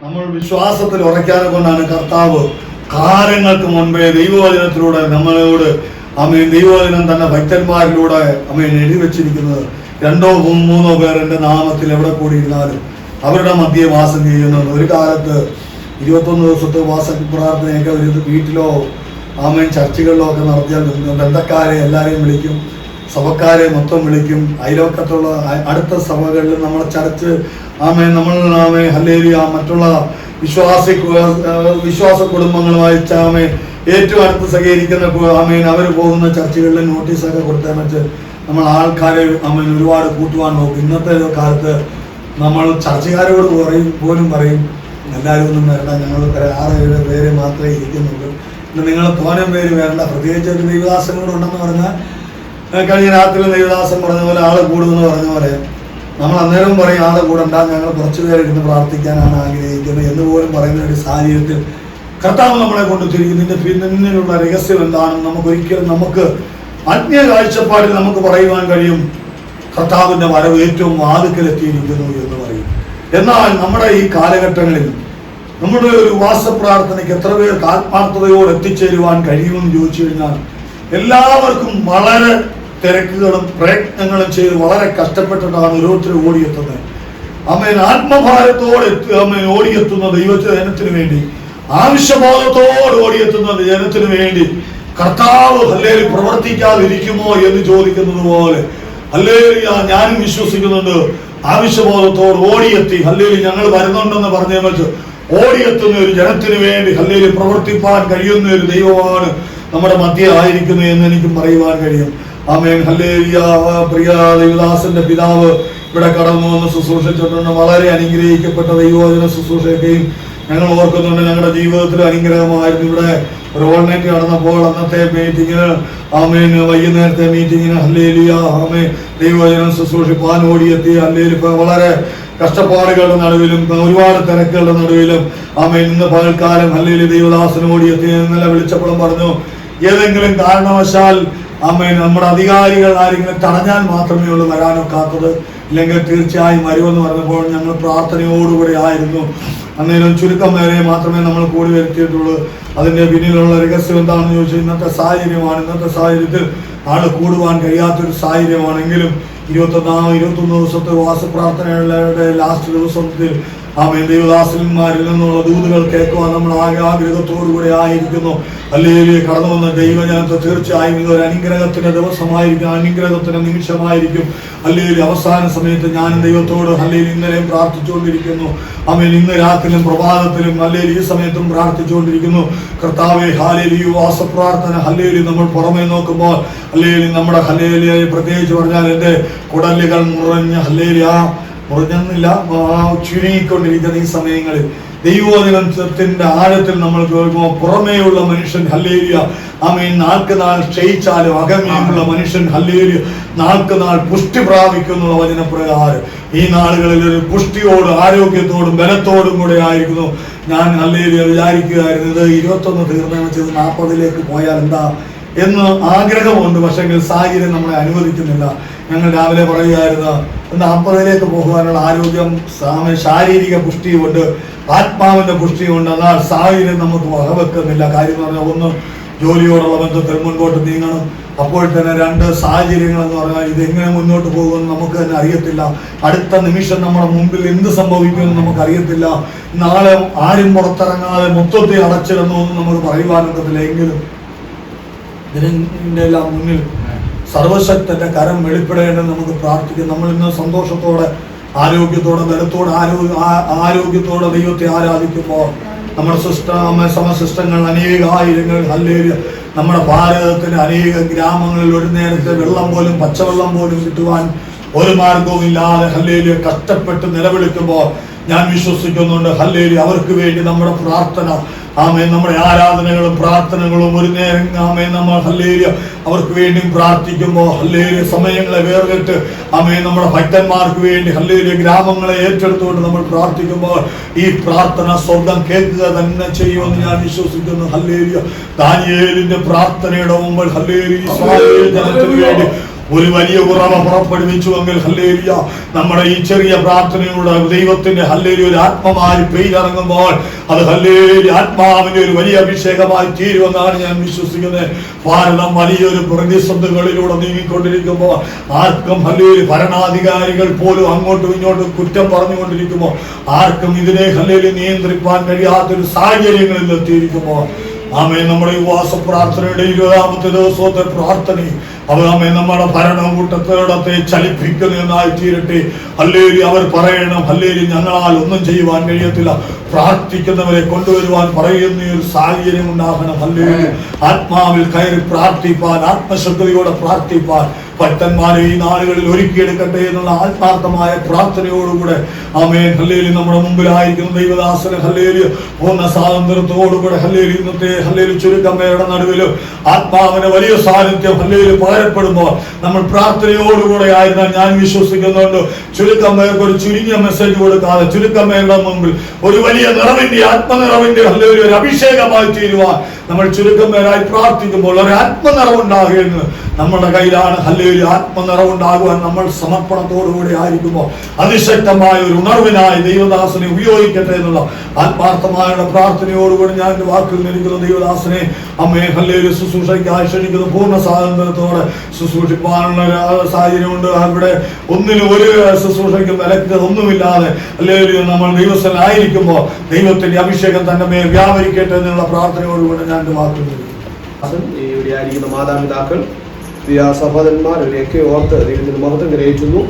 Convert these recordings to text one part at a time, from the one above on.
നമ്മൾ വിശ്വാസത്തിൽ ഉറയ്ക്കാതെ കൊണ്ടാണ് കർത്താവ് കാലങ്ങൾക്ക് മുൻപേ ദൈവവചനത്തിലൂടെ നമ്മളോട് ദൈവവചനം തന്നെ ഭക്തന്മാരിലൂടെ എഴുതി വെച്ചിരിക്കുന്നത്. 2 or 3 പേർ എൻ്റെ നാമത്തിൽ എവിടെ കൂടിയിരുന്നാലും അവരുടെ മധ്യേ വാസം ചെയ്യുന്നത്. ഒരു കാലത്ത് 21 ദിവസത്തെ വാസ പ്രാർത്ഥനയൊക്കെ ഒരു വീട്ടിലോ ചർച്ചുകളിലോ ഒക്കെ നടത്തിയാൽ ബന്ധക്കാരെ എല്ലാവരെയും വിളിക്കും, സഭക്കാരെ മൊത്തം വിളിക്കും, അയൽവക്കത്തുള്ള അടുത്ത സഭകളിൽ നമ്മളെ ചർച്ച് നമ്മൾ ഹല്ലേലൂയ മറ്റുള്ള വിശ്വാസ കുടുംബങ്ങളുമായി ഏറ്റവും അടുത്ത് സഹകരിക്കുന്ന അവർ പോകുന്ന ചർച്ചുകളിൽ നോട്ടീസൊക്കെ കൊടുത്താൽ വെച്ച് നമ്മൾ ആൾക്കാരെ ഒരുപാട് കൂട്ടുവാൻ നോക്കും. ഇന്നത്തെ കാലത്ത് നമ്മൾ ചർച്ചക്കാരോട് പോലും പറയും എല്ലാവരും ഒന്നും വരണ്ട, ഞങ്ങൾ 6-7 പേര് മാത്രമേ ഇരിക്കുന്നുള്ളൂ, നിങ്ങൾ തോനെ പേര് വരണ്ട. പ്രത്യേകിച്ച് ഒരു ദൈവദാസൻ കൂടെ ഉണ്ടെന്ന് പറഞ്ഞാൽ കഴിഞ്ഞ രാത്രി ദൈവദാസൻ പറഞ്ഞ പോലെ ആള് കൂടുമെന്ന് പറഞ്ഞ പോലെ നമ്മൾ അന്നേരം പറയും ആളെ കൂടണ്ട, ഞങ്ങൾ കുറച്ചു പേരിരുന്ന് പ്രാർത്ഥിക്കാനാണ് ആഗ്രഹിക്കുന്നത് എന്ന് പോലും പറയുന്ന ഒരു സാഹചര്യത്തിൽ കർത്താവ് നമ്മളെ കൊണ്ട് തിരിക്കുന്നതിന്റെ പിന്നിലുള്ള രഹസ്യം എന്താണെന്ന് നമുക്ക് ആത്മീയ കാഴ്ചപ്പാടിൽ നമുക്ക് പറയുവാൻ കഴിയും. കർത്താവിന്റെ വരവ് ഏറ്റവും വാതിക്കലെത്തിയിരിക്കുന്നു എന്ന് പറയും. എന്നാൽ നമ്മുടെ ഈ കാലഘട്ടങ്ങളിൽ നമ്മുടെ ഒരു വാസപ്രാർത്ഥനയ്ക്ക് എത്ര പേർക്ക് ആത്മാർത്ഥതയോടെ എത്തിച്ചേരുവാൻ കഴിയുമെന്ന് ചോദിച്ചു കഴിഞ്ഞാൽ എല്ലാവർക്കും വളരെ തിരക്കുകളും പ്രയത്നങ്ങളും ചെയ്ത് വളരെ കഷ്ടപ്പെട്ടിട്ടാണ് ഓരോരുത്തരും ഓടിയെത്തുന്നത്. ആത്മഭാരത്തോടെ ഓടിയെത്തുന്ന ദൈവജനത്തിന് വേണ്ടി, ആവശ്യബോധത്തോടെ ഓടിയെത്തുന്ന ജനത്തിന് വേണ്ടി കർത്താവ് ഹല്ലേലൂയ പ്രവർത്തിക്കാതിരിക്കുമോ എന്ന് ചോദിക്കുന്നത് പോലെ ഹല്ലേലൂയ ഞാനും വിശ്വസിക്കുന്നുണ്ട്. ആവശ്യബോധത്തോട് ഓടിയെത്തി ഹല്ലേലൂയ ഞങ്ങൾ വരുന്നുണ്ടെന്ന് പറഞ്ഞേ വെച്ച് ഓടിയെത്തുന്ന ഒരു ജനത്തിന് വേണ്ടി ഹല്ലേലൂയ പ്രവർത്തിപ്പാൻ കഴിയുന്ന ഒരു ദൈവമാണ് നമ്മുടെ മധ്യേ ആയിരിക്കുന്നു എന്ന് എനിക്കും പറയുവാൻ കഴിയും. Amen hallelujah. പ്രിയ ദൈവദാസന്റെ പിതാവ് ഇവിടെ കടന്നു വന്ന് ശുശ്രൂഷിച്ചിട്ടുണ്ട്. വളരെ അനുഗ്രഹിക്കപ്പെട്ട ദൈവവചന ശുശ്രൂഷയൊക്കെയും ഞങ്ങൾ ഓർക്കുന്നുണ്ട്. ഞങ്ങളുടെ ജീവിതത്തിൽ അനുഗ്രഹമായിരുന്നു. ഇവിടെ ഒരു ഓൾനൈറ്റ് നടന്നപ്പോൾ അന്നത്തെ മീറ്റിങ്ങിന് വൈകുന്നേരത്തെ മീറ്റിങ്ങിന് ഹല്ലേലൂയ ദൈവവചനം ശുശ്രൂഷിപ്പാൻ ഓടിയെത്തി. ഹല്ലേലൂയ വളരെ കഷ്ടപ്പാടുകളുടെ നടുവിലും ഒരുപാട് തിരക്കുകളുടെ നടുവിലും ഇന്ന് പകൽക്കാലം ഹല്ലേലൂയ ദൈവദാസന് ഓടിയെത്തി. ഇന്നലെ വിളിച്ചപ്പോഴും പറഞ്ഞു ഏതെങ്കിലും കാരണവശാൽ നമ്മുടെ അധികാരികൾ ആരെങ്കിലും തടഞ്ഞാൽ മാത്രമേ ഉള്ളൂ വരാനൊക്കാത്തത്, ഇല്ലെങ്കിൽ തീർച്ചയായും വരുമെന്ന് പറഞ്ഞപ്പോൾ ഞങ്ങൾ പ്രാർത്ഥനയോടുകൂടി ആയിരുന്നു. അന്നേരം ചുരുക്കം പേരെ മാത്രമേ നമ്മൾ കൂടി വരുത്തിയിട്ടുള്ളൂ. അതിന്റെ പിന്നിലുള്ള രഹസ്യം എന്താണെന്ന് ചോദിച്ചാൽ ഇന്നത്തെ സാഹചര്യമാണ്. ഇന്നത്തെ സാഹചര്യത്തിൽ ആള് കൂടുവാൻ കഴിയാത്തൊരു സാഹചര്യമാണെങ്കിലും 21 ദിവസത്തെ വാസപ്രാർത്ഥനകളുടെ ലാസ്റ്റ് ദിവസത്തിൽ ദൈവദാസന്മാരിൽ നിന്നുള്ള ദൂതുകൾ കേൾക്കുവാൻ നമ്മൾ ആഗ്രഹത്തോടുകൂടി ആയിരിക്കുന്നു. ഹല്ലേലൂയ. കടന്നു വന്ന ദൈവജനത്തെ തീർച്ചയായും ഇതൊരു അനുഗ്രഹത്തിന്റെ ദിവസമായിരിക്കും, അനുഗ്രഹത്തിന്റെ നിമിഷമായിരിക്കും. ഹല്ലേലൂയ. അവസാന സമയത്ത് ഞാനും ദൈവത്തോട് ഹല്ലേലൂയ ഇന്നലെയും പ്രാർത്ഥിച്ചുകൊണ്ടിരിക്കുന്നു. ഇന്ന് രാത്രിയിലും പ്രഭാതത്തിലും ഹല്ലേലൂയ ഈ സമയത്തും പ്രാർത്ഥിച്ചുകൊണ്ടിരിക്കുന്നു. കർത്താവേ ഹല്ലേലൂയ വാസപ്രാർത്ഥന ഹല്ലേലൂയ നമ്മൾ പുറമേ നോക്കുമ്പോൾ ഹല്ലേലൂയ നമ്മുടെ ഹല്ലേലൂയ പ്രത്യേകിച്ച് പറഞ്ഞാൽ എൻ്റെ കുടലുകൾ മുറിഞ്ഞെന്നില്ല ചുരുങ്ങിക്കൊണ്ടിരിക്കുന്ന ഈ സമയങ്ങളിൽ ദൈവവചനത്തിന്റെ ആഴത്തിൽ നമ്മൾ കേൾക്കുമ്പോൾ പുറമേയുള്ള മനുഷ്യൻ ഹല്ലേലൂയ നാൾക്ക് നാൾ ക്ഷയിച്ചാലും അകമേയുള്ള മനുഷ്യൻ ഹല്ലേലൂയ നാൾക്ക് നാൾ പുഷ്ടി പ്രാപിക്കുന്ന വചനപ്രകാരം ഈ നാളുകളിൽ ഒരു പുഷ്ടിയോടും ആരോഗ്യത്തോടും ബലത്തോടും കൂടെ ആയിരിക്കുന്നു. ഞാൻ ഹല്ലേലൂയ വിചാരിക്കുകയായിരുന്നു ഇത് 21 തീർന്നു വെച്ചത് 40 പോയാൽ എന്താ എന്ന് ആഗ്രഹമുണ്ട്. പക്ഷെങ്കിൽ സാഹചര്യം നമ്മളെ അനുവദിക്കുന്നില്ല. ഞങ്ങൾ രാവിലെ പറയുകയായിരുന്നു 40 പോകുവാനുള്ള ആരോഗ്യം ശാരീരിക പുഷ്ടിയുണ്ട്, ആത്മാവിന്റെ പുഷ്ടിയുണ്ട്. എന്നാൽ സാഹചര്യം നമുക്ക് വകവെക്കുന്നില്ല. കാര്യം എന്ന് പറഞ്ഞാൽ ഒന്ന് ജോലിയോടുള്ള ബന്ധത്തിൽ മുൻപോട്ട് നീങ്ങണം. അപ്പോൾ തന്നെ 2 സാഹചര്യങ്ങൾ എന്ന് പറഞ്ഞാൽ ഇതെങ്ങനെ മുന്നോട്ട് പോകുമെന്ന് നമുക്ക് തന്നെ അറിയത്തില്ല. അടുത്ത നിമിഷം നമ്മുടെ മുമ്പിൽ എന്ത് സംഭവിക്കുമെന്ന് നമുക്കറിയത്തില്ല. നാളെ ആരും പുറത്തിറങ്ങാതെ മൊത്തത്തിൽ അടച്ചിടുന്നു എന്ന് നമുക്ക് പറയുവാനൊക്കത്തില്ല. എങ്കിലും ഇതിന്റെ എല്ലാം മുന്നിൽ സർവശക്തന്റെ കരം വെളിപ്പെടേണ്ടെന്ന് നമുക്ക് പ്രാർത്ഥിക്കും. നമ്മൾ ഇന്ന് സന്തോഷത്തോടെ ആരോഗ്യത്തോടെ ബലത്തോടെ ആരോഗ്യത്തോടെ ദൈവത്തെ ആരാധിക്കുമ്പോൾ നമ്മുടെ സമശിഷ്ടങ്ങൾ അനേകായിരങ്ങൾ ഹല്ലേലൂയ നമ്മുടെ ഭാരതത്തിന്റെ അനേക ഗ്രാമങ്ങളിൽ ഒരു നേരത്തെ വെള്ളം പോലും പച്ചവെള്ളം പോലും കിട്ടുവാൻ ഒരു മാർഗവും ഇല്ലാതെ ഹല്ലേലൂയ കഷ്ടപ്പെട്ട് നിലവിളിക്കുമ്പോൾ ഞാൻ വിശ്വസിക്കുന്നുണ്ട് ഹല്ലേലൂയ അവർക്ക് വേണ്ടി നമ്മുടെ പ്രാർത്ഥന നമ്മുടെ ആരാധനകളും പ്രാർത്ഥനകളും ഒരു നേരം നമ്മൾ ഹല്ലേലൂയ അവർക്ക് വേണ്ടിയും പ്രാർത്ഥിക്കുമ്പോൾ ഹല്ലേലൂയ സമയങ്ങളെ വേർതിട്ട് നമ്മുടെ ഭക്തന്മാർക്ക് വേണ്ടി ഹല്ലേലൂയ ഗ്രാമങ്ങളെ ഏറ്റെടുത്തുകൊണ്ട് നമ്മൾ പ്രാർത്ഥിക്കുമ്പോൾ ഈ പ്രാർത്ഥന സ്വർഗ്ഗം കേൾക്കുക തന്നെ ചെയ്യുമെന്ന് ഞാൻ വിശ്വസിക്കുന്നു. ഹല്ലേലൂയ. ദാനിയേലിന്റെ പ്രാർത്ഥനയുടെ മുമ്പിൽ ഹല്ലേലൂയ ഇസ്രായേൽ ജനത്തിന് വേണ്ടി ഒരു വലിയ ഉറവ പുറപ്പെടുവിച്ചുവെങ്കിൽ ഹല്ലേലൂയ, നമ്മുടെ ഈ ചെറിയ പ്രാർത്ഥനയുടെ ദൈവത്തിന്റെ ഹല്ലേലൂയ ഒരു ആത്മമായി പെയ്തിറങ്ങുമ്പോൾ അത് ഹല്ലേലൂയ ആത്മാവിന്റെ ഒരു വലിയ അഭിഷേകമായി തീരുമെന്നാണ് ഞാൻ വിശ്വസിക്കുന്നത്. ഭാരതം വലിയൊരു പ്രതിസന്ധികളിലൂടെ നീങ്ങിക്കൊണ്ടിരിക്കുമ്പോൾ ആർക്കും ഹല്ലേലൂയ ഭരണാധികാരികൾ പോലും അങ്ങോട്ടും ഇങ്ങോട്ടും കുറ്റം പറഞ്ഞുകൊണ്ടിരിക്കുമ്പോൾ ആർക്കും ഇതിനെ ഹല്ലേലൂയ നിയന്ത്രിക്കാൻ കഴിയാത്തൊരു സാഹചര്യങ്ങളിൽ എത്തിയിരിക്കുമ്പോൾ ആമേൻ, നമ്മുടെ ഉപവാസ പ്രാർത്ഥനയുടെ 20ാമത്തെ ദിവസത്തെ പ്രാർത്ഥനയും അവമേ നമ്മുടെ ഭരണകൂട്ടത്തോടത്തെ ചലിപ്പിക്കുന്നതായി തീരട്ടെ. ഹല്ലേലൂയ, അവർ പറയണം ഹല്ലേലൂയ ഞങ്ങളാൽ ഒന്നും ചെയ്യുവാൻ കഴിയത്തില്ല, പ്രാർത്ഥിക്കുന്നവരെ കൊണ്ടുവരുവാൻ പറയുന്ന ഒരു സാഹചര്യം ഉണ്ടാകണം. ഹല്ലേലൂയ, ആത്മാവിൽ കയറി പ്രാർത്ഥിപ്പാൻ, ആത്മശക്തിയോടെ പ്രാർത്ഥിപ്പാൻ ഭക്തന്മാരെ ഈ നാളുകളിൽ ഒരുക്കിയെടുക്കട്ടെ എന്നുള്ള ആത്മാർത്ഥമായ പ്രാർത്ഥനയോടുകൂടെ ആമേൻ ഹല്ലേലൂയ നമ്മുടെ മുമ്പിലായിരിക്കുന്ന ദൈവദാസന് ഹല്ലേലൂയ പൂർണ്ണ സ്വാതന്ത്ര്യത്തോടുകൂടെ ഹല്ലേലൂയ ഇന്നത്തെ ഹല്ലേലൂയ ചുരുക്കമ്മയുടെ നടുവിലും ആത്മാവിന്റെ വലിയ സാന്നിധ്യം ഹല്ലേലൂയ പകരപ്പെടുമ്പോൾ നമ്മൾ പ്രാർത്ഥനയോടുകൂടെ ആയിരുന്നാൽ ഞാൻ വിശ്വസിക്കുന്നുണ്ട് ചുരുക്കമ്മയ്ക്ക് ഒരു ചുരുങ്ങിയ മെസ്സേജ് കൊടുക്കാതെ ചുരുക്കമ്മയുടെ മുമ്പിൽ ഒരു വലിയ നിറവിന്റെ ആത്മനിറവിന്റെ ഹല്ലേലൂയ ഒരു അഭിഷേകമായി തീരുവാൻ നമ്മൾ ചുരുക്കമ്മേരായി പ്രാർത്ഥിക്കുമ്പോൾ ഒരു ആത്മനിറവുണ്ടാകുന്നത് നമ്മുടെ കയ്യിലാണ്. ഹല്ലേലൂയ, ആത്മനിറവുണ്ടാകുവാൻ നമ്മൾ സമർപ്പണത്തോടുകൂടി ആയിരിക്കുമ്പോൾ അതിശക്തമായ ഒരു ഉണർവിനായി ദൈവദാസനെ ഉപയോഗിക്കട്ടെ എന്നുള്ള ആത്മാർത്ഥമായ പ്രാർത്ഥനയോടുകൂടി ഞാൻ എൻ്റെ വാക്കിൽ നിൽക്കുന്ന ദൈവദാസനെ അമ്മയെ ഹല്ലേലൂയ ശുശ്രൂഷയ്ക്കായി ക്ഷണിക്കുന്ന പൂർണ്ണ സ്വാതന്ത്ര്യത്തോടെ ശുശ്രൂഷിപ്പാനുള്ള സാഹചര്യമുണ്ട്. അവിടെ ഒന്നിനും ഒരു ശുശ്രൂഷയ്ക്കും വിലക്ക് ഒന്നുമില്ലാതെ ഹല്ലേലൂയ നമ്മൾ ദൈവസ്ഥനായിരിക്കുമ്പോൾ ദൈവത്തിന്റെ അഭിഷേകം തന്നെ മേൽ വ്യാപരിക്കട്ടെ എന്നുള്ള പ്രാർത്ഥനയോടുകൂടി ഞാൻ എൻ്റെ വാക്കിൽ നിൽക്കുന്നു. ഇവിടെ ആയിരിക്കുന്ന മാതാപിതാക്കൾ, പ്രിയ സഹോദരന്മാർ, ഇവരെയൊക്കെ ഓർത്ത് ദൈവത്തിന് മഹത്വം ഗ്രഹിക്കുന്നു.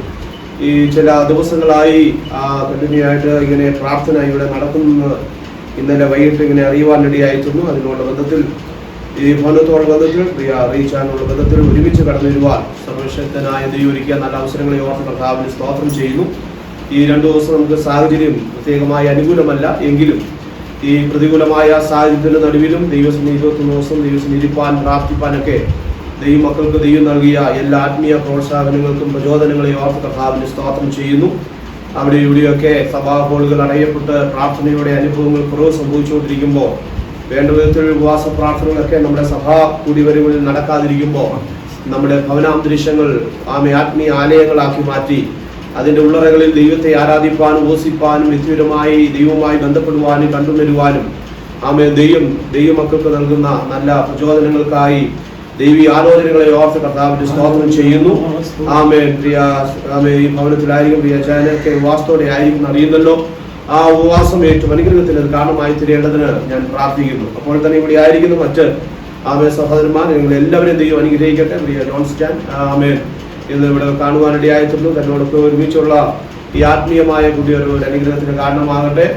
ഈ ചില ദിവസങ്ങളായി കണ്ടിന്യൂ ആയിട്ട് ഇങ്ങനെ പ്രാർത്ഥന ഇവിടെ നടക്കുന്ന ഇന്നലെ വൈകിട്ട് ഇങ്ങനെ അറിയുവാനിടയായിരുന്നു. അതിനുള്ള ബന്ധത്തിൽ ഈ ഭവനത്തോട് ബന്ധത്തിൽ പ്രിയ അറിയിച്ചാനുള്ള ബന്ധത്തിൽ ഒരുമിച്ച് കടന്നു വരുവാൻ സർവശക്തനായ ദൈവം ഒരുക്കിയ നല്ല അവസരങ്ങളെ ഓർത്ത് കർത്താവിന് സ്തോത്രം ചെയ്യുന്നു. ഈ 2 ദിവസം നമുക്ക് സാഹചര്യം പ്രത്യേകമായി അനുകൂലമല്ല എങ്കിലും ഈ പ്രതികൂലമായ സാഹചര്യത്തിന്റെ നടുവിലും ദൈവസന്നിധി 21 ദിവസം ദൈവസന്നിധി ഇരിപ്പാൻ പ്രാർത്ഥിപ്പാനൊക്കെ ദൈവമക്കൾക്ക് ദൈവം നൽകിയ എല്ലാ ആത്മീയ പ്രോത്സാഹനങ്ങൾക്കും പ്രചോദനങ്ങളെയും ഓർത്ത് കർത്താവിന് സ്തോത്രം ചെയ്യുന്നു. അവിടെ ഇവിടെയൊക്കെ സഭാ ഹോളുകൾ അടയപ്പെട്ട് പ്രാർത്ഥനയുടെ അനുഭവങ്ങൾ കുറവ് സംഭവിച്ചുകൊണ്ടിരിക്കുമ്പോൾ വേണ്ട വിധത്തിൽ ഉപവാസ പ്രാർത്ഥനകളൊക്കെ നമ്മുടെ സഭാ കൂടിവരവുകളിൽ നടക്കാതിരിക്കുമ്പോൾ നമ്മുടെ ഭവനാന്തരീക്ഷങ്ങൾ ആത്മീയ ആലയങ്ങളാക്കി മാറ്റി അതിൻ്റെ ഉള്ളറകളിൽ ദൈവത്തെ ആരാധിപ്പാനും ഉപസിപ്പാനും വ്യക്തിപരമായി ദൈവവുമായി ബന്ധപ്പെടുവാനും കണ്ടുവരുവാനും ദൈവമക്കൾക്ക് നൽകുന്ന നല്ല പ്രചോദനങ്ങൾക്കായി ദൈവീ ആലോചനകളെ ഓർത്ത് കർത്താവിന്റെ സ്തോത്രം ചെയ്യുന്നു. ഈ ഭവനത്തിലായിരിക്കും പ്രിയ ചാനൊക്കെ ഉപവാസത്തോടെ ആയിരിക്കും അറിയുന്നല്ലോ. ആ ഉപവാസം ഏറ്റവും അനുഗ്രഹത്തിന് അത് കാരണമായി തീരേണ്ടതിന് ഞാൻ പ്രാർത്ഥിക്കുന്നു. അപ്പോൾ തന്നെ ഇവിടെ ആയിരിക്കുന്നു മറ്റ് സഹോദരന്മാർ, നിങ്ങൾ എല്ലാവരെയും ദൈവം അനുഗ്രഹിക്കട്ടെ. പ്രിയ ജോൺ സ്റ്റാൻ ഇന്ന് ഇവിടെ കാണുവാനിടയായിട്ടുണ്ട്. തന്നോടൊപ്പം ഒരുമിച്ചുള്ള ഈ ആത്മീയമായ പുതിയൊരു അനുഗ്രഹത്തിന് കാരണമാകട്ടെ.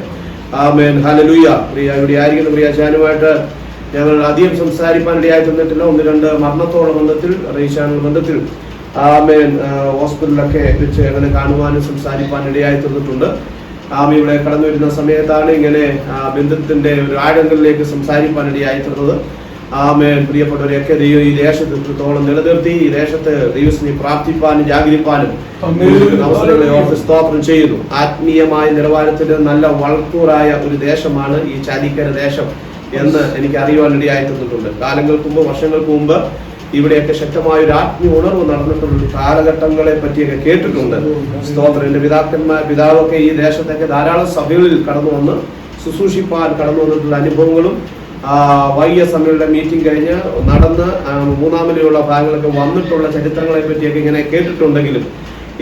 ആമേൻ, ഹല്ലേലൂയ. പ്രിയ ഇവിടെ ആയിരിക്കുന്ന പ്രിയ ചാനുമായിട്ട് ഞങ്ങൾ അധികം സംസാരിക്കാനിടയായി തന്നിട്ടില്ല. 1-2 മരണത്തോളം ബന്ധത്തിൽ റീശാനുള്ള ബന്ധത്തിൽ ഹോസ്പിറ്റലിലൊക്കെ വെച്ച് അങ്ങനെ കാണുവാനും സംസാരിക്കാനിടയായി തന്നിട്ടുണ്ട്. ഇവിടെ കടന്നു വരുന്ന സമയത്താണ് ഇങ്ങനെ ബന്ധത്തിന്റെ ഒരു ആഴങ്ങളിലേക്ക് സംസാരിക്കാനിടയായി തന്നത്. പ്രിയപ്പെട്ടവരെയൊക്കെ ദൈവം ഈ ദേശത്ത് എത്രത്തോളം നിലനിർത്തി ഈ ദേശത്ത് ദൈവത്തിനെ പ്രാർത്ഥിപ്പാനും ജാഗരിപ്പാനും അവസരങ്ങളെ ഓർത്ത് സ്തോത്രം ചെയ്യുന്നു. ആത്മീയമായ നിലവാരത്തിന് നല്ല വളക്കൂറായ ഒരു ദേശമാണ് ഈ ചാലിക്കര ദേശം എന്ന് എനിക്ക് അറിയുവാനിടയായി തന്നിട്ടുണ്ട്. കാലങ്ങൾക്ക് മുമ്പ്, വർഷങ്ങൾക്ക് മുമ്പ് ഇവിടെയൊക്കെ ശക്തമായ ഒരു ആത്മീയ ഉണർവ് നടന്നിട്ടുള്ള കാലഘട്ടങ്ങളെ പറ്റിയൊക്കെ കേട്ടിട്ടുണ്ട്. സ്തോത്രം. എൻ്റെ പിതാവൊക്കെ ഈ ദേശത്തൊക്കെ ധാരാളം സഭകളിൽ കടന്നു വന്ന് ശുശ്രൂഷിപ്പാൻ കടന്നു വന്നിട്ടുള്ള അനുഭവങ്ങളും വൈകിയ സമയങ്ങളുടെ മീറ്റിംഗ് കഴിഞ്ഞ് നടന്ന് 3-ാം നിലയുള്ള ഭാഗങ്ങളൊക്കെ വന്നിട്ടുള്ള ചരിത്രങ്ങളെ പറ്റിയൊക്കെ ഇങ്ങനെ കേട്ടിട്ടുണ്ടെങ്കിലും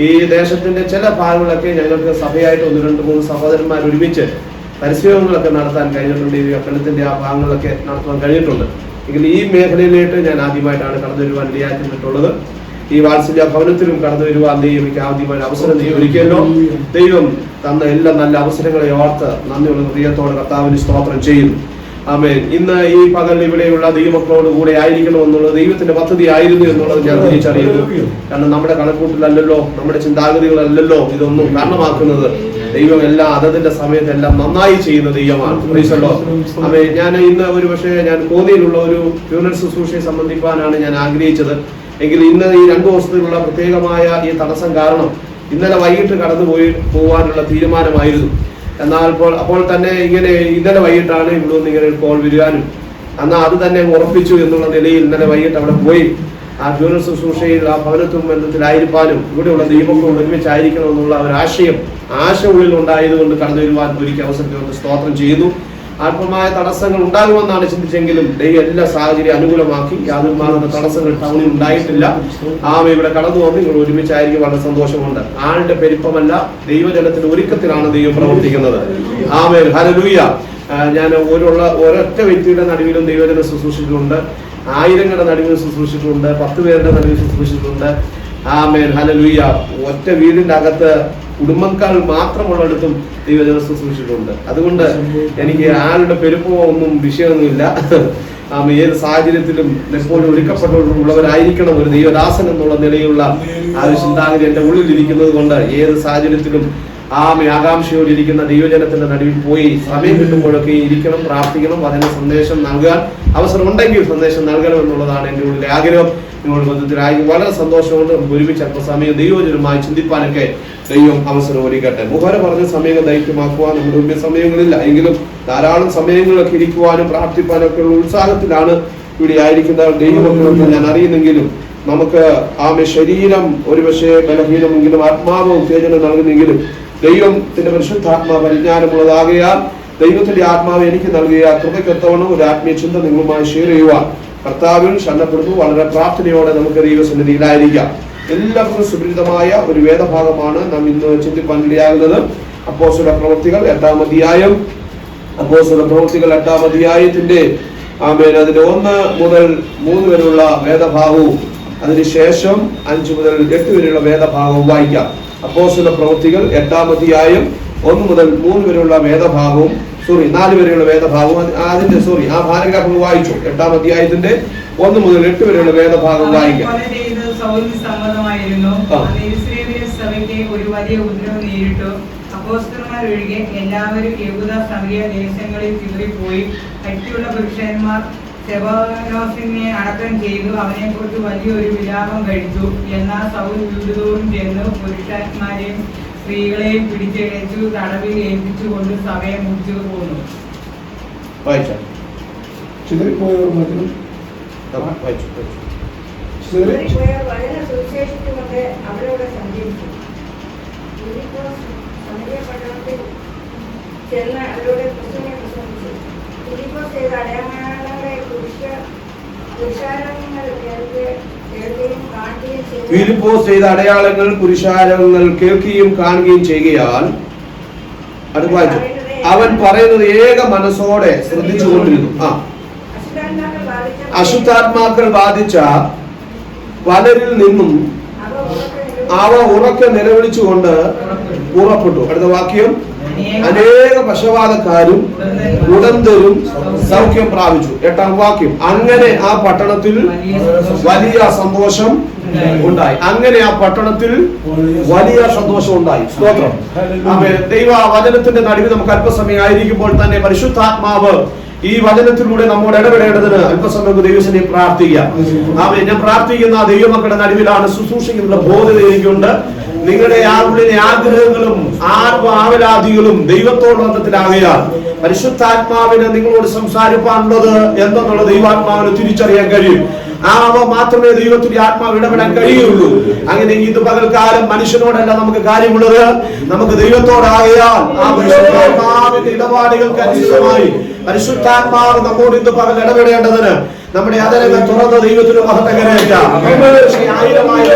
ഈ ദേശത്തിന്റെ ചില ഭാഗങ്ങളൊക്കെ ഞങ്ങൾക്ക് സഭയായിട്ട് 1-2-3 സഹോദരന്മാർ ഒരുമിച്ച് പരിശീലനങ്ങളൊക്കെ നടത്താൻ കഴിഞ്ഞിട്ടുണ്ട്. ഈ അപ്പലത്തിന്റെ ആ ഭാഗങ്ങളൊക്കെ നടത്താൻ കഴിഞ്ഞിട്ടുണ്ട്. എങ്കിൽ ഈ മേഖലയിലേക്ക് ഞാൻ ആദ്യമായിട്ടാണ് കടന്നു വരുവാൻ ഇടയാക്കിയിട്ടുള്ളത്. ഈ വാത്സല്യ ഭവനത്തിലും കടന്നു വരുവാൻ ദൈവം എനിക്ക് ആദ്യമായി അവസരം ദൈവം ഒരുക്കിയല്ലോ. ദൈവം തന്ന എല്ലാ നല്ല അവസരങ്ങളെ ഓർത്ത് നന്ദിയുള്ള ഹൃദയത്തോടെ കർത്താവിന് സ്തോത്രം ചെയ്യുന്നു. ആമേൻ. ഇന്ന് ഈ പകൽ ഇവിടെയുള്ള ദൈവമക്കളോട് കൂടെ ആയിരിക്കണം എന്നുള്ളത് ദൈവത്തിന്റെ പദ്ധതി ആയിരുന്നു എന്നുള്ളത് ഞാൻ തിരിച്ചറിയുന്നു. കാരണം നമ്മുടെ കണക്കൂട്ടിലല്ലല്ലോ, നമ്മുടെ ചിന്താഗതികളല്ലല്ലോ ഇതൊന്നും കാരണമാക്കുന്നത്. ദൈവം എല്ലാം അതതിന്റെ സമയത്ത് എല്ലാം നന്നായി ചെയ്യുന്ന ദൈവമാണ്. ആമേൻ. ഞാൻ ഇന്ന് ഒരു പക്ഷേ ഞാൻ കോന്നിയിലുള്ള ഒരു ഫ്യൂണൽ ശുശ്രൂഷയെ സംബന്ധിക്കാനാണ് ഞാൻ ആഗ്രഹിച്ചത്. എങ്കിൽ ഇന്ന് ഈ 2 ദിവസത്തിലുള്ള പ്രത്യേകമായ ഈ തടസ്സം കാരണം ഇന്നലെ വൈകിട്ട് കടന്നു പോകാനുള്ള തീരുമാനമായിരുന്നു. എന്നാൽ അപ്പോൾ തന്നെ ഇങ്ങനെ ഇന്നലെ വൈകിട്ടാണ് ഇവിടെ നിന്ന് ഇങ്ങനെ കോൾ വരികാനും എന്നാൽ അത് തന്നെ ഉറപ്പിച്ചു എന്നുള്ള നിലയിൽ ഇന്നലെ വൈകിട്ട് അവിടെ പോയി ആ ഫ്യൂണൽ ശുശ്രൂഷയിൽ ആ ഭവനത്തും ബന്ധത്തിലായിരിക്കാനും ഇവിടെയുള്ള ദൈവങ്ങളോട് ഒരുമിച്ചായിരിക്കണമെന്നുള്ള ഒരു ആശ ഉള്ളിൽ ഉണ്ടായതുകൊണ്ട് കടന്നു വരുവാൻ ഒരിക്കൽ അവസരത്തിൽ കൊണ്ട് സ്തോത്രം ചെയ്യുന്നു. ആത്മമായ തടസ്സങ്ങൾ ഉണ്ടാകുമെന്നാണ് ചിന്തിച്ചെങ്കിലും ദൈവം എല്ലാ സാഹചര്യം അനുകൂലമാക്കി യാതൊരു മാറുന്ന തടസ്സങ്ങൾ ടൗണിൽ ഉണ്ടായിട്ടില്ല. ഇവിടെ കടന്നു വന്ന് നിങ്ങൾ ഒരുമിച്ചായിരിക്കും വളരെ സന്തോഷമുണ്ട്. ആളുടെ പെരുപ്പമല്ല, ദൈവജനത്തിന്റെ ഒരുക്കത്തിലാണ് ദൈവം പ്രവർത്തിക്കുന്നത്. ആമേൻ, ഹല്ലേലൂയ. ഞാൻ ഒരൊറ്റ വ്യക്തിയുടെ നടുവിലും ദൈവജനം ശുശ്രൂഷിച്ചിട്ടുണ്ട്, ആയിരങ്ങളുടെ നടുവിൽ ശുശ്രൂഷിച്ചിട്ടുണ്ട്, 10 പേരുടെ നടുവിൽ ശുശ്രൂഷിച്ചിട്ടുണ്ട്. ആമേൻ, ഹല്ലേലൂയ. ഒറ്റ വീടിന്റെ അകത്ത് കുടുംബക്കാർ മാത്രമുള്ളിടത്തും ദൈവജനം ശുശ്രൂഷിച്ചിട്ടുണ്ട്. അതുകൊണ്ട് എനിക്ക് ആളുടെ പെരുപ്പമോ ഒന്നും വിഷയമൊന്നുമില്ല. ഏത് സാഹചര്യത്തിലും എപ്പോഴും ഒരുക്കപ്പെട്ടുള്ളവരായിരിക്കണം ഒരു ദൈവദാസൻ എന്നുള്ള നിലയിലുള്ള ആ ഒരു ചിന്താഗതി എന്റെ ഉള്ളിൽ ഇരിക്കുന്നത് കൊണ്ട് ഏത് സാഹചര്യത്തിലും ആകാംക്ഷയോടിരിക്കുന്ന ദൈവജനത്തിന്റെ നടുവിൽ പോയി സമയം കിട്ടുമ്പോഴൊക്കെ ഇരിക്കണം, പ്രാർത്ഥിക്കണം, അതിന് സന്ദേശം നൽകാൻ അവസരം ഉണ്ടെങ്കിൽ സന്ദേശം നൽകണം എന്നുള്ളതാണ് എൻ്റെ ഉള്ളിലെ ആഗ്രഹം. നിങ്ങളുടെ ബന്ധത്തിലായി വളരെ സന്തോഷമുണ്ട്. നമുക്ക് ഒരുമിച്ച് അല്പസമയം ദൈവജനമായി ചിന്തിപ്പാനൊക്കെ ദൈവം അവസരം ഒരുക്കട്ടെ. മുഖേന പറഞ്ഞ സമയങ്ങൾ ദൈത്യമാക്കുവാൻ നമ്മുടെ മുമ്പിൽ സമയങ്ങളില്ല, എങ്കിലും ധാരാളം സമയങ്ങളൊക്കെ ഇരിക്കുവാനും പ്രാർത്ഥിപ്പാനൊക്കെ ഉള്ള ഉത്സാഹത്തിലാണ് ഇവിടെ ആയിരിക്കുന്ന ദൈവമക്കളൊക്കെ ഞാൻ അറിയുന്നെങ്കിലും നമുക്ക് ശരീരം ഒരുപക്ഷെ ബലഹീനമെങ്കിലും ആത്മാവ് ഉത്തേജനം നൽകുന്നെങ്കിലും ദൈവത്തിന്റെ പരിശുദ്ധാത്മാവ് പരിജ്ഞാനമുള്ളതാകയാൽ ദൈവത്തിന്റെ ആത്മാവ് എനിക്ക് നൽകിയ കൃപയ്ക്കൊത്തവണ്ണം ഒരു ആത്മീയ ചിന്ത നിങ്ങളുമായി ഷെയർ ചെയ്യുവാൻ കർത്താവിൽ ശരണപ്പെടുന്നു. വളരെ പ്രാർത്ഥനയോടെ നമുക്ക് ദൈവസന്നിധിയിലായിരിക്കാം. എല്ലാവർക്കും സുപരിചിതമായ ഒരു വേദഭാഗമാണ് നാം ഇന്ന് ചിന്തിപ്പാൻ ഇടയാകുന്നത്. അപ്പോസ്തല പ്രവൃത്തികൾ 8-ാം അധ്യായം. അപ്പോസ്തല പ്രവൃത്തികൾ 8-ാം അധ്യായത്തിന്റെ അതിന്റെ 1 മുതൽ 3 വരെയുള്ള വേദഭാഗവും അതിനുശേഷം 5 മുതൽ 8 വരെയുള്ള വേദഭാഗവും വായിക്കാം. അപ്പോസ്തല പ്രവൃത്തികൾ 8-ാം അധ്യായം 1 മുതൽ 3 വരെയുള്ള വേദഭാഗവും 4 വരെയുള്ള വേദഭാഗവും ആ പാരഗ്രാഫ് വായിച്ചു. 8-ാം അധ്യായത്തിന്റെ 1 മുതൽ 8 വരെയുള്ള വേദഭാഗം വായിക്കാം. ഒരു വലിയ ഉപദ്രവം നേരിട്ടു. അപ്പോസ്തലന്മാരൊഴികെ എല്ലാവരും യഹൂദ സമരിയ ദേശങ്ങളിൽ ചിതറിപ്പോയി. കട്ടിയുള്ള പുരുഷന്മാർ സ്തെഫാനോസിനെ അടക്കം ചെയ്തു. അവനെ കുറിച്ച് വലിയൊരു വിലാപം കഴിച്ചു. എന്നാൽ സൗൽ വീടുതോറും ചെന്ന് പുരുഷന്മാരെയും സ്ത്രീകളെയും പിടിച്ചെടുത്തു തടവിൽ ഏൽപ്പിച്ചുകൊണ്ട് സഭയെ മുറിച്ചു പോന്നു. അവരോട് സഞ്ചരിച്ചു. ചെന്ന് അവരുടെ ക്രിസ്തുവിനെ പ്രസംഗിച്ചു. ഫിലിപ്പോസ് ചെയ്ത അടയാളങ്ങളെ ഫിലിപ്പോസ് ചെയ്ത അടയാളങ്ങൾ പുരുഷാരങ്ങൾ കേൾക്കുകയും കാണുകയും ചെയ്യുകയാൽ അവൻ പറയുന്നത് ഏക മനസ്സോടെ ശ്രദ്ധിച്ചുകൊണ്ടിരുന്നു. അശുദ്ധാത്മാക്കൾ ബാധിച്ച പലരിൽ നിന്നും അവ ഉറക്കെ നിലവിളിച്ചുകൊണ്ട് പുറപ്പെട്ടു. അടുത്ത വാക്യം, അനേക പക്ഷപാതക്കാരും ഉടന്തരും സൗഖ്യം പ്രാപിച്ചു. 8-ാം വാക്യം, അങ്ങനെ ആ പട്ടണത്തിൽ വലിയ സന്തോഷം ഉണ്ടായി. സ്തോത്രം. ദൈവ വചനത്തിന്റെ നടുവിൽ നമുക്ക് അല്പസമയം ആയിരിക്കുമ്പോൾ തന്നെ പരിശുദ്ധാത്മാവ് ഈ വചനത്തിലൂടെ നമ്മോട് ഇടപെടേണ്ടതിന് അല്പസമയം ദൈവത്തിനെ പ്രാർത്ഥിക്കാം. ഞാൻ പ്രാർത്ഥിക്കുന്ന ദൈവമക്കളുടെ നടുവിലാണ് ശുശ്രൂഷിക്കുന്ന ബോധ്യത എനിക്കുണ്ട്. നിങ്ങളുടെ ഉള്ളിലെ ആഗ്രഹങ്ങളും ആവലാദികളും ദൈവത്തോട് ബന്ധത്തിലാകയാൽ പരിശുദ്ധാത്മാവിന് നിങ്ങളോട് സംസാരിക്കാനുള്ളത് എന്തെന്നുള്ള ദൈവാത്മാവിന് തിരിച്ചറിയാൻ കഴിയും. അവ മാത്രമേ ദൈവത്തിന്റെ ആത്മാവ് ഇടപെടാൻ കഴിയുള്ളൂ. അങ്ങനെ ഇത് പകൽക്കാലം മനുഷ്യനോടല്ല നമുക്ക് കാര്യമുള്ളത്, നമുക്ക് ദൈവത്തോടാകയാൽ ആ പരിശുദ്ധാത്മാവിന്റെ ഇടപാടുകൾക്ക് അനുസൃതമായി പരിശുദ്ധാത്മാവ് നമ്മോട് ഇന്ന് പകൽ ഇടപെടേണ്ടതിന് നമ്മുടെ അതരങ്ങൾ തുറന്ന ദൈവത്തിന് മഹത്വകരേറ്റാം.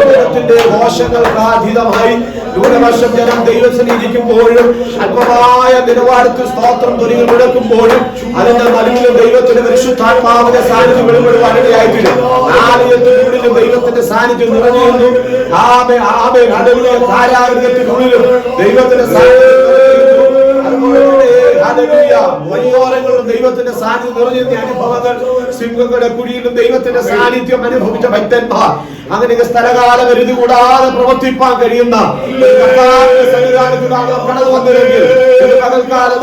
ജനത്തിന്റെ ദോഷങ്ങൾക്ക് അതീതമായി ന്യൂനപക്ഷം ജനം ദൈവത്തിന് ഇരിക്കുമ്പോഴും അല്പമായ നിലവാരത്തിൽ സ്തോത്രം ധ്വനികൾ മുഴക്കുമ്പോഴും അതിന്റെ നടുവിലും ദൈവത്തിന്റെ പരിശുദ്ധാത്മാവിന്റെ സാന്നിധ്യം വെളിപ്പെടുവാനിടയായിട്ടില്ല. ആലയത്തിനുള്ളിലും ദൈവത്തിന്റെ സാന്നിധ്യം നിറഞ്ഞിരുന്നു. കാരാഗ്രഹത്തിനുള്ളിലും ദൈവത്തിന്റെ വഴിയോരങ്ങളും ദൈവത്തിന്റെ സാന്നിധ്യം നിറഞ്ഞിരുന്ന അനുഭവങ്ങൾ, സിംഹങ്ങളുടെ കുഴിയിലും ദൈവത്തിന്റെ സാന്നിധ്യം അനുഭവിച്ച ഭക്തന്മാർ അങ്ങനെ സ്ഥലകാല പരിധി കൂടാതെ പ്രവർത്തിപ്പാൻ കഴിയുന്ന കടന്നു വന്നില്ലെങ്കിൽ പകൽക്കാലം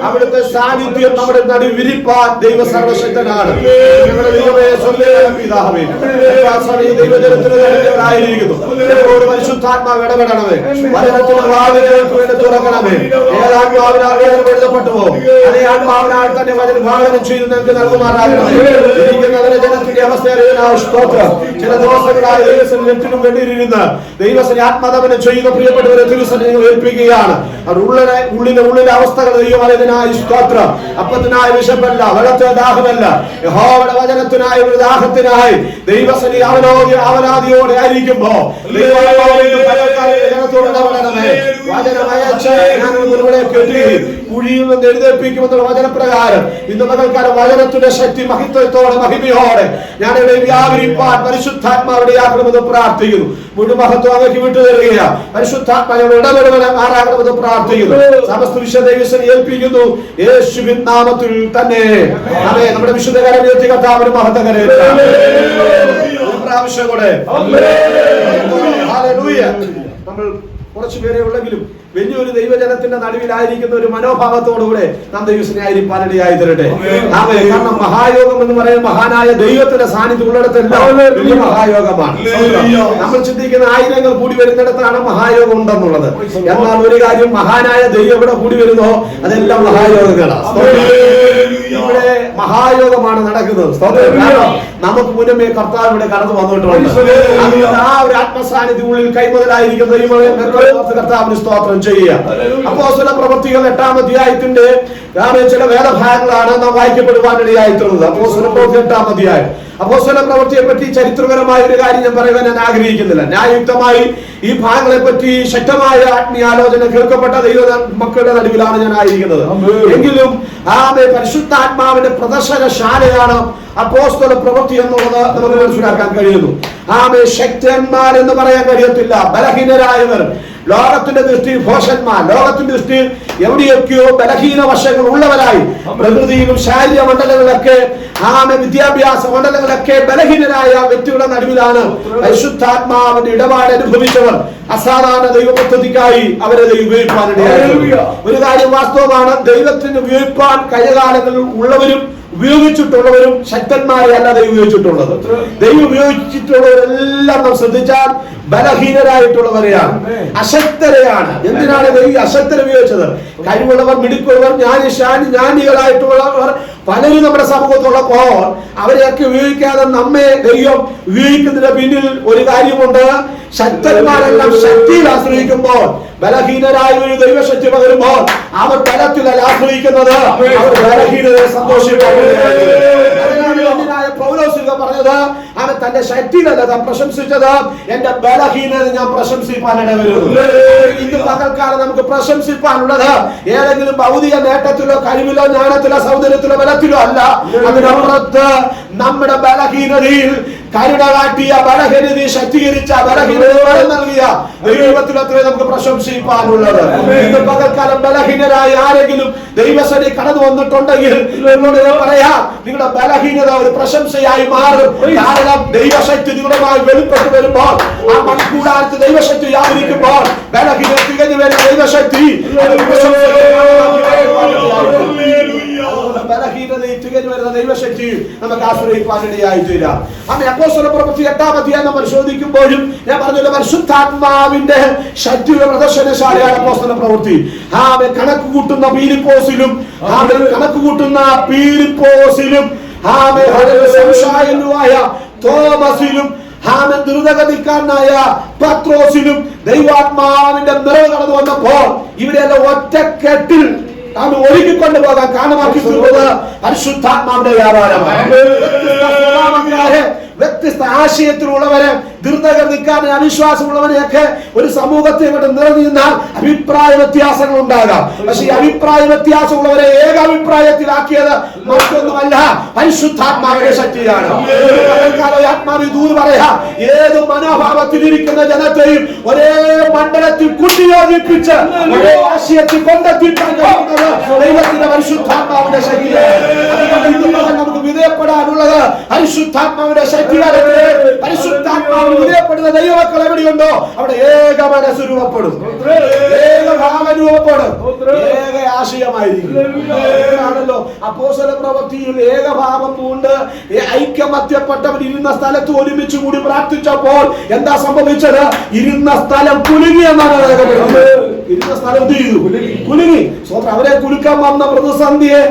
അവിടുത്തെ സാന്നിധ്യം നമ്മുടെ നടുവിൽ വിരിപ്പാൻ ദൈവ സർവശക്തനാണ്. ദൈവജനത്തിനായിരിക്കുന്നു പരിശുദ്ധാത്മാവ് ഇടപെടണമേ. വചനത്തിന് തുറക്കണമേ. ഏതാത്മാവിനാൽ എഴുതപ്പെട്ടുവോ അതേ ആത്മാവിനാൽ തന്നെ വചനം ഭാഗനം ചെയ്ത് നിങ്ങൾക്ക് നൽകുമാറാകണമേ. ജനത്തിന്റെ അവസ്ഥ സ്തോത്രം. ചില ദിവസങ്ങളായി ദൈവത്തിനും വേണ്ടിയിരുന്ന് ദൈവസനെ ആത്മതപനം ചെയ്യുന്ന പ്രിയപ്പെട്ടവരെ തിരുസനെ ഏൽപ്പിക്കുകയാണ്. അവരുടെ ഉള്ളിലെ അവസ്ഥകൾ ദൈവമായതിനായി സ്തോത്രം. അപ്പത്തിനായി വിശപ്പല്ല, വെള്ളത്തെ ദാഹമല്ല, യഹോവയുടെ വചനത്തിനായി ഒരു ദാഹത്തിനായി ദൈവസനെ അവനാദിയോടെ ആയിരിക്കുമ്പോ ജനത്തോട് ഇടപെടണമേ. വചനമയച്ച് ഞാനൊരുവിടെ കെട്ടി കുഴിയിൽ നിന്ന് എഴുന്നേൽപ്പിക്കുമെന്നുള്ള വചനപ്രകാരം ഇന്ന് പകൽക്കാലം വചനത്തിന്റെ ശക്തി മഹിത്വത്തോടെ മഹിമയോടെ ഞാനിവിടെ വ്യാപരിപ്പാൻ പരിശുദ്ധാത്മാവിടെ ആകണമെന്ന് പ്രാർത്ഥിക്കുന്നു. മുഴുവൻ മഹത്വം അവയ്ക്ക് വിട്ടു തരിക. പരിശുദ്ധാത്മാവിടെ ഇടപെടണമെന്ന് പ്രാർത്ഥിക്കുന്നു. സമസ്ത വിശുദ്ധ ദൈവസനെ ഏൽപ്പിക്കുന്നു യേശുവിൻ നാമത്തിൽ തന്നെ. നമ്മുടെ വിശുദ്ധ കരം ഉയർത്തി കർത്താവിന് മഹത്വം കരയേറ്റാം. പ്രാവശ്യം കൂടെ നമ്മൾ കുറച്ചുപേരെ ഉള്ളെങ്കിലും വലിയൊരു ദൈവജനത്തിന്റെ നടുവിലായിരിക്കുന്ന ഒരു മനോഭാവത്തോടുകൂടെ നാം ദൈവസ്നേഹിപ്പാനിടയായി തരട്ടെ. കാരണം മഹായോഗം എന്ന് പറയുന്ന മഹാനായ ദൈവത്തിന്റെ സാന്നിധ്യം ഉള്ളിടത്തെല്ലാം വലിയ മഹായോഗമാണ്. നമ്മൾ ചിന്തിക്കുന്ന ആയിരങ്ങൾ കൂടി വരുന്നിടത്താണ് മഹായോഗം ഉണ്ടെന്നുള്ളത്. എന്നാൽ ഒരു കാര്യം, മഹാനായ ദൈവം ഇവിടെ കൂടി വരുന്നോ അതെല്ലാം മഹായോഗങ്ങളാണ്. ഇവിടെ മഹായോഗമാണ് നടക്കുന്നത്. നമുക്ക് മുന്നമേ കർത്താവ് ഇവിടെ കടന്നു വന്നിട്ടുണ്ട്. ആ ഒരു ആത്മസാന്നിധ്യം ഉള്ളിൽ കൈമുതലായിരിക്കുന്ന കർത്താവിന് സ്തോത്രം ചെയ്യുക. അപ്പോസ്തല പ്രവൃത്തികൾ 8-ാം അധ്യായത്തിന്റെ ചില വേദഭാഗങ്ങളാണ് നാം വായിക്കപ്പെടുവാനിടയായിട്ടുള്ളത്. അപ്പോസ്തല പ്രവൃത്തി 8-ാം അധ്യായം. അപ്പോസ്തല പ്രവൃത്തിയെ പറ്റി ചരിത്രപരമായ ഒരു കാര്യം ഞാൻ പറയുവാൻ ഞാൻ ആഗ്രഹിക്കുന്നില്ല. ന്യായയുക്തമായി ഈ ഭാഗങ്ങളെ പറ്റി ശക്തമായ ആത്മീയാലോചന കേൾക്കപ്പെട്ട ദൈവ മക്കളുടെ നടുവിലാണ് ഞാൻ ആയിരിക്കുന്നത്. എങ്കിലും പരിശുദ്ധാത്മാവിന്റെ പ്രദർശനശാലയാണ് അപ്പോസ്തല പ്രവൃത്തി എന്നുള്ളത് നമുക്ക് മനസ്സിലാക്കാൻ കഴിയുന്നു. ശക്തന്മാർ എന്ന് പറയാൻ കഴിയത്തില്ല. ബലഹീനരായവർ, ലോകത്തിന്റെ ദൃഷ്ടിയിൽ ഭോഷന്മാർ, ലോകത്തിന്റെ ദൃഷ്ടിയിൽ എവിടെയൊക്കെയോ ബലഹീന വശങ്ങൾ ഉള്ളവരായി, പ്രകൃതിയിലും ശാരീരിക മണ്ഡലങ്ങളൊക്കെ വിദ്യാഭ്യാസ മണ്ഡലങ്ങളൊക്കെ ബലഹീനരായ വ്യക്തികളുടെ നടുവിലാണ് പരിശുദ്ധാത്മാവിന്റെ ഇടപാട് അനുഭവിച്ചവർ അസാധാരണ ദൈവ പദ്ധതിക്കായി അവരെ ഉപയോഗിക്കാനിടയായി. ഒരു കാര്യം വാസ്തവമാണ്, ദൈവത്തിന് ഉപയോഗിക്കാൻ കഴിഞ്ഞകാലങ്ങളിൽ ഉള്ളവരും ഉപയോഗിച്ചിട്ടുള്ളവരും ശക്തന്മാരെ അല്ല ദൈവം ഉപയോഗിച്ചിട്ടുള്ളത്. ദൈവം ഉപയോഗിച്ചിട്ടുള്ളവരെല്ലാം നാം ശ്രദ്ധിച്ചാൽ ബലഹീനരായിട്ടുള്ളവരെയാണ്, അശക്തരെയാണ്. എന്തിനാണ് ദൈവം അശക്തരെ ഉപയോഗിച്ചത്? കഴിവുള്ളവർ, മിടുക്കുള്ളവർ, ജ്ഞാനികളായിട്ടുള്ളവർ പലരും നമ്മുടെ സമൂഹത്തുള്ളപ്പോൾ അവരെയൊക്കെ ഉപയോഗിക്കാതെ നമ്മെ ദൈവം ഉപയോഗിക്കുന്നതിന് പിന്നിൽ ഒരു കാര്യമുണ്ട്. ശക്തന്മാരെല്ലാം ശക്തിയിൽ ആശ്രയിക്കുമ്പോൾ ബലഹീനരായ ഒരു ദൈവശക്തി പകരുമ്പോൾ അവർ ബലത്തിലല്ല ആശ്രയിക്കുന്നത്, അവർ ബലഹീനതയെ സന്തോഷിക്കുന്നു. പൗലോസ് പറഞ്ഞത് അവൻ തന്റെ ശക്തിയിലല്ല താൻ പ്രശംസിച്ചത്, എന്റെ ബലഹീനത ഞാൻ പ്രശംസിപ്പാനിടവരുന്നു. ഇന്ന് പകൽക്കാലം നമുക്ക് പ്രശംസിപ്പാനുള്ളത് ഏതെങ്കിലും ഭൗതിക നേട്ടത്തിലോ കഴിവിലോ ജ്ഞാനത്തിലോ സൗന്ദര്യത്തിലോ ബലത്തിലോ അല്ല. അതിനപ്പുറത്ത് നമ്മുടെ ബലഹീനതയിൽ കരുണ കാട്ടിയ, ബലഹീനതയെ ശക്തീകരിച്ച, ബലഹീനത നൽകിയ ദൈവത്തിലത്രേ നമുക്ക് പ്രശംസിപ്പാനുള്ളത്. ഇന്ന് പകൽക്കാലം ബലഹീനരായ ആരെങ്കിലും ദൈവസന്നിധിയിൽ കടന്നു വന്നിട്ടുണ്ടെങ്കിൽ പറയാ, നിങ്ങളുടെ ബലഹീനത ഒരു പ്രശംസയായി മാറും. കാരണം ദൈവശക്തി നിങ്ങളുമായി വെളിപ്പെട്ടു വരുമ്പോൾ, ആ മണിക്കൂടാരത്ത് ദൈവശക്തി വ്യാപരിക്കുമ്പോൾ ബലഹീനത തികഞ്ഞു വരുന്ന ദൈവശക്തി ബലഹീനതയിൽ തികഞ്ഞു വരുന്ന ദൈവശക്തി നമുക്ക് ആശ്രയിക്കാനിടയായി തീരാം. അപ്പോസ്തല പ്രവൃത്തി 8-ാം അധ്യായം പരിശോധിക്കുമ്പോഴും ഞാൻ പറഞ്ഞല്ലോ, പരിശുദ്ധാത്മാവിന്റെ ശക്തിയുടെ പ്രദർശനശാലയാണ് അപ്പോസ്തല പ്രവൃത്തി. കണക്ക് കൂട്ടുന്ന പീലിപ്പോസിലും സംശയനുമായ തോമസിലും ദ്രുതഗതിക്കാരനായ പത്രോസിലും ദൈവാത്മാവിന്റെ നിറവ് കടന്നു വന്നപ്പോൾ ഇവരെല്ലാം ഒറ്റക്കെട്ടിൽ അത് ഒരുക്കിക്കൊണ്ടു പോകാൻ കാരണമാക്കി തീർന്നത് പരിശുദ്ധാത്മാവിന്റെ വ്യാപാരമാണ്. വ്യത്യസ്ത ആശയത്തിലുള്ളവരെ, ധൃതഗതിക്കാരൻ, അവിശ്വാസമുള്ളവരെയൊക്കെ ഒരു സമൂഹത്തെ കൊണ്ട് നിറഞ്ഞു നിന്നാൽ അഭിപ്രായ വ്യത്യാസങ്ങൾ ഉണ്ടാകാം. പക്ഷെ ഈ അഭിപ്രായ വ്യത്യാസമുള്ളവരെ ഏകാഭിപ്രായത്തിലാക്കിയത് മറ്റൊന്നുമല്ല, പരിശുദ്ധാത്മാവിന്റെ ശക്തിയാണ്. ആത്മാവിൽ ദൂത് പറയാ, ഏത് മനോഭാവത്തിലിരിക്കുന്ന ജനത്തെയും ഒരേ മണ്ഡലത്തിൽ കുട്ടിയോജിപ്പിച്ച് ഒരേ ആശയത്തിൽ കൊണ്ടെത്തിക്കാൻ കഴിയുന്നത് ദൈവത്തിന്റെ പരിശുദ്ധാത്മാവിന്റെ ശക്തിയാണ്. നമുക്ക് വിധേയപ്പെടാൻ എന്താണുള്ളത്? പരിശുദ്ധാത്മാവിന്റെ ശക്തിയാലേ പരിശുദ്ധാത്മാവ് ഉദയപ്പെടുന്ന ദൈവമക്കൾ എവിടെയുണ്ടോ അവിടെ ഏക മനസ്സ് രൂപപ്പെടും, ഏക ഭാവം രൂപപ്പെടും, ഏക ആശയമായിരിക്കും. ആണല്ലോ അപ്പോസ്തല പ്രവൃത്തിയിൽ ഏകഭാവം കൊണ്ട് ഐക്യമത്യപ്പെട്ടവർ ഇരുന്ന സ്ഥലത്ത് ഒരുമിച്ച് കൂടി പ്രാർത്ഥിച്ചപ്പോൾ എന്താ സംഭവിച്ചത്? ഇരുന്ന സ്ഥലം കുലുങ്ങി എന്നാണ് ഇരുന്ന സ്ഥലം എന്ത് ചെയ്തു? കുലുങ്ങി. അവരെ കുലുക്കാൻ വന്ന പ്രതിസന്ധിയെ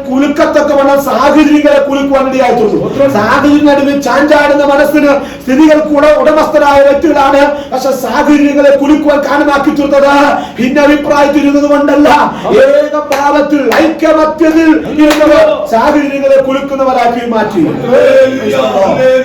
കുലുക്കത്തൊക്കെ വേണം സാഹചര്യങ്ങളെ കുലുക്കുവാൻ ഇടയായിട്ടുണ്ട്. സാഹചര്യങ്ങളിൽ ചാഞ്ചാടുന്ന മനസ്സിന് സ്ഥിതികൾ കൂടെ ഉടമസ്ഥരായ വ്യക്തികളാണ്. പക്ഷെ സാഹചര്യങ്ങളെ കുലുക്കുവാൻ കാരണമാക്കി തീർത്തത് ഭിന്നഭിപ്രായത്തിരുന്നത് കൊണ്ടല്ല, ഏകഭാവത്തിൽ ഐക്യമത്യത്തിൽ സാഹചര്യങ്ങളെ കുലുക്കുന്നവരാക്കി മാറ്റി.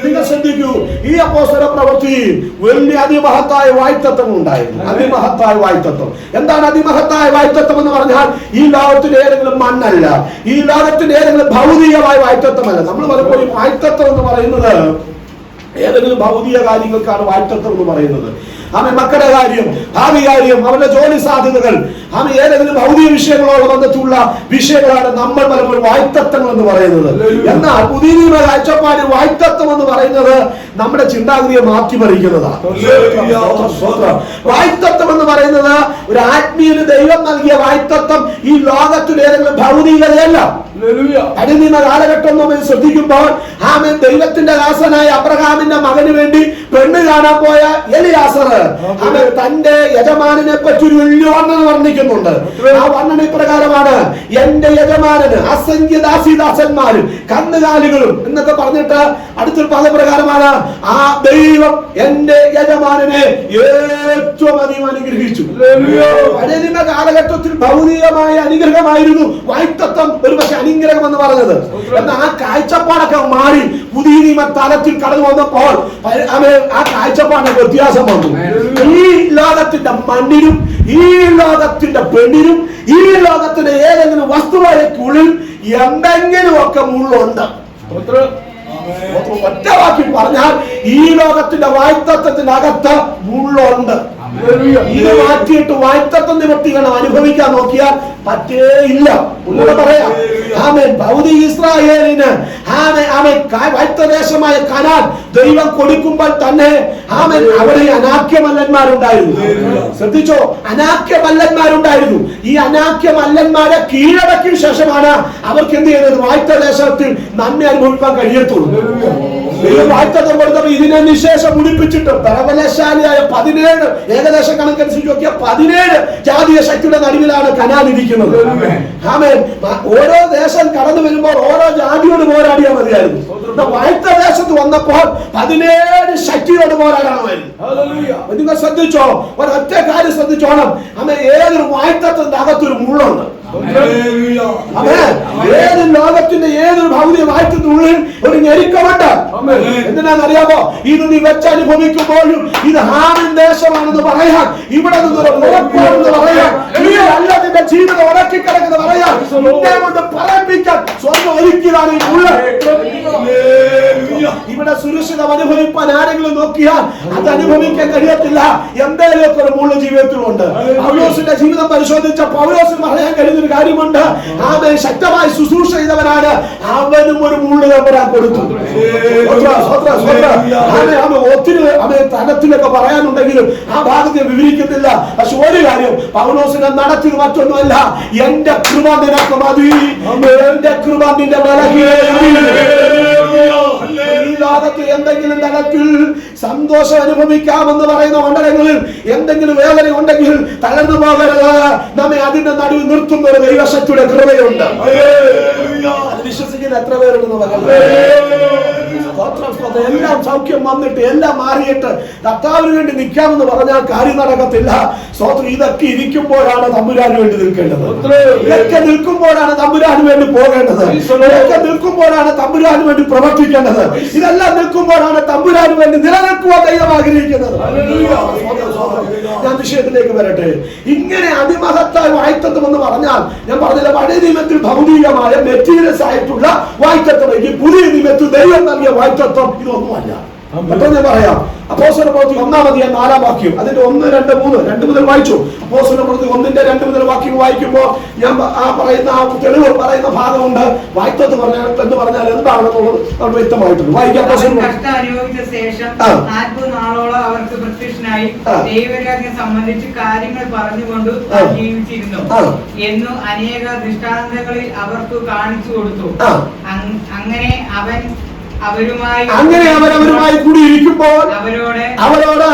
നിങ്ങൾ ശ്രദ്ധിക്കൂ, ഈ അപ്പോസ്തല പ്രവൃത്തി വലിയ അതിമഹത്തായ വായ്ത്തത്വം ഉണ്ടായിരുന്നു. അതിമഹത്തായ വായ്ത്തത്വം എന്താണ്? അതിമഹത്തായ വായ്ത്തത്വം എന്ന് പറഞ്ഞാൽ ഈ ലോകത്തിന്റെ ഏതെങ്കിലും മണ്ണല്ല, ഈ ലോകത്തിന്റെ ഏതെങ്കിലും ഭൗതികമായ വായ്ത്തത്വമല്ല. നമ്മൾ പലപ്പോഴും വായ്ത്തത്വം എന്ന് പറയുന്നത് ഏതെങ്കിലും ഭൗതിക കാര്യങ്ങൾക്കാണ് വായ്ത്തത്വം എന്ന് പറയുന്നത്. മക്കളുടെ കാര്യം, ഭാവി കാര്യം, അവരുടെ ജോലി സാധ്യതകൾ, ഏതെങ്കിലും ഭൗതിക വിഷയങ്ങളോട് ബന്ധത്തുള്ള വിഷയങ്ങളാണ് നമ്മൾ പലപ്പോഴും വായ്ത്തത്വങ്ങൾ എന്ന് പറയുന്നത്. എന്നാൽ പുതിയ നിയമ കാഴ്ചപ്പാടിൽ വായ്ത്തത്വം എന്ന് പറയുന്നത് നമ്മുടെ ചിന്താഗതിയെ മാറ്റിമറിക്കുന്നതാണ്. വായ്ത്തത്വം എന്ന് പറയുന്നത് ഒരു ആത്മീയന് ദൈവം നൽകിയ വായ്ത്തത്വം ഈ ലോകത്തിൽ ഏതെങ്കിലും ഭൗതികതയല്ല. അടിനിമ കാലഘട്ടം നമ്മൾ ശ്രദ്ധിക്കുമ്പോൾ ദൈവത്തിന്റെ ദാസനായ അബ്രഹാമിന്റെ മകന് വേണ്ടി പെണ്ണ് കാണാൻ പോയ എലിയാസർ തന്റെ യജമാനെ പറ്റി ഒരു വലിയ വർണ്ണന വർണ്ണിക്കുന്നുണ്ട്. ആ വർണ്ണന ഇപ്രകാരമാണ്: എന്റെ യജമാനന് അസംഖ്യ ദാസിദാസന്മാരും കന്നുകാലികളും എന്നൊക്കെ പറഞ്ഞിട്ട് അടുത്തൊരു പദപ്രകാരമാണ് ആ ദൈവം എന്റെ യജമാനെ ഏറ്റവും അധികം അനുഗ്രഹിച്ചു. പഴയ കാലഘട്ടത്തിൽ ഭൗതികമായ അനുഗ്രഹമായിരുന്നു വായ്ത്തത്വം ഒരു പക്ഷെ അനുഗ്രഹം എന്ന് പറഞ്ഞത്. എന്നാൽ ആ കാഴ്ചപ്പാടൊക്കെ മാറി പുതിയ നിയമ തലത്തിൽ കടന്നു വന്നപ്പോൾ ആ കാഴ്ചപ്പാടിന് വ്യത്യാസം വന്നു. ഈ ലോകത്തിന്റെ മണ്ണിനും ഈ ലോകത്തിന്റെ പെണ്ണിനും ഈ ലോകത്തിന്റെ ഏതെങ്കിലും വസ്തുവകയ്ക്കുള്ളിൽ എന്തെങ്കിലും ഒക്കെ മുള്ളുണ്ട്. ഒറ്റ വാക്കിൽ പറഞ്ഞാൽ ഈ ലോകത്തിന്റെ വായ്ത്തത്വത്തിനകത്ത് മുള്ളുണ്ട്. ഇത് മാറ്റിയിട്ട് വായ്ത്തത്വം നിവർത്തിക്കണം അനുഭവിക്കാൻ നോക്കിയാൽ പറ്റേയില്ല. ഒന്നുകൂടെ പറയാം, ഭൗതിക ഇസ്രായേലിന് വായ്ത്തദേശമായ കനാൻ ദൈവം കൊടുക്കുമ്പോൾ തന്നെ അവിടെ അനാക്യമല്ലന്മാരുണ്ടായിരുന്നു. ശ്രദ്ധിച്ചോ, അനാക്യമല്ലന്മാരുണ്ടായിരുന്നു. ഈ അനാക്യമല്ലന്മാരെ കീഴടക്കിയ ശേഷമാണ് അവർക്ക് എന്ത് ചെയ്യുന്നത്? വായ്ത്തദേശത്തിൽ നന്മ അനുഭവിക്കാൻ കഴിയത്തുള്ളൂ. വായ്ത്തത്വം കൊടുത്തപ്പോൾ ഇതിനെ നിശേഷം മുടിപ്പിച്ചിട്ട് പ്രബലശാലിയായ 17 ഏകദേശം കണക്കനുസരിച്ച് നോക്കിയാൽ 17 ജാതീയ ശക്തിയുടെ നടുവിലാണ് കനാൻ ഇരിക്കുന്നത്. ഓരോ ദേശം കടന്നു വരുമ്പോൾ ഓരോ ജാതിയോട് പോരാടിയാൽ മതിയായിരുന്നു. വായ്ത്തദേശത്ത് വന്നപ്പോൾ 17 ശക്തിയോട് പോരാടണമായിരുന്നു. നിങ്ങൾ ശ്രദ്ധിച്ചോ, ഒരൊറ്റ കാര്യം ശ്രദ്ധിച്ചോണം, ഏതൊരു വായ്ത്തത്വത്തിന്റെ അകത്തൊരു മുള്ളുണ്ട്. ഏത് ലോകത്തിന്റെ ഏതൊരു ഭൗതിക വായ്ത്തത്തിനുള്ളിൽ ഒരു ഞെരുക്കമുണ്ട്. എന്തിനാണെന്നറിയാമോ? ഇത് നീ വെച്ചനുഭവിക്കുമ്പോഴും ഇത് ഹാമിൻ ദേശമാണെന്ന് പറയാൻ, ഇവിടെ നിന്നൊരു ഉറപ്പാണെന്ന് പറയാൻ, നീ അല്ല നിന്റെ ജീവിതം ഉറക്കിക്കിടക്കുന്ന പറയാൻ, നിന്നെ കൊണ്ട് പറയിപ്പിക്കാൻ സ്വന്തം ഒരുക്കിയതാണ് ഈ മുള്ള. ഇവിടെ സുരക്ഷിതം അനുഭവിക്കാൻ ആരെങ്കിലും നോക്കിയാൽ അത് അനുഭവിക്കാൻ കഴിയത്തില്ല. എന്തെങ്കിലും ഒരു മുള്ള ജീവിതത്തിലുണ്ട്. പൗലോസിന്റെ ജീവിതം പരിശോധിച്ച പൗലോസിന് പറയാൻ കഴിയുന്ന ഒരു കാര്യമുണ്ട്. അവൻ ശക്തമായി ശുശ്രൂഷ ചെയ്തവനാണ്. അവനും ഒരു മുള്ളു തമ്പുരാൻ കൊടുത്തു. ഒത്തിരി തലത്തിലൊക്കെ പറയാനുണ്ടെങ്കിലും ആ ഭാഗത്തെ വിവരിക്കുന്നില്ല. പക്ഷെ ഒരു കാര്യം, പൗലോസിനെ നടത്തിയത് മറ്റൊന്നുമല്ല, എന്റെ കൃപ നിനക്ക് മതി, എന്റെ കൃപ നിന്റെ ഈ ലോകത്ത് എന്തെങ്കിലും തലത്തിൽ സന്തോഷം അനുഭവിക്കാമെന്ന് പറയുന്ന മണ്ഡലങ്ങളിൽ എന്തെങ്കിലും വേദന ഉണ്ടെങ്കിൽ തളർന്നു പോകരുത്. നമ്മെ അതിന്റെ നടുവിൽ നിർത്തുന്ന ഒരു ദൈവശക്തിയുടെ കൃപയുണ്ട്. അത് വിശ്വസിക്കുന്ന എത്ര പേരുണ്ടെന്ന് എല്ലാം സൗഖ്യം വന്നിട്ട് എല്ലാം മാറിയിട്ട് കർത്താവിന് വേണ്ടി നിൽക്കാമെന്ന് പറഞ്ഞാൽ കാര്യം നടക്കത്തില്ല. സ്വത്രം ഇതൊക്കെ ഇരിക്കുമ്പോഴാണ് തമ്പുരാന് വേണ്ടി നിൽക്കേണ്ടത്. ഇതൊക്കെ നിൽക്കുമ്പോഴാണ് തമ്പുരാന് വേണ്ടി പോകേണ്ടത്. ഇതൊക്കെ നിൽക്കുമ്പോഴാണ് തമ്പുരാന് വേണ്ടി പ്രവർത്തിക്കേണ്ടത്. ഇതെല്ലാം നിൽക്കുമ്പോഴാണ് തമ്പുരാന് വേണ്ടി നിലനിൽക്കുവാൻ ദൈവം ആഗ്രഹിക്കുന്നത്. ഞാൻ വിഷയത്തിലേക്ക് വരട്ടെ. ഇങ്ങനെ അതിമഹത്തായ വായ്ത്തത്വം എന്ന് പറഞ്ഞാൽ, ഞാൻ പറഞ്ഞില്ല, പഴയ നിയമത്തിൽ ഭൗതികമായ മെറ്റീരിയൽസ് ആയിട്ടുള്ള വായ്ത്തത്വം, പുതിയ നിയമത്തിൽ ദൈവം നൽകിയ വായ്ത്തത്വം ഇതൊന്നുമല്ല. പെട്ടെന്ന് ഞാൻ പറയാം. അപ്പോസ്തലരുടെ പ്രവൃത്തി 1-ാം അധ്യായം 4-ാം വാക്യം, അതിന്റെ 1, 2, 3 2 മുതൽ വായിച്ചു. അപ്പോസ്തലരുടെ പ്രവൃത്തി 1-ന്റെ 2 മുതൽ വാക്യം വായിക്കുമ്പോൾ ഞാൻ പറയുന്ന ആ തെളിവ് പറയുന്ന ഭാഗമുണ്ട്. വായ്ത്തത്ത് പറഞ്ഞാൽ എന്ന് പറഞ്ഞാൽ എന്താണെന്നുള്ളത് നമ്മൾ വ്യക്തമായിട്ടുണ്ട്. വായിക്കാം. കഷ്ടം അനുഭവിച്ച ശേഷം 40 നാളോളം അവർക്ക് പ്രത്യക്ഷനായി ദൈവരാജ്ഞയെ സംബന്ധിച്ച് കാര്യങ്ങൾ പറഞ്ഞുകൊണ്ട് ജീവിച്ചിരുന്നു എന്നു അനേക ദൃഷ്ടാന്തങ്ങളിൽ അവർക്ക് കാണിച്ചു കൊടുത്തു. അങ്ങനെ അവൻ അവരുമായി കൂടി ഇരിക്കുമ്പോൾ അവരോട്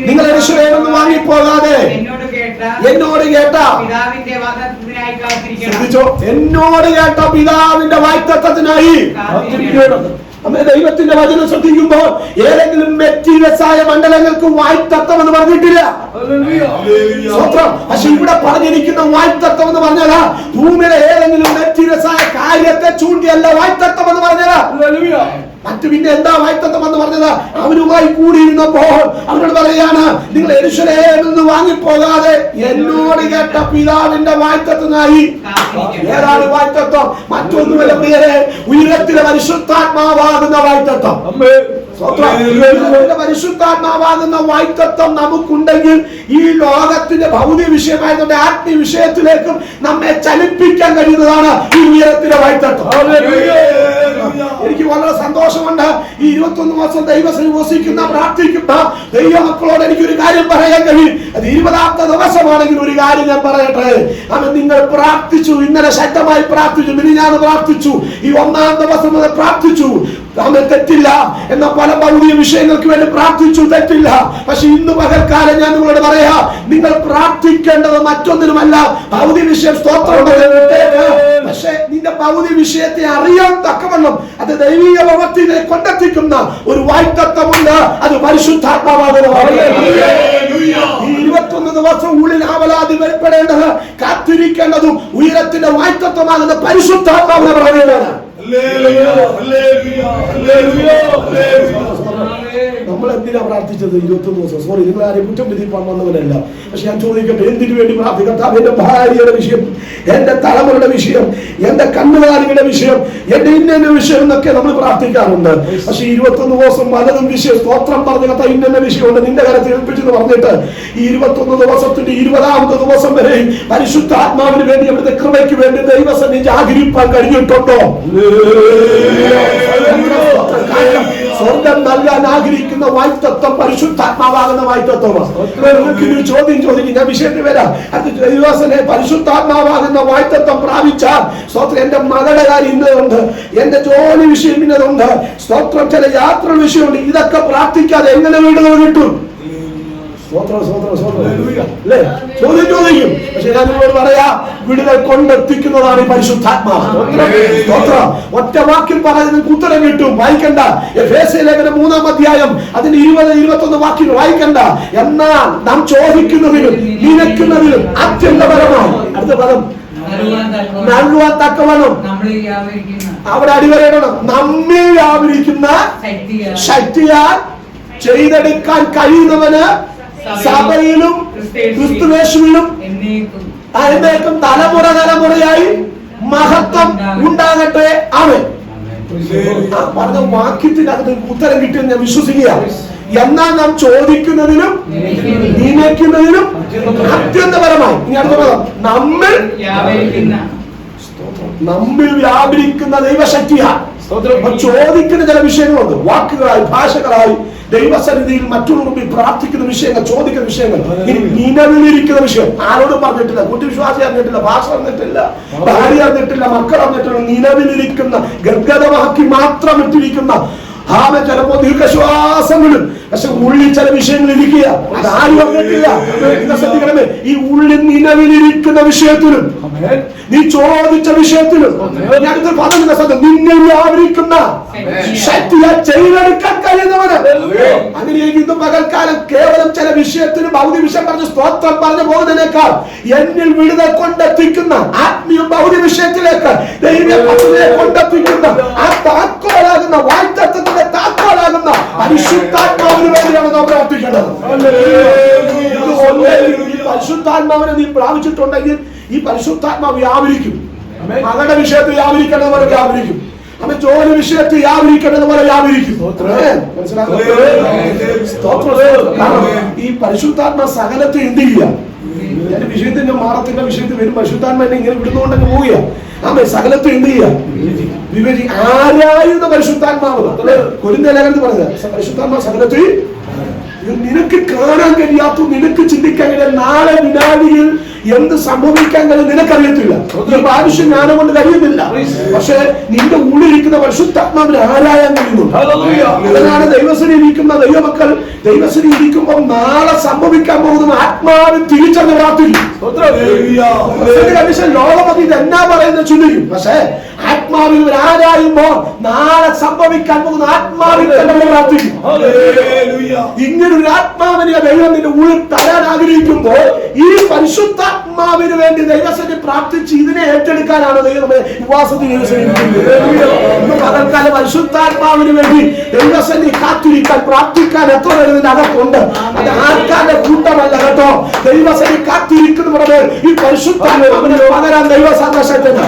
നിങ്ങൾ യെരൂശലേമിൽ വാങ്ങിപ്പോകാതെ എന്നോട് കേട്ട പിതാവിന്റെ വാഗ്ദത്തത്തിനായി കാത്തിരിക്കണം. എന്നോട് കേട്ട പിതാവിന്റെ വാഗ്ദത്തത്തിനായി ദൈവത്തിന്റെ വചനം ശ്രദ്ധിക്കുമ്പോൾ ഏതെങ്കിലും മെറ്റീരിയസായ മണ്ഡലങ്ങൾക്ക് വായ്ത്തത്വം എന്ന് പറഞ്ഞിട്ടില്ല. പക്ഷെ ഇവിടെ പറഞ്ഞിരിക്കുന്ന വായ്ത്തത്വം എന്ന് പറഞ്ഞാൽ ഭൂമിയിലെ ഏതെങ്കിലും മെറ്റീരിയസായ കാര്യത്തെ ചൂണ്ടിയല്ല വായ്ത്തത്വം എന്ന് പറഞ്ഞാൽ. മറ്റു പിന്നെ എന്താ വായ്ത്തത്വം എന്ന് പറഞ്ഞത്? അവനുമായി കൂടിയിരുന്നപ്പോൾ അവനോട് പറയാണ്, നിങ്ങൾ യെരൂശലേമിൽ നിന്ന് വാങ്ങിപ്പോകാതെ എന്നോട് കേട്ട പിതാവിന്റെ വായ്ത്തത്തിനായി. ഏതാണ് വായ്ത്തത്വം? മറ്റൊന്നുമല്ല പ്രിയരെ, ഉയരത്തിലെ പരിശുദ്ധാത്മാവാകുന്ന വായ്ത്തത്വം. പരിശുദ്ധാത്മാവാകുന്ന വായ്ത്തത്വം നമുക്കുണ്ടെങ്കിൽ ഈ ലോകത്തിന്റെ ഭൗതിക വിഷയമായതുകൊണ്ട് ആത്മീയ വിഷയത്തിലേക്കും നമ്മെ ചലിപ്പിക്കാൻ കഴിയുന്നതാണ് ഈ ഉയരത്തിലെ വായ്ത്തത്വം. എനിക്ക് വളരെ സന്തോഷമുണ്ട്. ഈ 21 വർഷം ദൈവത്തിൽ വസിക്കുന്ന പ്രാർത്ഥിക്കുന്ന ദൈവമക്കളോട് എനിക്കൊരു കാര്യം പറയാൻ കഴിയും. അത് 20ാമത്തെ ദിവസമാണെങ്കിൽ ഒരു കാര്യം ഞാൻ പറയട്ടെ. അവൻ നിങ്ങൾ പ്രാർത്ഥിച്ചു, ഇന്നലെ ശക്തമായി പ്രാർത്ഥിച്ചു, മിനിഞ്ഞാന്ന് പ്രാർത്ഥിച്ചു, ഈ 1-ാം ദിവസം മുതൽ പ്രാർത്ഥിച്ചു. അവൻ തെറ്റില്ല. എന്ന പല ഭൗതിക വിഷയങ്ങൾക്ക് വേണ്ടി പ്രാർത്ഥിച്ചു, തെറ്റില്ല. പക്ഷെ ഇന്ന് പകൽക്കാലം ഞാൻ നിങ്ങളോട് പറയാ, നിങ്ങൾ പ്രാർത്ഥിക്കേണ്ടത് മറ്റൊന്നിനുമല്ല, ഭൗതിക വിഷയം സ്തോത്രം. പക്ഷെ നിന്റെ ഭൗതിക വിഷയത്തെ അറിയാൻ തക്കവണ്ണം അത് ദൈവിക പ്രവൃത്തിയെ കൊണ്ടെത്തിക്കുന്ന ഒരു വായ്ത്തത്വമുണ്ട്. അത് പരിശുദ്ധാത്മാവാകുന്ന 21 ദിവസം ഉള്ളിൽ ആവലാതി വെളിപ്പെടേണ്ടത്, കാത്തിരിക്കേണ്ടതും ഉയരത്തിന്റെ വായ്ത്തത്വമാകുന്ന പരിശുദ്ധാത്മാവിനെ പറയുന്നത്. നമ്മൾ എന്തിനാ പ്രാർത്ഥിച്ചത് 21 ദിവസം? സോറി, നിങ്ങൾ ആരെയും കുറ്റം വിധിപ്പാൻ വന്നവരല്ല. പക്ഷെ ഞാൻ ചോദിക്കട്ടെ, എന്തിനു വേണ്ടി പ്രാർത്ഥിക്കട്ടെ? എന്റെ ഭാര്യയുടെ വിഷയം, എന്റെ തലമുറയുടെ വിഷയം, എന്റെ കണ്ണുകാലികളുടെ വിഷയം, എന്റെ ഇന്ന വിഷയം എന്നൊക്കെ നമ്മൾ പ്രാർത്ഥിക്കാറുണ്ട്. പക്ഷെ 21 ദിവസം പലതും വിഷയം സ്തോത്രം പറഞ്ഞ കഥ ഇന്ന വിഷയമുണ്ട് നിന്റെ കാര്യത്തിൽ ഏൽപ്പിച്ചെന്ന് പറഞ്ഞിട്ട് ഈ 21 ദിവസത്തിന്റെ 20ാമത്തെ ദിവസം വരെ പരിശുദ്ധാത്മാവിന് വേണ്ടി അവിടുത്തെ കൃപയ്ക്ക് വേണ്ടി ദൈവസന്നിധി ആഗ്രഹിപ്പാൻ കഴിഞ്ഞിട്ടുണ്ടോ? സ്വർഗം നൽകാൻ ആഗ്രഹിക്കുന്ന വായ്ത്തത്വം പരിശുദ്ധാത്മാവാകുന്ന വായ്ത്തത്വമാണ്. നിങ്ങൾക്കൊരു ചോദ്യം ചോദിക്കും, ഞാൻ വിഷയത്തിൽ വരാം. അത് ദൈവസനെ പരിശുദ്ധാത്മാവാകുന്ന വായ്ത്തത്വം പ്രാപിച്ചാൽ സ്തോത്രം, എന്റെ മകളുടെ കാര്യം ഇന്നതുണ്ട്, എന്റെ ജോലി വിഷയം ഇന്നതുണ്ട്, സ്തോത്രം ചില യാത്ര വിഷയമുണ്ട്, ഇതൊക്കെ പ്രാർത്ഥിക്കാതെ എങ്ങനെ വീടുകൾ കിട്ടും? ചോദിക്കും. പക്ഷെ ഞാൻ നിങ്ങളോട് പറയാ, വിടുതൽ കൊണ്ടെത്തിക്കുന്നതാണ് ഈ പരിശുദ്ധാത്മാവ്. ഒറ്റ വാക്കിൽ പറയുന്നതിന് ഉത്തരം കിട്ടും. വായിക്കണ്ട. എഫേസ്യ ലേഖനം 3-ാം അധ്യായം അതിന്റെ 20-21 വാക്കിൽ വായിക്കണ്ട. എന്നാൽ നാം ചോദിക്കുന്നതിലും നിനക്കുന്നതിലും അത്യന്തപരമായി, അടുത്ത പദം നൽകുവാൻ തക്കവണ്ണം അവിടെ അടിവരയിടണം. നമ്മിൽ വ്യാപരിക്കുന്ന ശക്തിയാൽ ചെയ്തെടുക്കാൻ കഴിയുന്നവന് സഭയിലും ക്രിസ്തുവേശുവിലും എന്നേക്കും തലമുറയായി മഹത്വം ഉണ്ടാകട്ടെ. അവൻ പറഞ്ഞ വാക്യത്തിനകത്ത് ഉത്തരം കിട്ടിയെന്ന് ഞാൻ വിശ്വസിക്കുക. എന്നാൽ നാം ചോദിക്കുന്നതിനും നിയമിക്കുന്നതിനും അത്യന്തപരമായി, ഇനി അടുത്ത പദം, നമ്മിൽ വ്യാപരിക്കുന്ന ദൈവശക്തിയാണ്. ചോദിക്കുന്ന ചില വിഷയങ്ങളുണ്ട്, വാക്കുകളായി, ഭാഷകളായി, ദൈവസന്നിധിയിൽ മറ്റുള്ള മുമ്പിൽ പ്രാർത്ഥിക്കുന്ന വിഷയങ്ങൾ, ചോദിക്കുന്ന വിഷയങ്ങൾ, നിലവിലിരിക്കുന്ന വിഷയം. ആരോടും പറഞ്ഞിട്ടില്ല, കുട്ടിവിശ്വാസി അറിഞ്ഞിട്ടില്ല, ഭാഷ അറിഞ്ഞിട്ടില്ല, ഭാര്യ അറിഞ്ഞിട്ടില്ല, മക്കൾ അറിഞ്ഞിട്ടില്ല. നിലവിലിരിക്കുന്ന, ഗദ്ഗതമാക്കി മാത്രം ഇട്ടിരിക്കുന്ന ചിലപ്പോ ദീർഘശ്വാസങ്ങളും, പക്ഷെ ഉള്ളിൽ ചില വിഷയങ്ങൾ ഇരിക്കുക. അതാരും അറിഞ്ഞിട്ടില്ല. ശ്രദ്ധിക്കണമേ, ഈ ഉള്ളിൽ നിലവിലിരിക്കുന്ന വിഷയത്തിലും നീ ചോദിച്ച വിഷയത്തിലും നിന്നെ വ്യാപരിക്കുന്ന ശക്തിയെ ചെയ്തെടുക്കാൻ കഴിയുന്നവന്. അങ്ങനെയെങ്കിൽ ഇന്ന് പകൽക്കാലം കേവലം ചില വിഷയത്തിന് ഭൗതിക വിഷയം പറഞ്ഞ് സ്തോത്രം പറഞ്ഞു പോകുന്നതിനേക്കാൾ എന്നിൽ വിടുതൽ കൊണ്ടെത്തിക്കുന്ന ആത്മീയ ഭൗതിക വിഷയത്തിലേക്ക് ദൈവത്തെ കൊണ്ടെത്തിക്കുന്ന ആ താക്കോലാകുന്ന വായ്ത്തത്വത്തിന്റെ താക്കോലാകുന്ന പരിശുദ്ധാത്മാവിന് വേണ്ടിയാണ് നാം പ്രാർത്ഥിക്കേണ്ടത്. ഈ പരിശുദ്ധാത്മാവിനെ നീ പ്രാപിച്ചിട്ടുണ്ടെങ്കിൽ ഈ പരിശുദ്ധാത്മാവ് വ്യാപരിക്കും. മകളുടെ വിഷയത്തിൽ വ്യാപരിക്കേണ്ടതുപോലെ വ്യാപരിക്കും. അവൻ ജോലി വിഷയത്തിൽ വ്യാപരിക്കേണ്ടതുപോലെ വ്യാപരിക്കും. ഈ പരിശുദ്ധാത്മ സകലത്തെ എന്ത് ചെയ്യുക? എന്റെ വിഷയത്തിന്റെ മാറത്തിന്റെ വിഷയത്തിൽ വരും പരിശുദ്ധാത്മ എന്നെ ഇങ്ങനെ വിടുന്നുകൊണ്ടെങ്കിൽ പോവുക. ആമേ സകലത്തെ എന്ത് ചെയ്യുക? വിവേചി ആരായുന്ന പരിശുദ്ധാത്മാവ്. കൊരിന്ത്യർ ലേഖനത്തിൽ പറഞ്ഞത് പരിശുദ്ധാത്മ സകലത്തിൽ നിനക്ക് കാണാൻ കഴിയാത്ത, നിനക്ക് ചിന്തിക്കാൻ കഴിയാത്ത നാളെ വിനാടിയിൽ എന്ത് സംഭവിക്കാൻ കഴിയും നിനക്കറിയത്തില്ല. ആവശ്യം ജ്ഞാനം കൊണ്ട് കഴിയുന്നില്ല. പക്ഷെ നിന്റെ ഉള്ളിലിരിക്കുന്ന പരിശുദ്ധാത്മാവിനെ ആരായാൻ കഴിയുന്നുണ്ട്. അതിനാണ് ദൈവസേനയിൽ ഇരിക്കുന്ന ദൈവമക്കൾ ദൈവസേനയിൽ ഇരിക്കുമ്പോൾ നാളെ സംഭവിക്കാൻ പോകുന്ന ആത്മാവിൽ തിരിച്ചറിഞ്ഞ് പ്രാർത്ഥിക്കും. ലോകമത് ഇതെന്നാ പറയുന്ന ചിന്തിക്കും. പക്ഷെ ആത്മാവിൽ ആരായുമ്പോൾ നാളെ സംഭവിക്കാൻ പോകുന്ന ആത്മാവിൽ തന്നെ പ്രാർത്ഥിക്കും. ഇങ്ങനൊരു ആത്മാവിനെ ദൈവം നിന്റെ ഉള്ളിൽ തരാൻ ആഗ്രഹിക്കുമ്പോൾ ഈ പരിശുദ്ധാത്മാവിന് വേണ്ടി ദൈവസേന പ്രാർത്ഥിച്ച് ഇതിനെ ഏറ്റെടുക്കാനാണ് ദൈവം ഉപവാസത്തിൽ പകൽക്കാലം പരിശുദ്ധാത്മാവിന് വേണ്ടി ദൈവസേന കാത്തിരിക്കാൻ പ്രാർത്ഥിക്കാൻ എത്ര പേരുടെ അകത്തുണ്ട്. അത് ആൾക്കാരുടെ കൂട്ടമല്ല കേട്ടോ. ദൈവസേന കാത്തിരിക്കുന്നവരുടെ ഈ പരിശുദ്ധാത്മാവിനെ പകരാൻ ദൈവ സന്ദേശത്തിന്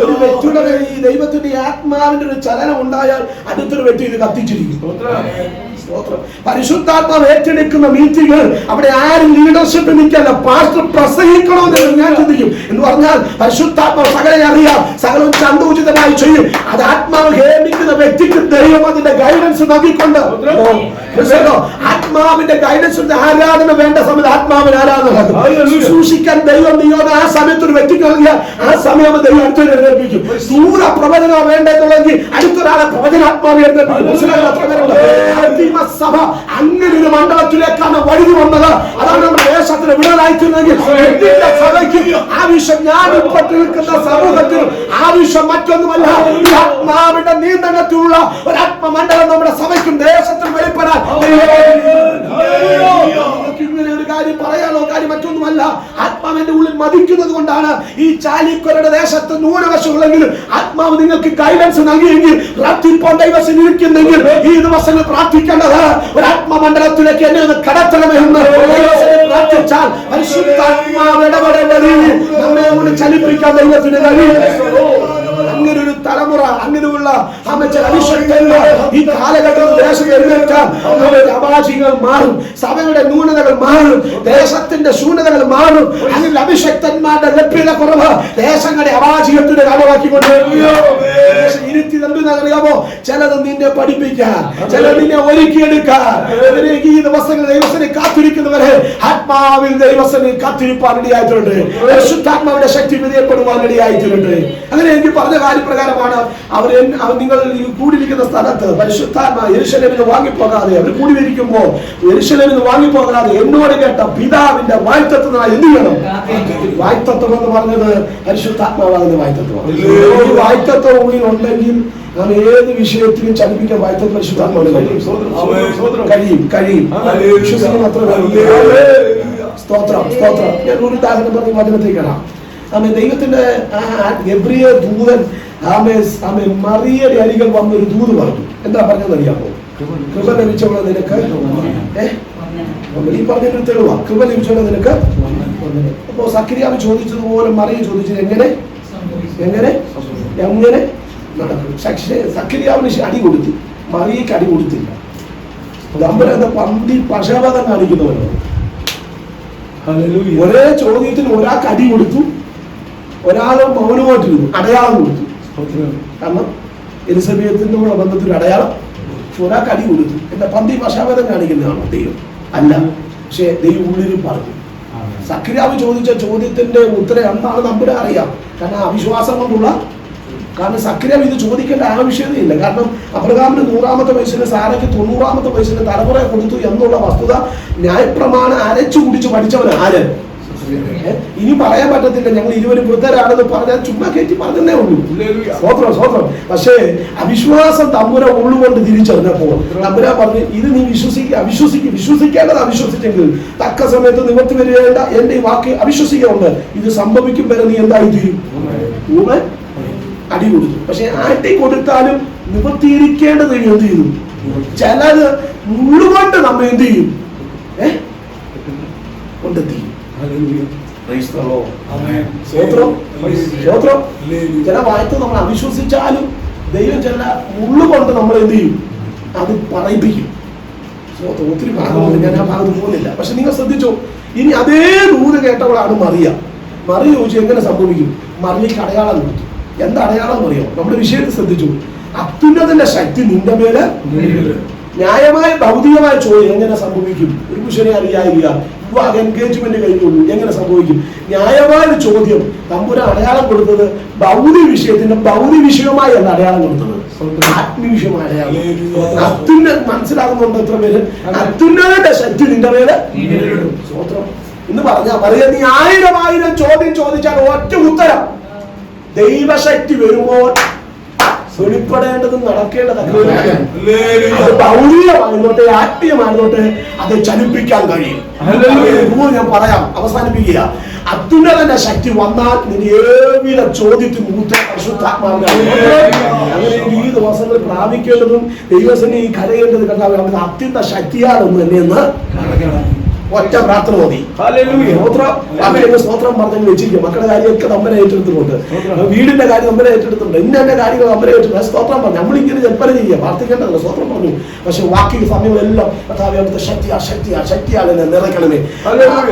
ഒരു വ്യക്തിയുടെ ഈ ദൈവത്തിന്റെ ആത്മാവിന്റെ ഒരു ചലനം ഉണ്ടായാൽ അടുത്തൊരു വ്യക്തി ഇത് കത്തിച്ചിരിക്കും. പരിശുദ്ധാത്മാവ് ഏറ്റെടുക്കുന്ന മീറ്റിംഗ് അവിടെ ആരും ലീഡർഷിപ്പ് നിൽക്കല്ല, പാസ്റ്റർ പ്രസംഗിക്കണമെന്ന് ഞാൻ ചിന്തിക്കും. എന്ന് പറഞ്ഞാൽ പരിശുദ്ധാത്മാവ് സകലം അറിയാം, സകലം ചന്തോചിതമായി ചെയ്യും. അത് ആത്മാവ് ഹേമിക്കുന്ന വ്യക്തിക്ക് ദൈവം അതിന്റെ ഗൈഡൻസ് നൽകിക്കൊണ്ട് ആത്മാവിന്റെ ഗൈഡൻസ് ആരാധന വേണ്ട സമയത്ത് ആത്മാവിന് ആരാധന സൂക്ഷിക്കാൻ ദൈവം നിയോഗ ആ സമയത്ത് ഒരു വ്യക്തിക്ക് നൽകിയാൽ ആ സമയം ദൈവം അടുത്തൊരു എഴുന്നേൽപ്പിക്കും. ദൂര പ്രവചനം വേണ്ടെന്നുള്ളെങ്കിൽ അടുത്തൊരാളെ പ്രവചനാത്മാവ് എഴുന്നേൽപ്പിക്കും. സഭ അങ്ങനെ ഒരു മണ്ഡലത്തിലേക്കാണ് വഴുതി വന്നത്. അതാണ് നമ്മുടെ ദേശത്തിന് വിടലായിത്തീർന്നെങ്കിൽ സഭയ്ക്ക് ആവശ്യം ഞാൻ ഇപ്പോൾ നിൽക്കുന്ന സമൂഹത്തിൽ ആവശ്യം മറ്റൊന്നുമല്ല, ആത്മാവിന്റെ നിയന്ത്രണത്തിലുള്ള ഒരു ആത്മമണ്ഡലം നമ്മുടെ സഭയ്ക്കും ദേശത്തിനും വെളിപ്പെടാൻ. ഇങ്ങനെ ഒരു കാര്യം പറയാനോ കാര്യം മറ്റൊന്നുമല്ല, ആത്മാവിന്റെ ഉള്ളിൽ മതിക്കുന്നത് കൊണ്ടാണ്. ഈ ചാലിക്കരയുടെ ദേശത്ത് ന്യൂനവശമുള്ളെങ്കിൽ ആത്മാവ് നിങ്ങൾക്ക് ഗൈഡൻസ് നൽകിയെങ്കിൽ ഇപ്പോൾ ദൈവത്തിൽ ഇരിക്കുന്നെങ്കിൽ ഈ ദിവസങ്ങൾ പ്രാർത്ഥിക്കേണ്ടത് ഒരു ആത്മമണ്ഡലത്തിലേക്ക് എന്നെ ഒന്ന് കടത്തണമെന്ന് പ്രാർത്ഥിച്ചാൽ പരിശുദ്ധാത്മാവ് ഇടപെടേണ്ട രീതി നമ്മെ കൊണ്ട് ചലിപ്പിക്കാൻ ദൈവത്തിന് കഴിയും. അങ്ങനെ ഒരു തലമുറ, അങ്ങനെയുള്ള അഭിഷേകങ്ങൾ ഈ കാലഘട്ടത്തിൽ ദേശത്ത് എഴുന്നേൽക്കാൻ അപാചികൾ മാറും, സഭയുടെ ന്യൂനതകൾ മാറും, ദേശത്തിന്റെ ശൂന്യതകൾ മാറും. അങ്ങനെ അഭിഷക്തന്മാരുടെ ലഭ്യത കുറവ് ദേശങ്ങളുടെ അപാചികത്തിന്റെ കാലമാക്കിക്കൊണ്ട് ഇരുത്തി തമ്പുന്നറിയാമോ, ചിലത് നിന്നെ പഠിപ്പിക്കാൻ, ചിലത് നിന്നെ ഒരുക്കിയെടുക്കാൻ. ഈ ദിവസങ്ങൾ ദൈവസനെ കാത്തിരിക്കുന്നവരെ ആത്മാവിൽ ദൈവസനെ കാത്തിരിപ്പാൻ ഇടയായിട്ടുണ്ട്. പരിശുദ്ധാത്മാവിന്റെ ശക്തി വിധേയപ്പെടുവാൻ ഇടയായിട്ടുണ്ട്. അങ്ങനെ എനിക്ക് പറഞ്ഞ കാര്യപ്രകാരമാണ് നിങ്ങൾ കൂടിയിരിക്കുന്ന സ്ഥലത്ത് പരിശുദ്ധാത്മാ യെരൂശലേമിൽ നിന്ന് വാങ്ങിപ്പോകാതെ, അവർ കൂടിയിരിക്കുമ്പോൾ യെരൂശലേമിൽ നിന്ന് വാങ്ങിപ്പോകാതെ എന്നോട് കേട്ട പിതാവിന്റെ വായ്ത്തത്വമായി എന്ത് ചെയ്യണം? വായ്ത്തത്വം എന്ന് പറഞ്ഞത് പരിശുദ്ധാത്മാവാകുന്ന വായ്ത്തത്വമാണ്. ഈ വായ്ത്തത്വം ഉള്ളിൽ ഉണ്ടെങ്കിൽ നാം ഏത് വിഷയത്തിലും ചലിപ്പിക്കാൻ വായ്ത്തത്വം പരിശുദ്ധാത്മാവിന് കഴിയും. സ്തോത്രം സ്തോത്രം. ഞാൻ ഒരു ഉദാഹരണം പറഞ്ഞ് വചനത്തേക്കാണ്. ദൈവത്തിന്റെ എബ്രിയ ദൂതൻ മറിയയുടെ അരികൾ വന്നൊരു ദൂത് പറഞ്ഞു. എന്താ പറഞ്ഞത് അറിയാമോ? കൃപ ലഭിച്ചവളെ നിനക്ക് ഈ പറഞ്ഞൊരു തെളിവാ. കൃപ ലഭിച്ചവളെ നിനക്ക്. അപ്പോ സക്രിയാവ് ചോദിച്ചതുപോലെ മറിയ ചോദിച്ചത് എങ്ങനെ നടക്കും. സക്രിയാവിന് അടി കൊടുത്തു, മറിയക്ക് അടി കൊടുത്തില്ല. ദമ്പരെന്ന പന്തി പക്ഷപാതം കാണിക്കുന്നവരോ. ഒരേ ചോദ്യത്തിന് ഒരാൾക്ക് അടി കൊടുത്തു, ഒരാള് മൗനമായിട്ടിരുന്നു, അടയാളം കൊടുത്തു. കാരണം എലിസബത്തിനുള്ള ബന്ധത്തിൽ അടയാളം. ഒരാൾക്ക് അടി കൊടുത്തു. എന്താ പന്തി പക്ഷപാതം കാണിക്കുന്നതാണോ ദൈവം? അല്ല. പക്ഷെ ദൈവം ഉള്ളിൽ പറഞ്ഞു. സക്രിയാവ് ചോദിച്ച ചോദ്യത്തിന്റെ ഉത്തരം എന്താണെന്ന് നമ്മുടെ അറിയാം. കാരണം അവിശ്വാസം കൊണ്ടുള്ള, കാരണം സക്രിയാവ് ഇത് ചോദിക്കേണ്ട ആവശ്യതയില്ല. കാരണം അബ്രഹാമിന് 100-ാമത്തെ വയസ്സിന് സാരയ്ക്ക് 90-ാമത്തെ വയസ്സിന് തലമുറ കൊടുത്തു എന്നുള്ള വസ്തുത ന്യായപ്രമാണം അരച്ചു കുടിച്ച് പഠിച്ചവന് ആര്? ഇനി പറയാൻ പറ്റത്തില്ല ഞങ്ങൾ ഇരുവരും വൃദ്ധരാണെന്ന് പറഞ്ഞാൽ ചുമ്മാ കയറ്റി പറഞ്ഞതേ ഉള്ളൂ. സ്വോത്രം. പക്ഷേ അവിശ്വാസം തമ്പുര ഉള്ളുകൊണ്ട് തിരിച്ചറിഞ്ഞപ്പോൾ തമ്പുര പറഞ്ഞു, ഇത് നീ വിശ്വസിക്കേണ്ടത് അവിശ്വസിച്ചെങ്കിൽ തക്ക സമയത്ത് നിവർത്തി വരികേണ്ട എന്റെ ഈ വാക്ക് അവിശ്വസിക്കുന്നുണ്ട്. ഇത് സംഭവിക്കും വരെ നീ എന്തായി തീരും? അടി കൊടുത്തു. പക്ഷെ ആട്ടി കൊടുത്താലും നിവർത്തിയിരിക്കേണ്ടത് എന്ത് ചെയ്തു? ചിലത് ഉള്ളുകൊണ്ട് നമ്മ എന്ത് ചെയ്യും? കൊണ്ടെത്തിക്കും. ചില വായത്ത് നമ്മൾ അവിശ്വസിച്ചാലും ദൈവം ചില ഉള്ളുകൊണ്ട് നമ്മൾ എന്ത് ചെയ്യും, അത് പറയിപ്പിക്കും. ഒത്തിരി ഭാഗമുണ്ട്, ഞാൻ ആ ഭാഗത്ത് പോകുന്നില്ല. പക്ഷെ നിങ്ങൾ ശ്രദ്ധിച്ചോ, ഇനി അതേ ദൂത് കേട്ടവളാണ് മറിയ. മറിയ ചോദിച്ചു എങ്ങനെ സംഭവിക്കും? മറിയക്ക് അടയാളം കൊടുത്തു. എന്താ അടയാളം അറിയോ? നമ്മുടെ വിഷയത്തിൽ ശ്രദ്ധിച്ചു. അത്യുന്നതന്റെ ശക്തി നിന്റെ മേലെ. ന്യായമായ ഭൗതികമായ ചോദ്യം എങ്ങനെ സംഭവിക്കും? ഒരു പുരുഷനെ അറിയായില്ല, വിവാഹ എൻഗേജ്മെന്റ് കഴിഞ്ഞുള്ളൂ, എങ്ങനെ സംഭവിക്കും? ന്യായമായ ചോദ്യം. തമ്പുരാൻ അടയാളം കൊടുത്തത് ഭൗതിക വിഷയത്തിന്റെ ഭൗതിക വിഷയമായി അല്ല അടയാളം കൊടുത്തത്, ആത്മീയമായ അടയാളം. മനസ്സിലാകുന്നുണ്ട് എത്ര പേര്? അത്യുന്നതന്റെ ശക്തി നിന്റെ മേലെ. സ്വത്രം എന്ന് പറഞ്ഞാൽ പറയാ, നീ 1000 ചോദ്യം ചോദിച്ചാൽ ഒറ്റ ഉത്തരം. ദൈവശക്തി വരുമ്പോൾ വെളിപ്പെടേണ്ടതും നടക്കേണ്ടതൊക്കെ അത് ഭൗതികമായിരുന്നോട്ടെ ആത്മീയമായിരുന്നോട്ടെ അത് ചലിപ്പിക്കാൻ കഴിയും. ഞാൻ പറയാം, അവസാനിപ്പിക്കുക. അത്യുന്നതന്റെ ശക്തി വന്നാൽ നിന്റെ ഏവിധ ചോദ്യത്തിന് ഉത്തരം പരിശുദ്ധാത്മാവിനാണ്. അങ്ങനെ ഈ ദിവസങ്ങൾ പ്രാപിക്കേണ്ടതും ദൈവസന്നിധിയിൽ കരയേണ്ടത് കണ്ടാൽ അവന് അത്യന്ത ശക്തിയാണെന്ന് തന്നെയെന്ന് ഒറ്റ പ്രാർത്ഥന മതി. സ്തോത്രം പറഞ്ഞു വെച്ചിരിക്കും. മക്കളുടെ കാര്യമൊക്കെ നമ്മനെ ഏറ്റെടുത്തിട്ടുണ്ട്, വീടിന്റെ കാര്യം നമ്മനെ ഏറ്റെടുത്തിട്ടുണ്ട്, ഇന്നെ കാര്യങ്ങൾ നമ്മനെ ഏറ്റെടുത്ത് സ്തോത്രം പറഞ്ഞു. നമ്മളിങ്ങനെ ജൽപ്പന ചെയ്യുക, പ്രാർത്ഥിക്കേണ്ടതല്ല, സ്തോത്രം പറഞ്ഞു. പക്ഷെ ബാക്കി സമയമെല്ലാം ശക്തിയാണ് എന്നെ നിറയ്ക്കണമേ.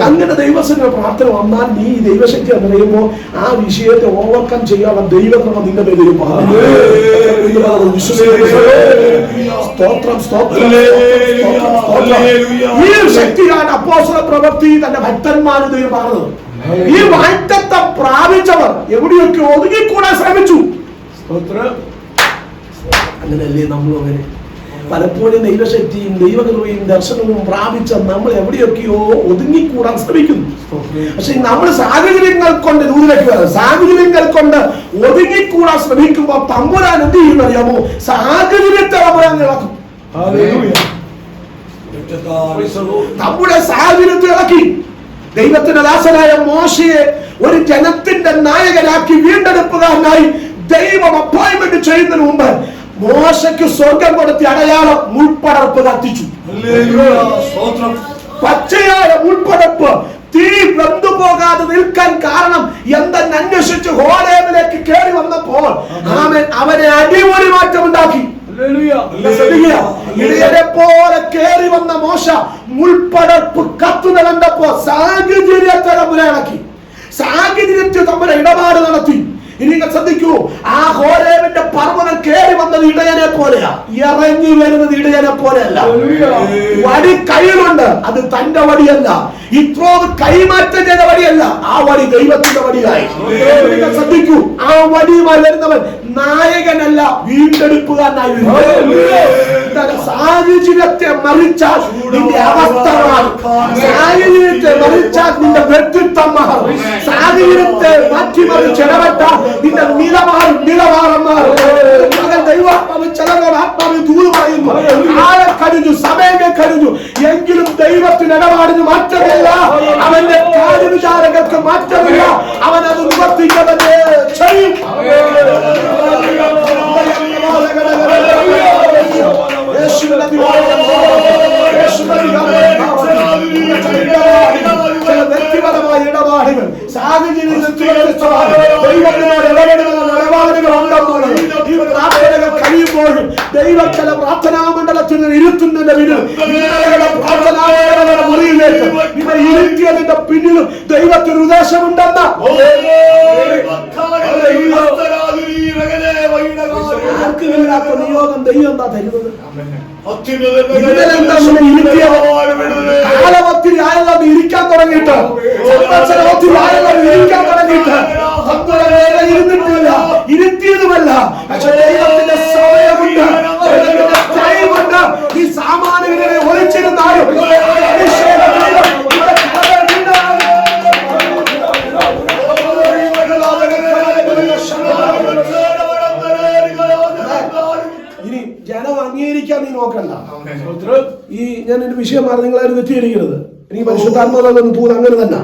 അങ്ങനെ ദൈവത്തിന്റെ പ്രാർത്ഥന വന്നാൽ നീ ദൈവശക്തി എന്ന് പറയുമ്പോൾ ആ വിഷയത്തെ ഓവർകം ചെയ്യാനുള്ള ദൈവക്രമം നിന്റെ പേര് ശക്തിയാണ് അപ്പോസ്തല പ്രവൃത്തി തന്റെ ഭക്തന്മാരുടെ പറഞ്ഞത്. ഈ വാഗ്ദത്തം പ്രാപിച്ചവർ എവിടെയൊക്കെ ഒതുങ്ങിക്കൂടാൻ ശ്രമിച്ചു. അങ്ങനെയല്ലേ നമ്മളും? അങ്ങനെ പലപ്പോഴും ദൈവശക്തിയും ദൈവകൃപയും ദർശനവും പ്രാപിച്ച നമ്മൾ എവിടെയൊക്കെയോ ഒതുങ്ങിക്കൂടാൻ ശ്രമിക്കുന്നു. പക്ഷെ നമ്മൾ സാഹചര്യങ്ങൾ കൊണ്ട് ദൂരേക്ക് വരാം. സാഹചര്യങ്ങൾ കൊണ്ട് ഒതുങ്ങിക്കൂടാൻ ശ്രമിക്കുമ്പോൾ തമ്പുരാൻ എന്ത് ചെയ്യുന്ന അറിയാമോ? സാഹചര്യത്തെ തമ്പുരാൻ ഇളക്കും. നമ്മുടെ സാഹചര്യത്തെ ഇളക്കി. ദൈവത്തിന്റെ ദാസനായ മോശയെ ഒരു ജനത്തിന്റെ നായകനാക്കി വീണ്ടെടുപ്പുകാരനായി ദൈവം അപ്പോയിന്റ്മെന്റ് ചെയ്യുന്നതിന് മുമ്പ് മോശയ്ക്ക് സ്വർഗം കൊടുത്ത അടയാളം മുൾപ്പടർപ്പ് കത്തിച്ചു. പച്ചയായ മുൾപ്പടർപ്പ് തീ വെന്തുപോകാതെ നിൽക്കാൻ കാരണം എന്തെന്ന് അന്വേഷിച്ച് ഹോരേബിലേക്ക് കയറി വന്നപ്പോൾ അവനെ അടിപൊളി മാറ്റം ഉണ്ടാക്കി. ഇടയനെ പോലെ കയറി വന്ന മോശ മുൾപ്പടർപ്പ് കത്തുന്ന കണ്ടപ്പോ സാഹചര്യത്തെ തമ്പുരാനാക്കി. സാഹചര്യത്തിൽ തമ്മിൽ ഇടപാട് നടത്തി. ഇനി ശ്രദ്ധിക്കൂ, ആ ഹോരേബിന്റെ പർവ്വതം കയറി വന്നത് ഇടയനെ പോലെയാ, ഇറങ്ങി വരുന്നത് ഇടയനെ പോലെയല്ല. വടി കയ്യിലുണ്ട്, അത് തന്റെ വടിയല്ല. ഇത്രോ കൈമാറ്റം ചെയ്ത വടിയല്ല, ആ വടി ദൈവത്തിന്റെ വടിയായി. ശ്രദ്ധിക്കൂ, ആ വടിയുമായി വരുന്നവൻ നായകനല്ല, വീണ്ടെടുപ്പുകാരനായി. സാഹചര്യത്തെ മറിച്ചാൽ നിന്റെ അവസ്ഥ മാറും. സാഹചര്യത്തെ മറിച്ചാൽ നിന്റെ വ്യക്തിത്വം മാറും. സാഹചര്യത്തെ മാറ്റിമറിച്ച് ഇടപെട്ടാൽ നിന്റെ നിലവാരം മാറും. ദൈവാത്മാവ് ചിലരോട് ആത്മാവിൽ ദൂത് പറയുന്നു. ആളെ കഴിഞ്ഞു, സമയം കഴിഞ്ഞു, എങ്കിലും ദൈവത്തിന് ഇടപാടിന് മാറ്റമില്ല. അവന്റെ കാര്യവിചാരങ്ങൾക്ക് മാറ്റമില്ല. അവൻ അത് നിവർത്തിക്കവനെ ചെയ്യും. വ്യക്തിപരമായ ഇടപാടുകൾ, സാഹചര്യങ്ങൾ ദൈവത്തിനോട് ഇടപെടുന്ന ഉണ്ടെന്നുള്ളത് ഈ പ്രാർത്ഥനകൾ കഴിയുമ്പോഴും ദൈവം ചില പ്രാർത്ഥനാ മണ്ഡലത്തിൽ ഇരുത്തുന്നതിന്റെ പിന്നിൽ, പ്രാർത്ഥനാ മുറിയിലേക്ക് ഇവർ ഇരുത്തിയതിന്റെ പിന്നിലും ദൈവത്തിന് ഉദ്ദേശമുണ്ടെന്ന നിയോഗം ദൈവം എന്താ തരുന്നത്? കാലവത്തിൽ ആയതാണ് ഇരിക്കാൻ തുടങ്ങിയിട്ട്, ഇരിക്കാൻ തുടങ്ങിയിട്ട് ഇരുന്നിട്ടില്ല, ഇരുത്തിയതുമല്ല. പക്ഷെ ദൈവത്തിന്റെ സമയമുണ്ട്, ടൈമുണ്ട്. ഈ സാമാന്യരെ ഒളിച്ചിരുന്നാലും ഇനി ജനം അംഗീകരിക്കാൻ നീ നോക്കണ്ട. ഈ ഞാൻ എന്റെ വിഷയം മാറി നിങ്ങളാരും തെറ്റിയിരിക്കരുത്. എനിക്ക് പരിശുദ്ധാത്മാവൊന്നും തോന്നുന്നു അങ്ങനെ തന്നെ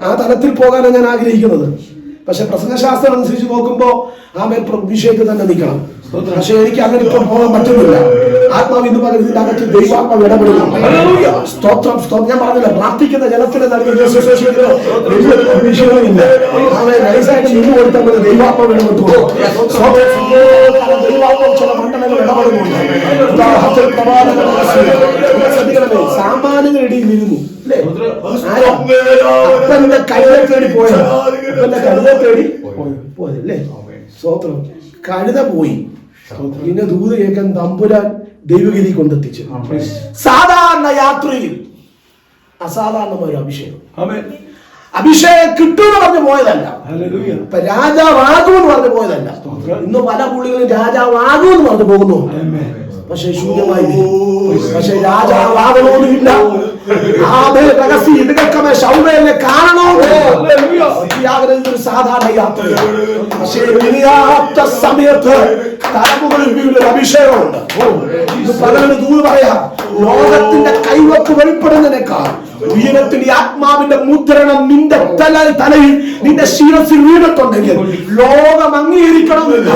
ആ തലത്തിൽ പോകാനാണ് ഞാൻ ആഗ്രഹിക്കുന്നത്. പക്ഷെ പ്രസംഗശാസ്ത്രം അനുസരിച്ച് നോക്കുമ്പോ ആമേൻ വിഷയത്തിൽ തന്നെ നിൽക്കണം. പക്ഷെ എനിക്ക് അങ്ങനെ ഇപ്പൊ പോകാൻ പറ്റുന്നില്ല. ആത്മാവ് ഇന്ന് പകരത്തിന്റെ അകത്ത് ദൈവാത്മാവ് ഇടപെടുന്നുണ്ട്. സ്തോത്രം സ്തോത്രം. ഞാൻ പറഞ്ഞില്ല, പ്രാർത്ഥിക്കുന്ന ജനത്തിന് നൽകുന്ന വിഷയമില്ല. ആമേൻ നൈസായിട്ട് നിന്ന് കൊടുത്താൽ ദൈവാത്മാവ് ഇടപെട്ടു. ദൈവാത്മാവ് ചില മണ്ഡലങ്ങൾ ഇടപെടുന്നുണ്ട്. ശ്രദ്ധിക്കണമേ, സാമാന്യങ്ങൾ ഇടയിൽ ഇരുന്നു അല്ലേ? അപ്പന്റെ കഴുതെ തേടി പോയത്, അപ്പന്റെ കഴുതെ തേടി പോയതല്ലേ? സ്തോത്രം. കഴുത പോയി, പിന്നെ ദൂത് കേൾക്കാൻ തമ്പുരാൻ ദൈവഗിരി കൊണ്ടെത്തിച്ചു. സാധാരണ യാത്രയിൽ അസാധാരണമായ ഒരു അഭിഷേകം. അഭിഷേകം കിട്ടുമെന്ന് പറഞ്ഞു പോയതല്ല, ഇപ്പൊ രാജാവാകുമെന്ന് പറഞ്ഞു പോയതല്ല. ഇന്ന് പല പുള്ളികളും രാജാവാകുമെന്ന് പറഞ്ഞു പോകുന്നു. പക്ഷെ ശൂന്യമായി, പക്ഷെ രാജാവാകണമെന്നില്ല. ഒരു സാധാരണ യാത്ര. പക്ഷേ ഇനിയാത്ത സമയത്ത് തലമുകളിൽ വീണ്ടും അഭിഷേകമുണ്ട്. പലരും ദൂത് പറയാം, ലോകത്തിന്റെ കൈവപ്പ് വെളിപ്പെടുന്നതിനേക്കാൾ ഉയരത്തിന്റെ ആത്മാവിന്റെ മുദ്രണം നിന്റെ തലയിൽ നിന്റെ ശിരസിൽ വീണിട്ടുണ്ടെങ്കിൽ ലോകം അംഗീകരിക്കണമെന്നില്ല.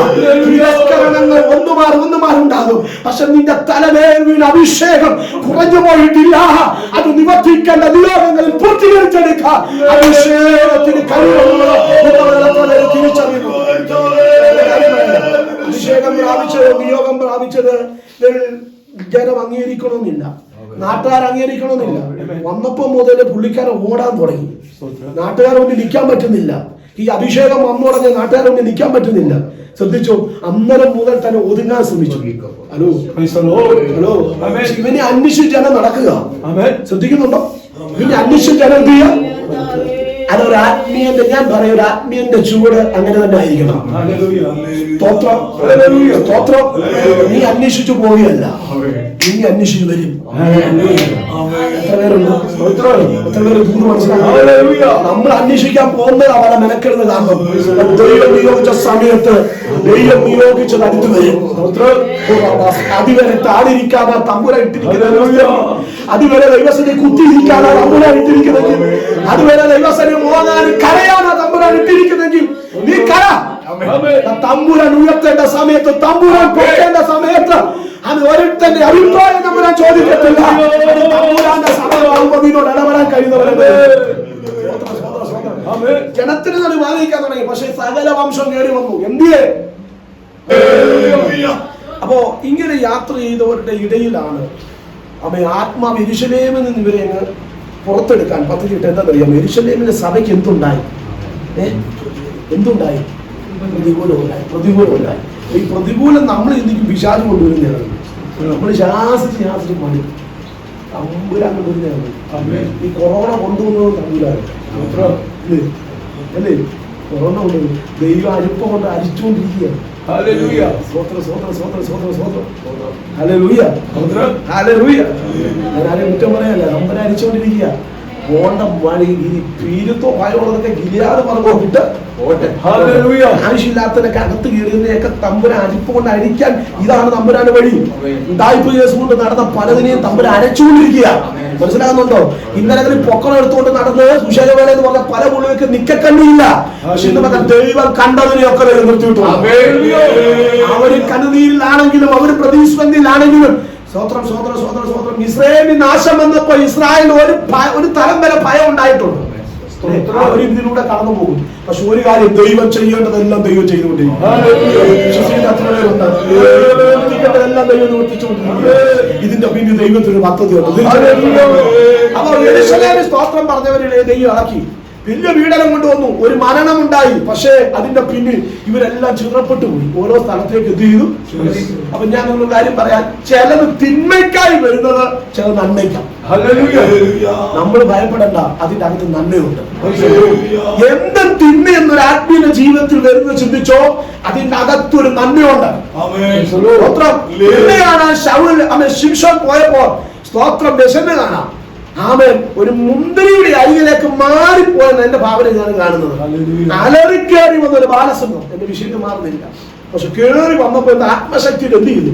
തിരസ്കരണങ്ങൾ ഒന്നുമാറുണ്ടാകും, പക്ഷെ നിന്റെ തലമേൽ വീണ അഭിഷേകം കുറഞ്ഞു പോയിട്ടില്ല. അത് നിവർത്തിക്കേണ്ട നിയോഗങ്ങളിൽ പൂർത്തീകരിച്ചെടുക്കാം. അഭിഷേകത്തിന് കഴിവുള്ള തിരിച്ചറിയുന്നു. അഭിഷേകം പ്രാപിച്ചത്, നിയോഗം പ്രാപിച്ചത് ജനം അംഗീകരിക്കണമെന്നില്ല, നാട്ടുകാർ അംഗീകരിക്കണമെന്നില്ല. വന്നപ്പോ മുതൽ പുള്ളിക്കാരൻ ഓടാൻ തുടങ്ങി. നാട്ടുകാരെ കൊണ്ട് നിൽക്കാൻ പറ്റുന്നില്ല. ഈ അഭിഷേകം വന്നു തുടങ്ങിയ നാട്ടുകാരെ കൊണ്ട് നിൽക്കാൻ പറ്റുന്നില്ല. ശ്രദ്ധിച്ചോ, അന്നേരം മുതൽ തന്നെ ഒതുങ്ങാൻ ശ്രമിച്ചു. ഹലോ ഹലോ, ഇവനെ അന്വേഷിച്ച് ജനം നടക്കുക. ശ്രദ്ധിക്കുന്നുണ്ടോ? ഇവനെ അന്വേഷിച്ച് ജനം എന്ത് ചെയ്യുക? അതൊരു ആത്മീയന്റെ, ഞാൻ പറയും, ഒരു ആത്മീയന്റെ ചൂട് അങ്ങനെ തന്നെ ആയിരിക്കണം. സ്തോത്രം സ്തോത്രം. നീ അന്വേഷിച്ചു പോവുകയല്ല, നീ അന്വേഷിച്ചു വരും. എത്ര പേരുണ്ട്? എത്ര പേര് ദൂരം മനസ്സിലാക്കാം? നമ്മൾ അന്വേഷിക്കാൻ പോകുന്നത് അവനെ മെനക്കെടുന്ന കാരണം ദൈവം നിയോഗിച്ച സമയത്ത് ദൈവം നിയോഗിച്ചത് അടുത്ത് വരും. അതുവരെ താടിരിക്കാതെ തമ്പുര ഇട്ടിരിക്കുന്ന, അതുവരെ ദൈവസനെ കുത്തിയിരിക്കാതെ തമ്പുര ഇട്ടിരിക്കുന്നെങ്കിൽ, അതുവരെ ദൈവസനെ മോങ്ങാൻ കരയാനാ തമ്പുരാൻ ഇട്ടിരിക്കുന്നെങ്കിൽ നീ കര. തമ്പുരാൻ ഉയർത്തേണ്ട സമയത്ത്, തമ്പുരാൻ പോകേണ്ട സമയത്ത് അത് ഒരുത്തന്റെ അഭിപ്രായം തമ്പുരാൻ ചോദിക്കത്തില്ല. തമ്പുരാന്റെ സമയമാകുമ്പോൾ നിന്നോട് ഇടപെടാൻ കഴിയുന്നവരെ ജനത്തിന് തന്നെ വാങ്ങിക്കാൻ തുടങ്ങി. പക്ഷെ സകല വംശം കയറി വന്നു. എന്തിയെ? അപ്പോ ഇങ്ങനെ യാത്ര ചെയ്തവരുടെ ഇടയിലാണ് ആത്മാവ് യെരൂശലേമിൽ നിന്ന് ഇവരെ അങ്ങ് പുറത്തെടുക്കാൻ പദ്ധതിയിട്ട്. എന്താണെന്നറിയാം? യെരൂശലേമിലെ സഭയ്ക്ക് എന്തുണ്ടായി? എന്തുണ്ടായി? പ്രതികൂലമുണ്ടായി. ഈ പ്രതികൂലം നമ്മൾ എന്തെങ്കിലും പിശാച് കൊണ്ടുവരുന്നതാണ്. നമ്മൾ ശാസിച്ച് മതി തമ്പുരാൻ കൊണ്ടുവരുന്നതാണ്. ഈ കൊറോണ കൊണ്ടുവന്നത് തമ്പുരാൻ അല്ലേ? കൊറോണ കൊണ്ടുവന്നു ദൈവം അരിപ്പം കൊണ്ട് അരിച്ചുകൊണ്ടിരിക്കുകയാണ്. ഞാനും കുറ്റം പറയല്ല, തമ്പുരാൻ അരിച്ചുകൊണ്ടിരിക്കുക. പോണ്ട വഴി പീരുത്തോ ഭയമുള്ളതൊക്കെ ഗിലിയാതെ പറഞ്ഞിട്ട് ആവശ്യമില്ലാത്തതിനൊക്കെ അകത്ത് കയറിയതിനെയൊക്കെ തമ്പുരാൻ അരിപ്പ് കൊണ്ട് അഴിക്കാൻ ഇതാണ് തമ്പുരാന്റെ വഴി. ഉണ്ടായിപ്പ് കേസ് കൊണ്ട് നടന്ന പലതിനെയും തമ്പുരാൻ അരച്ചുകൊണ്ടിരിക്കുക. മനസ്സിലാകുന്നുണ്ടോ? ഇന്നലെ പൊക്കം എടുത്തുകൊണ്ട് നടന്ന് സുശേഖവേല എന്ന് പറഞ്ഞ പല പുള്ളികൾക്ക് നിക്കക്കണ്ടിയില്ല. പക്ഷെ ഇന്ന് പറഞ്ഞ ദൈവം കണ്ടതിനെയൊക്കെ നിർത്തിയിട്ടു. അവര് കണ്ണുനീരിലാണെങ്കിലും അവര് പ്രതിസ്പന്ദിയിലാണെങ്കിലും സ്വത്രം സ്വത്രം സ്വത്രം സ്വത്രം. ഇസ്രായേലിന് നാശം വന്നപ്പോ ഇസ്രായേലിന് ഒരു തലം വരെ ഭയം ഉണ്ടായിട്ടുണ്ട്. അവർ ഇതിലൂടെ കടന്നു പോകും. പക്ഷെ ഒരു കാര്യം, ദൈവം ചെയ്യേണ്ടതെല്ലാം ദൈവം ചെയ്തുകൊണ്ടിരിക്കും. ദൈവം നിവർത്തിച്ചുകൊണ്ടിരിക്കും. ഇതിന്റെ പിന്നെ ദൈവത്തിന് പദ്ധതിയുണ്ട്. അപ്പൊ യെരൂശലേമിൽ സ്തോത്രം പറഞ്ഞവരെ ദൈവം ഇറക്കി. വലിയ പീഡനം കൊണ്ടുവന്നു, ഒരു മരണമുണ്ടായി. പക്ഷേ അതിന്റെ പിന്നിൽ ഇവരെല്ലാം ചിറപ്പെട്ടു പോയി. ഓരോ സ്ഥലത്തേക്ക് എന്ത് ചെയ്തു? അപ്പൊ ഞാൻ നിങ്ങളൊരു കാര്യം പറയാൻ, ചിലത് തിന്മയ്ക്കായി വരുന്നത്, ചില നന്മയ്ക്കാം. നമ്മൾ ഭയപ്പെടണ്ട, അതിന്റെ അകത്ത് നന്മയുണ്ട്. എന്തും തിന്മ എന്നൊരു ആത്മീയ ജീവിതത്തിൽ വരുന്ന ചിന്തിച്ചോ, അതിന്റെ അകത്തൊരു നന്മയുണ്ട്. സ്തോത്രം. തിന്മയാണ് ശൗൽ ശിംശോൻ പോയപ്പോ സ്തോത്രം വിശന്ന് കാണാം. ആമേൻ. ഒരു മുന്തിരിയുടെ അരികിലേക്ക് മാറിപ്പോയെന്ന് എന്റെ ഭാവന ഞാൻ കാണുന്നത്. അലറിക്കേറി വന്നൊരു ബാലസംഘം. എന്റെ വിഷയത്തിൽ മാറുന്നില്ല. പക്ഷെ കേറി വന്നപ്പോ എന്റെ ആത്മശക്തിയിൽ എന്ത് ചെയ്തു?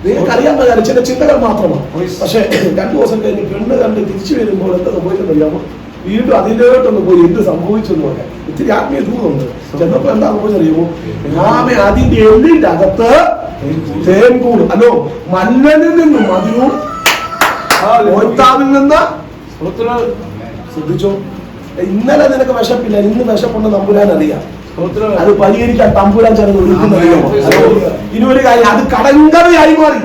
നിങ്ങൾക്കറിയാവുന്ന കാര്യം ചില ചിന്തകൾ മാത്രമാണ്. പക്ഷെ 2 ദിവസം കഴിഞ്ഞ് പെണ്ണ് കണ്ട് തിരിച്ചു വരുമ്പോൾ എന്താ സംഭവിക്കുന്നത് അറിയാമോ? വീണ്ടും അതിലോട്ടൊന്ന് പോയി എന്ത് സംഭവിച്ചു എന്ന് പറയാം. ഇത്തിരി ആത്മീയ ദൂരമുണ്ട്. ചെന്നപ്പോ എന്താ സംഭവിച്ചറിയുമോ? അതിന്റെ എല്ലിന്റെ അകത്ത് തേൻകൂട്, അല്ലോ മല്ലനിൽ നിന്നും മധുരവും ഓർത്താവിൽ നിന്ന്. ശ്രദ്ധിച്ചോ, ഇന്നലെ നിനക്ക് വിശപ്പില്ല, ഇന്ന് വിശപ്പുണ്ട് തമ്പുരാൻ അറിയാം. അത് പരിഹരിക്കാൻ തമ്പുരാൻ ചിലത് ഒരുക്കുന്നറിയോ? ഇനി ഒരു കാര്യം, അത് കടങ്കഥയായി മാറി.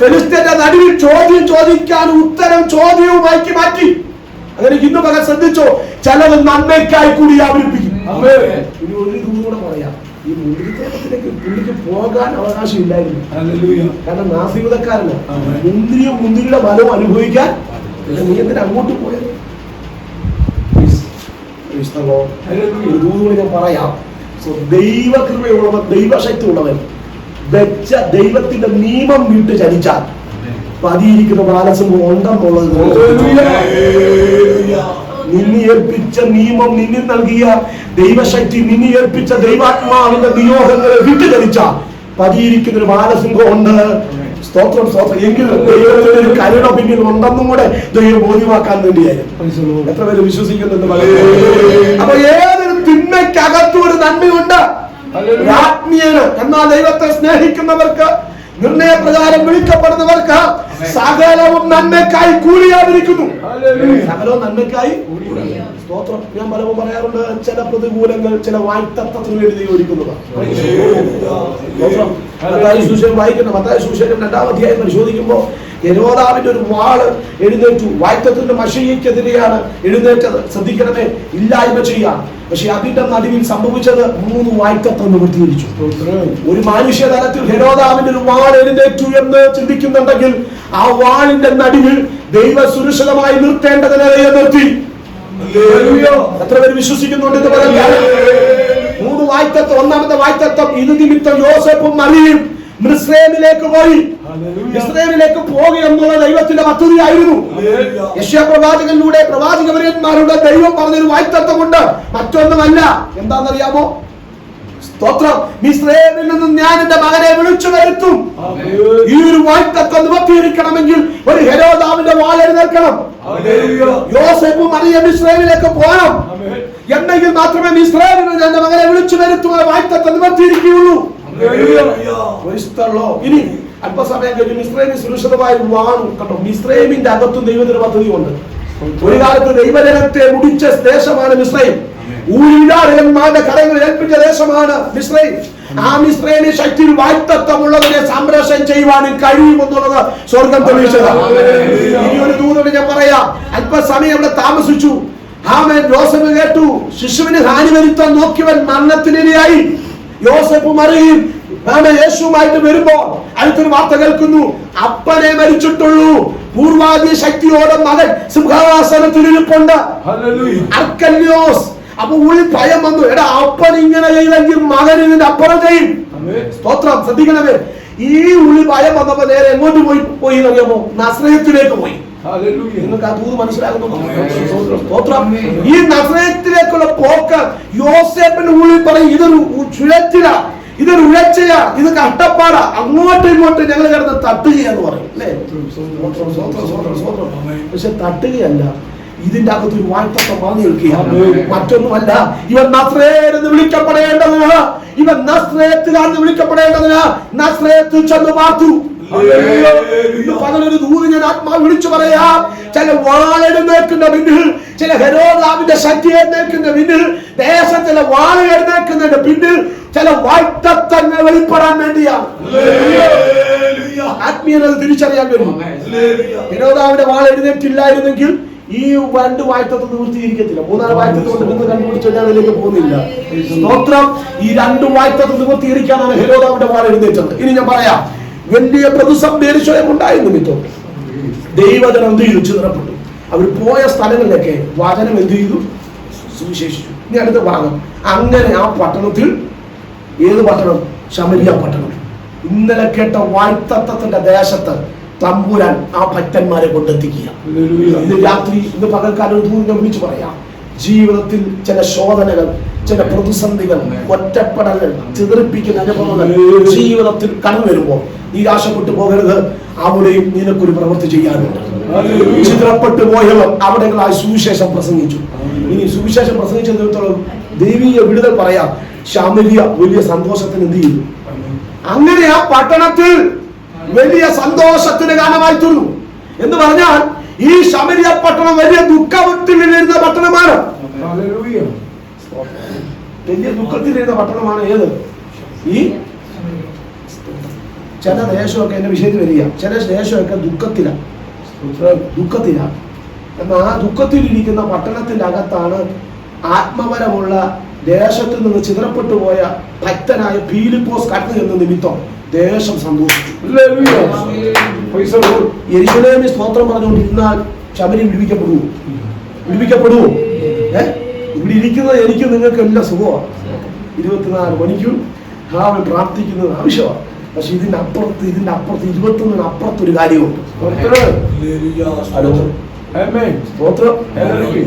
ഫെലിസ്ത്യന്റെ നടുവിൽ ചോദ്യം ചോദിക്കാൻ ഉത്തരം ചോദ്യവുമായി മാറ്റി. അങ്ങനെ ഇന്ന് പകൽ ശ്രദ്ധിച്ചോ, ചിലത് നന്മയ്ക്കായി കൂടി വ്യാപരിപ്പിക്കും. ഇനി ഒരു കൂടെ പറയാം, ഈ മുന്തിരിത്തോട്ടത്തിലേക്ക് പുള്ളിക്ക് പോകാൻ അവകാശമില്ലായിരുന്നു. കാരണം നാസികതക്കാരന് മുന്തിരിയുടെ ഫലവും അനുഭവിക്കാൻ നീ എന്തിനാ അങ്ങോട്ട് പോയത്? ഞാൻ പറയാം, ദൈവകൃപയുള്ളവൻ, ദൈവശക്തി ഉള്ളവൻ വെച്ച ദൈവത്തിന്റെ നിയമം വിട്ട് ചലിച്ചാൽ പതിയിരിക്കുന്ന ബാലസംഭവം ഉണ്ടെന്നുള്ളത്. നിന്നെ ഏൽപ്പിച്ച നിയമം, നിന്നിൽ നൽകിയ ദൈവശക്തി, നിന്നെ ഏൽപ്പിച്ച ദൈവാത്മാവിന്റെ നിയോഗങ്ങളെ വിട്ട് ചലിച്ചാൽ പതിയിരിക്കുന്ന ഒരു ബാലസിംഹം ഉണ്ട്. സ്തോത്രം, സ്തോത്രം. എങ്കിലും ദൈവത്തിന്റെ ഒരു കരുണ പിന്നിൽ ഉണ്ടെന്നും കൂടെ ദൈവം ബോധ്യമാക്കാൻ വേണ്ടിയായിരുന്നു. എത്ര പേര് വിശ്വസിക്കുന്നുണ്ട്? അപ്പൊ ഏതൊരു തിന്മയ്ക്കകത്തും ഒരു നന്മയുണ്ട്. ആത്മീയന് എന്നാൽ ദൈവത്തെ സ്നേഹിക്കുന്നവർക്ക്, നിർണയപ്രകാരം വിളിക്കപ്പെടുന്നവർക്ക് സകലവും നന്മയ്ക്കായി കൂലിയാതിരിക്കുന്നു. സകലവും നന്മയ്ക്കായി. സ്തോത്രം. ഞാൻ പലവും പറയാറുണ്ട്, ചില പ്രതികൂലങ്ങൾ ചില വായ്ത്തത്വത്തിന് വേണ്ടി ഒരുക്കുന്നതാണ്. മത്തായി സുവിശേഷം വായിക്കുന്ന മത്തായി സുവിശേഷം 2-ാം അധ്യായം പരിശോധിക്കുമ്പോൾ ഹെരോദാവിന്റെ ഒരു വാള് എഴുന്നേറ്റു. വായ്ത്തത്തിന്റെ മഷിയക്കെതിരെയാണ് എഴുന്നേറ്റത്. ശ്രദ്ധിക്കണമേ, ഇല്ലായ്മ ചെയ്യാൻ. പക്ഷെ അതിന്റെ നടുവിൽ സംഭവിച്ചത് 3 വായ്ത്തത്വം നിവർത്തീകരിച്ചു. ഒരു മനുഷ്യ തലത്തിൽ ഹെരോദാവിന്റെ ഒരു വാൾ എഴുന്നേറ്റു എന്ന് ചിന്തിക്കുന്നുണ്ടെങ്കിൽ ആ വാളിന്റെ നടുവിൽ ദൈവ സുരക്ഷിതമായി നിർത്തേണ്ടതിനെ നിർത്തി. എത്ര പേര് വിശ്വസിക്കുന്നുണ്ട് എന്ന് പറയാൻ? 3 വായ്ത്തത്വം. ഒന്നാമത്തെ വായ്ത്തത്വം, ഇത് നിമിത്തം യോസേഫും മറിയയും മിസ്രൈമിലേക്ക് പോയി. മിസ്രൈമിലേക്ക് പോകുക എന്നുള്ള ദൈവത്തിന്റെ പദ്ധതിയായിരുന്നു. യെശയ്യാ പ്രവാചകനിലൂടെ പ്രവാചകന്മാരുടെ ദൈവം പറഞ്ഞൊരു വായ്ത്തത്വമുണ്ട്. മറ്റൊന്നുമല്ല. എന്താണെന്നറിയാമോ? സ്തോത്രം. മിസ്രൈമിൽ നിന്നും ഞാൻ എന്റെ മകനെ വിളിച്ചു വരുത്തും. ഈ ഒരു വായ്ത്തത്വം നിവർത്തീകരിക്കണമെങ്കിൽ ഒരു ഹെരോദാവിന്റെ വാൾ എഴുന്നേൽക്കണം. യോസേഫും മറിയ മിസ്രൈമിലേക്ക് പോകണം. എന്നെങ്കിൽ മാത്രമേ മിസ്രൈമിൽ നിന്ന് എന്റെ മകനെ വിളിച്ചു വരുത്തുന്ന വായ്ത്തത്വം നിവർത്തിയിരിക്കുകയുള്ളൂ. ഇനി അല്പസമയം കഴിഞ്ഞ് മിസ്രൈമിൽ സുരക്ഷിതമായി വാണു. കണ്ടോ, മിസ്രൈമിന്റെ അകത്തും ദൈവത്തിന്റെ പദ്ധതിയുണ്ട്. ഒരു കാലത്ത് ദൈവജനത്തെ മുടിച്ച ദേശമാണ് മിസ്രൈം. ഊരിലാടന്മാരുടെ കരങ്ങളിൽ ഏൽപ്പിച്ച ദേശമാണ് മിസ്രൈം. ആ മിസ്രൈമിന്റെ ശക്തിയിൽ വായ്ത്തത്വമുള്ളതിനെ സംരക്ഷണം ചെയ്യുവാനും കഴിയുമെന്നുള്ളത് സ്വർഗം തെളിയിച്ചതാണ്. ഇനി ഒരു ദൂതോട് ഞാൻ പറയാം, അല്പസമയം അവിടെ താമസിച്ചു. യോസേഫ് കേട്ടു, ശിശുവിന് ഹാനി വരുത്താൻ നോക്കിയവൻ മരണത്തിനിരയായി. യോസേഫ് മറിയും യേശുവുമായിട്ട് വരുമ്പോ അടുത്തൊരു വാർത്ത കേൾക്കുന്നു, അപ്പനെ മരിച്ചിട്ടുള്ളൂ, പൂർവാദി ശക്തിയോടെ മകൻ സിംഹാസനത്തിലിരിപ്പുണ്ട്. അർക്കല്യോസ്. അപ്പൊ ഉള്ളിൽ ഭയം വന്നു. എടാ, അപ്പൻ ഇങ്ങനെ ചെയ്തെങ്കിൽ മകൻ ഇതിന്റെ അപ്പുറം ചെയ്യും. സ്തോത്രം. ശ്രദ്ധിക്കണമേ, ഈ ഉള്ളിൽ ഭയം വന്നപ്പോ നേരെ എങ്ങോട്ട് പോയി അറിയാമോ? നസ്രയത്തിലേക്ക് പോയി. നിങ്ങൾക്ക് ആ ദൂത് മനസ്സിലാകുന്നു? ഈ നസ്രയത്തിലേക്കുള്ള പോക്ക് യോസേഫിന്റെ ഉള്ളിൽ പറയും, ഇതൊരു ചുഴച്ചില, ഇതൊരു ഉഴച്ചയാ, ഇത് കഷ്ടപ്പാടാ, അങ്ങോട്ടും ഇങ്ങോട്ടും ഞങ്ങൾ കിടന്ന് തട്ടുകയെന്ന് പറയും അല്ലേ? പക്ഷെ തട്ടുകയല്ല, ഇതിന്റെ അകത്ത് ഒരു വായ്ത്തത്വം വാങ്ങി നിൽക്കുകയാണ്. മറ്റൊന്നുമല്ല, ഇവൻ നസ്രേത്ത് വിളിക്കപ്പെടേണ്ടതിന്, ഇവൻ നസ്രേത്തുകാരന് വിളിക്കപ്പെടേണ്ടതിന് നസ്രേത്ത് ചെന്ന് പാർത്തു. പകലൊരു ദൂത് ഞാൻ ആത്മാവ് വിളിച്ചു പറയാം. ചില വാളെഴുന്നേൽക്കുന്ന പിന്നിൽ, ചില ഹെരോദാവിന്റെ ശക്തി എഴുന്നേൽക്കുന്ന പിന്നിൽ, ദേശത്തിലെ വാള എഴുന്നേൽക്കുന്നതിന്റെ പിന്നിൽ ചില വായ്ത്തത്വങ്ങൾ വെളിപ്പെടാൻ വേണ്ടിയാണ്. ആത്മീയത തിരിച്ചറിയാൻ വരും. ഹെരോദാവിന്റെ വാള എഴുന്നേറ്റില്ലായിരുന്നെങ്കിൽ ഈ 2 വായ്ത്തത്വം നിവൃത്തിയിരിക്കത്തില്ല. 3-ാം വായ്ത്തത്വം കൊണ്ട് നിന്ന് കണ്ടുപിടിച്ചു ഞാൻ അതിലേക്ക് പോകുന്നില്ല. സ്തോത്രം. ഈ 2 വായ്ത്തത്വം നിവൃത്തിയിരിക്കാനാണ് ഹെരോദാവിന്റെ വാള എഴുന്നേറ്റത്. ഇനി ഞാൻ പറയാം, വലിയ പ്രതിസന്ധി ഉണ്ടായ നിമിത്തം ദൈവജനം എന്ത് ചെയ്തു? ചിതറപ്പെട്ടു. അവർ പോയ സ്ഥലങ്ങളിലൊക്കെ വചനം എന്ത് ചെയ്തു? സുവിശേഷിച്ചു. ഇനി അടുത്ത ഭാഗം. അങ്ങനെ ആ പട്ടണത്തിൽ, ഏത് പട്ടണം? ശമരിയ പട്ടണം. ഇന്നലെ കേട്ട വായ്ത്തത്വത്തിന്റെ ദേശത്ത് തമ്പുരാൻ ആ ഭക്തന്മാരെ കൊണ്ടെത്തിക്കുക. ഇന്ന് രാത്രി, ഇന്ന് പകൽക്കാലം ദൂരം വിളിച്ചു പറയാം, ജീവിതത്തിൽ ചില ശോധനകൾ, ചില പ്രതിസന്ധികൾ, ഒറ്റപ്പെടലുകൾ, ചിതറിപ്പിക്കുന്ന അനുഭവങ്ങൾ ജീവിതത്തിൽ കടന്നു വരുമ്പോൾ നിരാശപ്പെട്ടു പോകരുത്. അവിടെയും നിനക്കൊരു പ്രവൃത്തി ചെയ്യാനുണ്ട്. ചിത്രപ്പെട്ടു പോയവർ അവിടെകളായി സുവിശേഷം പ്രസംഗിച്ചു. ഇനി സുവിശേഷം പ്രസംഗിച്ചിടത്തോളം ദൈവീയ വിടുതൽ പറയാം. ശമരിയ വലിയ സന്തോഷത്തിന് എന്ത് ചെയ്തു? അങ്ങനെ ആ പട്ടണത്തിൽ വലിയ സന്തോഷത്തിന് കാരണമായി തീർന്നു. എന്ന് പറഞ്ഞാൽ ഈ ശമരിയ പട്ടണം വലിയ ദുഃഖത്തിലിരുന്ന പട്ടണമാണ്. വലിയ ദുഃഖത്തിലിരുന്ന പട്ടണമാണ് ഏത്? ഈ ചില ദേശമൊക്കെ എന്റെ വിഷയത്തിൽ വരിക, ചില ദേശമൊക്കെ ദുഃഖത്തിലാണ്. എന്നാൽ ആ ദുഃഖത്തിലിരിക്കുന്ന പട്ടണത്തിന്റെ അകത്താണ് ആത്മപരമുള്ള ദേശത്ത് നിന്ന് ചിതറപ്പെട്ടു പോയ ഭക്തനായ ഫിലിപ്പോസ് കടന്നു ചെന്ന നിമിത്തം ദേശം സന്തോഷിച്ചു. യെരൂശലേമിൽ സ്തോത്രം പറഞ്ഞുകൊണ്ടിരുന്നാൽ ശബരി വിടുവിക്കപ്പെടുവോ? ഇവിടെ ഇരിക്കുന്നത് എനിക്ക് നിങ്ങൾക്ക് എല്ലാം സുഖമാണ്. 24 മണിക്കൂർ പ്രാർത്ഥിക്കുന്നത് ആവശ്യമാണ്. പക്ഷെ ഇതിന്റെ അപ്പുറത്ത് 21 അപ്പുറത്തൊരു കാര്യമുണ്ട്.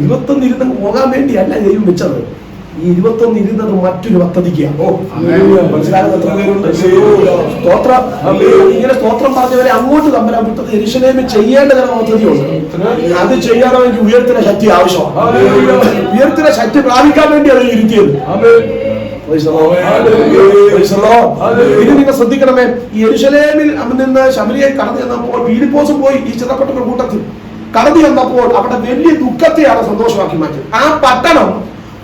21 ഇരുന്ന് പോകാൻ വേണ്ടിയല്ല ദൈവം വെച്ചത്. ഈ 21 ഇരുന്നത് മറ്റൊരു പദ്ധതിക്കാണ്. മനസ്സിലാകുന്ന എത്ര പേരുണ്ട്? സ്തോത്രം. ഇങ്ങനെ സ്തോത്രം പറഞ്ഞവരെ അങ്ങോട്ട് തമ്പരാൻ വിട്ടത് യെരൂശലേമിൽ ചെയ്യേണ്ട ചില പദ്ധതിയുണ്ട്. അത് ചെയ്യാനാണെങ്കിൽ ഉയർത്തിലെ ശക്തി ആവശ്യമാണ്. ഉയർത്തിലെ ശക്തി പ്രാപിക്കാൻ വേണ്ടി അത് ഇരുത്തിയത്. ഇനി നിങ്ങൾ ശ്രദ്ധിക്കണമേ, ഈ യെരൂശലേമിൽ നിന്ന് ശമരിയയിൽ കടന്നു ചെന്നപ്പോൾ ഫിലിപ്പോസും പോയി ഈ ചിതറപ്പെട്ട കൂട്ടത്തിൽ കടന്നു ചെന്നപ്പോൾ അവിടെ വലിയ ദുഃഖത്തെയാണ് സന്തോഷമാക്കി മാറ്റി. ആ പട്ടണം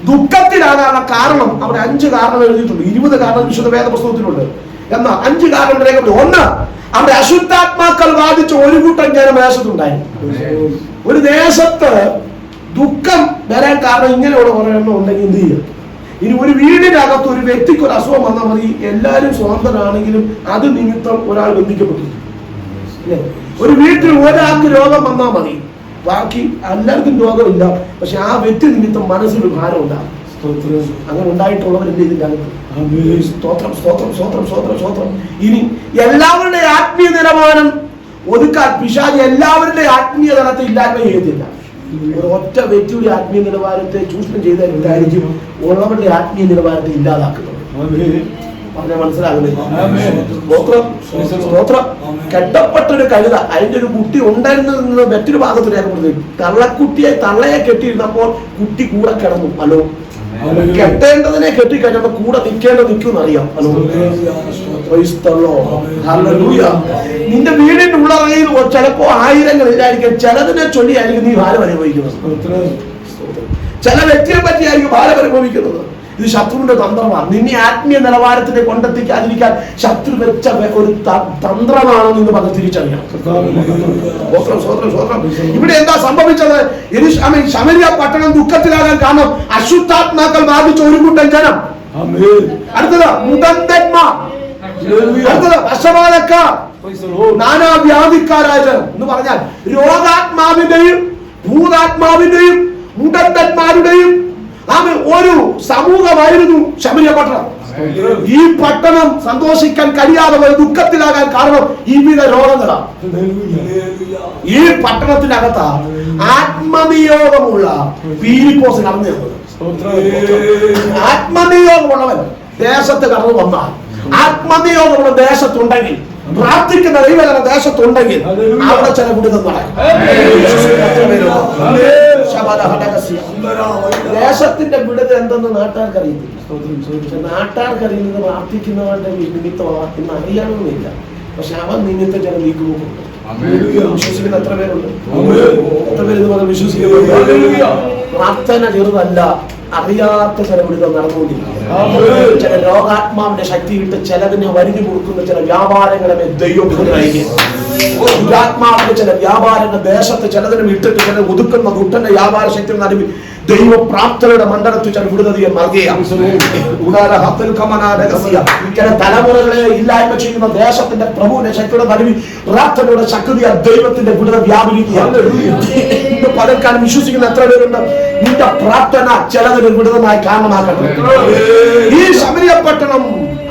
ദുഃഖത്തിലാകാനുള്ള കാരണം അവിടെ 5 കാരണം എഴുതിയിട്ടുണ്ട്. 20 കാരണം വിശുദ്ധ വേദ പുസ്തകത്തിലുണ്ട്. എന്നാൽ 5 കാരണം രേഖപ്പെടുത്തി. ഒന്ന്, അവിടെ അശുദ്ധാത്മാക്കൾ ബാധിച്ച ഒരു കൂട്ടം ജനം ദേശത്തുണ്ടായി. ഒരു ദേശത്ത് ദുഃഖം വരാൻ കാരണം ഇങ്ങനെയുള്ള കുറെ എണ്ണം ഉണ്ടെങ്കിൽ എന്ത് ചെയ്യും? ഇനി ഒരു വീടിനകത്ത് ഒരു വ്യക്തിക്ക് ഒരു അസുഖം വന്നാൽ മതി, എല്ലാവരും സ്വതന്ത്രരാണെങ്കിലും അത് നിമിത്തം ഒരാൾ ബന്ധിക്കപ്പെട്ടു. ഒരു വീട്ടിൽ ഒരാൾക്ക് രോഗം വന്നാൽ മതി, ബാക്കി എല്ലാവർക്കും രോഗമില്ല, പക്ഷെ ആ വ്യക്തി നിമിത്തം മനസ്സിലൊരു ഭാരം ഉണ്ടാകും. അങ്ങനെ ഉണ്ടായിട്ടുള്ളവരല്ലേ ഇതിന്റെ അകത്ത്? സ്തോത്രം സ്തോത്രം സ്തോത്രം സ്തോത്രം സ്തോത്രം. ഇനി എല്ലാവരുടെ ആത്മീയ നിലവാരം ഒതുക്കാൻ പിശാച് എല്ലാവരുടെ ആത്മീയ തലത്തെ ഇല്ലായ്മ ചെയ്തില്ല. ഒരു ഒറ്റ വ്യക്തിയുടെ ആത്മീയ നിലവാരത്തെ ചൂഷണം ചെയ്തായിരിക്കും ഉള്ളവരുടെ ആത്മീയ നിലവാരത്തെ ഇല്ലാതാക്കുന്നത്. പറഞ്ഞാൽ മനസ്സിലാകുന്നില്ല. കെട്ടപ്പെട്ടൊരു കഴുത, അതിന്റെ ഒരു കുട്ടി ഉണ്ടായിരുന്നത് മറ്റൊരു ഭാഗത്ത് രേഖപ്പെടുത്തി. തള്ളയെ കെട്ടിയിരുന്നപ്പോൾ കുട്ടി കൂടെ കിടന്നു. ഹലോ, കെട്ടേണ്ടതിനെ കെട്ടിക്കഴിഞ്ഞപ്പോ കൂടെ നിൽക്കുമെന്ന് അറിയാം. ഹലോ, നിന്റെ വീടിന്റെ ഉള്ളറയിൽ ചിലപ്പോ ആയിരങ്ങളില്ലായിരിക്കും, ചിലതിനെ ചൊല്ലിയായിരിക്കും നീ ഭാരം അനുഭവിക്കുന്നത്. ചില വ്യക്തിയെ പറ്റിയായിരിക്കും ഭാരം അനുഭവിക്കുന്നത്. ഇത് ശത്രുവിന്റെ തന്ത്രമാണ്. നിന്നെ ആത്മീയ നിലവാരത്തിനെ കൊണ്ടെത്തിക്കാതിരിക്കാൻ ശത്രു വെച്ച ഒരു തന്ത്രമാണെന്ന് ഇന്ന് പറഞ്ഞ് തിരിച്ചറിയാം. ഇവിടെ എന്താ സംഭവിച്ചത്? ശമരിയ പട്ടണം ദുഃഖത്തിലാകാൻ കാരണം അശുദ്ധാത്മാക്കൾ ബാധിച്ച ഒരു കൂട്ടം ജനം. അടുത്തത് മുടന്തന്മാർ, അടുത്തത് വശമാലക്കാർ, നാനാവ്യാധിക്കാരായ ജനം എന്ന് പറഞ്ഞാൽ രോഗാത്മാവിന്റെയും ഭൂതാത്മാവിന്റെയും മുടന്തന്മാരുടെയും ഒരു സമൂഹമായിരുന്നു ശമരിയ പട്ടണം. ഈ പട്ടണം സന്തോഷിക്കാൻ കഴിയാതെ ദുഃഖത്തിലാകാൻ കാരണം ഈ വിധ രോഗങ്ങളാണ്. ഈ പട്ടണത്തിനകത്ത് ആത്മനിയോഗമുള്ള ഫിലിപ്പോസ് കടന്നു ചെന്നത്. ആത്മനിയോഗമുള്ളവൻ ദേശത്ത് കടന്നു വന്നാൽ, ആത്മനിയോഗമുള്ള ദേശത്തുണ്ടെങ്കിൽ, പ്രാർത്ഥിക്കുന്ന ദൈവജന ദേശത്തുണ്ടെങ്കിൽ അവിടെ ചില വിടുതൽ നടക്കും. ദേശത്തിന്റെ വിടുതൽ എന്തെന്ന് നാട്ടുകാർക്കറിയത്തില്ല. നാട്ടുകാർക്കറിയുന്നത് പ്രാർത്ഥിക്കുന്നവരുടെ നിമിത്തമാണ് എന്ന് അറിയണമെന്നില്ല. പക്ഷെ അവൻ നിമിത്തം ചില നീക്കുപോകുന്നുണ്ട്. വിശ്വസിക്കുന്ന എത്ര പേരുണ്ട്? എത്ര പേര് പറഞ്ഞ് വിശ്വസിക്കുന്നുണ്ട്? പ്രാർത്ഥന ചെറുതല്ല, അറിയാത്ത ചില വിടുതൽ നടന്നുകൊണ്ടിരിക്കും. ചില രോഗാത്മാവിന്റെ ശക്തി ഇട്ട് ചിലതിനെ വരിഞ്ഞു കൊടുക്കുന്ന ചില വ്യാപാരങ്ങളെ ദൈവം ആത്മാവിന്റെ ചില വ്യാപാരങ്ങൾ ദേശത്ത് ചിലതിനെ ഇട്ടിട്ട് ചില ഒതുക്കുന്ന ദുഷ്ടന്റെ വ്യാപാര ശക്തി നടുവിൽ ദൈവ പ്രാർത്ഥനയുടെ മണ്ഡലത്തിൽ ചില വിടുതലിയെ നൽകുകയാണ്. ചില തലമുറകളെ ഇല്ലായ്മ ചെയ്യുന്ന ദേശത്തിന്റെ പ്രഭുവിന്റെ ശക്തിയുടെ നടുവിൽ പ്രാർത്ഥനയുടെ ശക്തിയാ ദൈവത്തിന്റെ വിടുതൽ വ്യാപരിക്കുകയാണ്. പലർക്കാരും വിശ്വസിക്കുന്ന എത്ര പേരുണ്ട്? നിന്റെ പ്രാർത്ഥന ചിലതിന് വിടുതലായി കാരണമാക്കട്ടെ. ഈ ശമരിയ പട്ടണം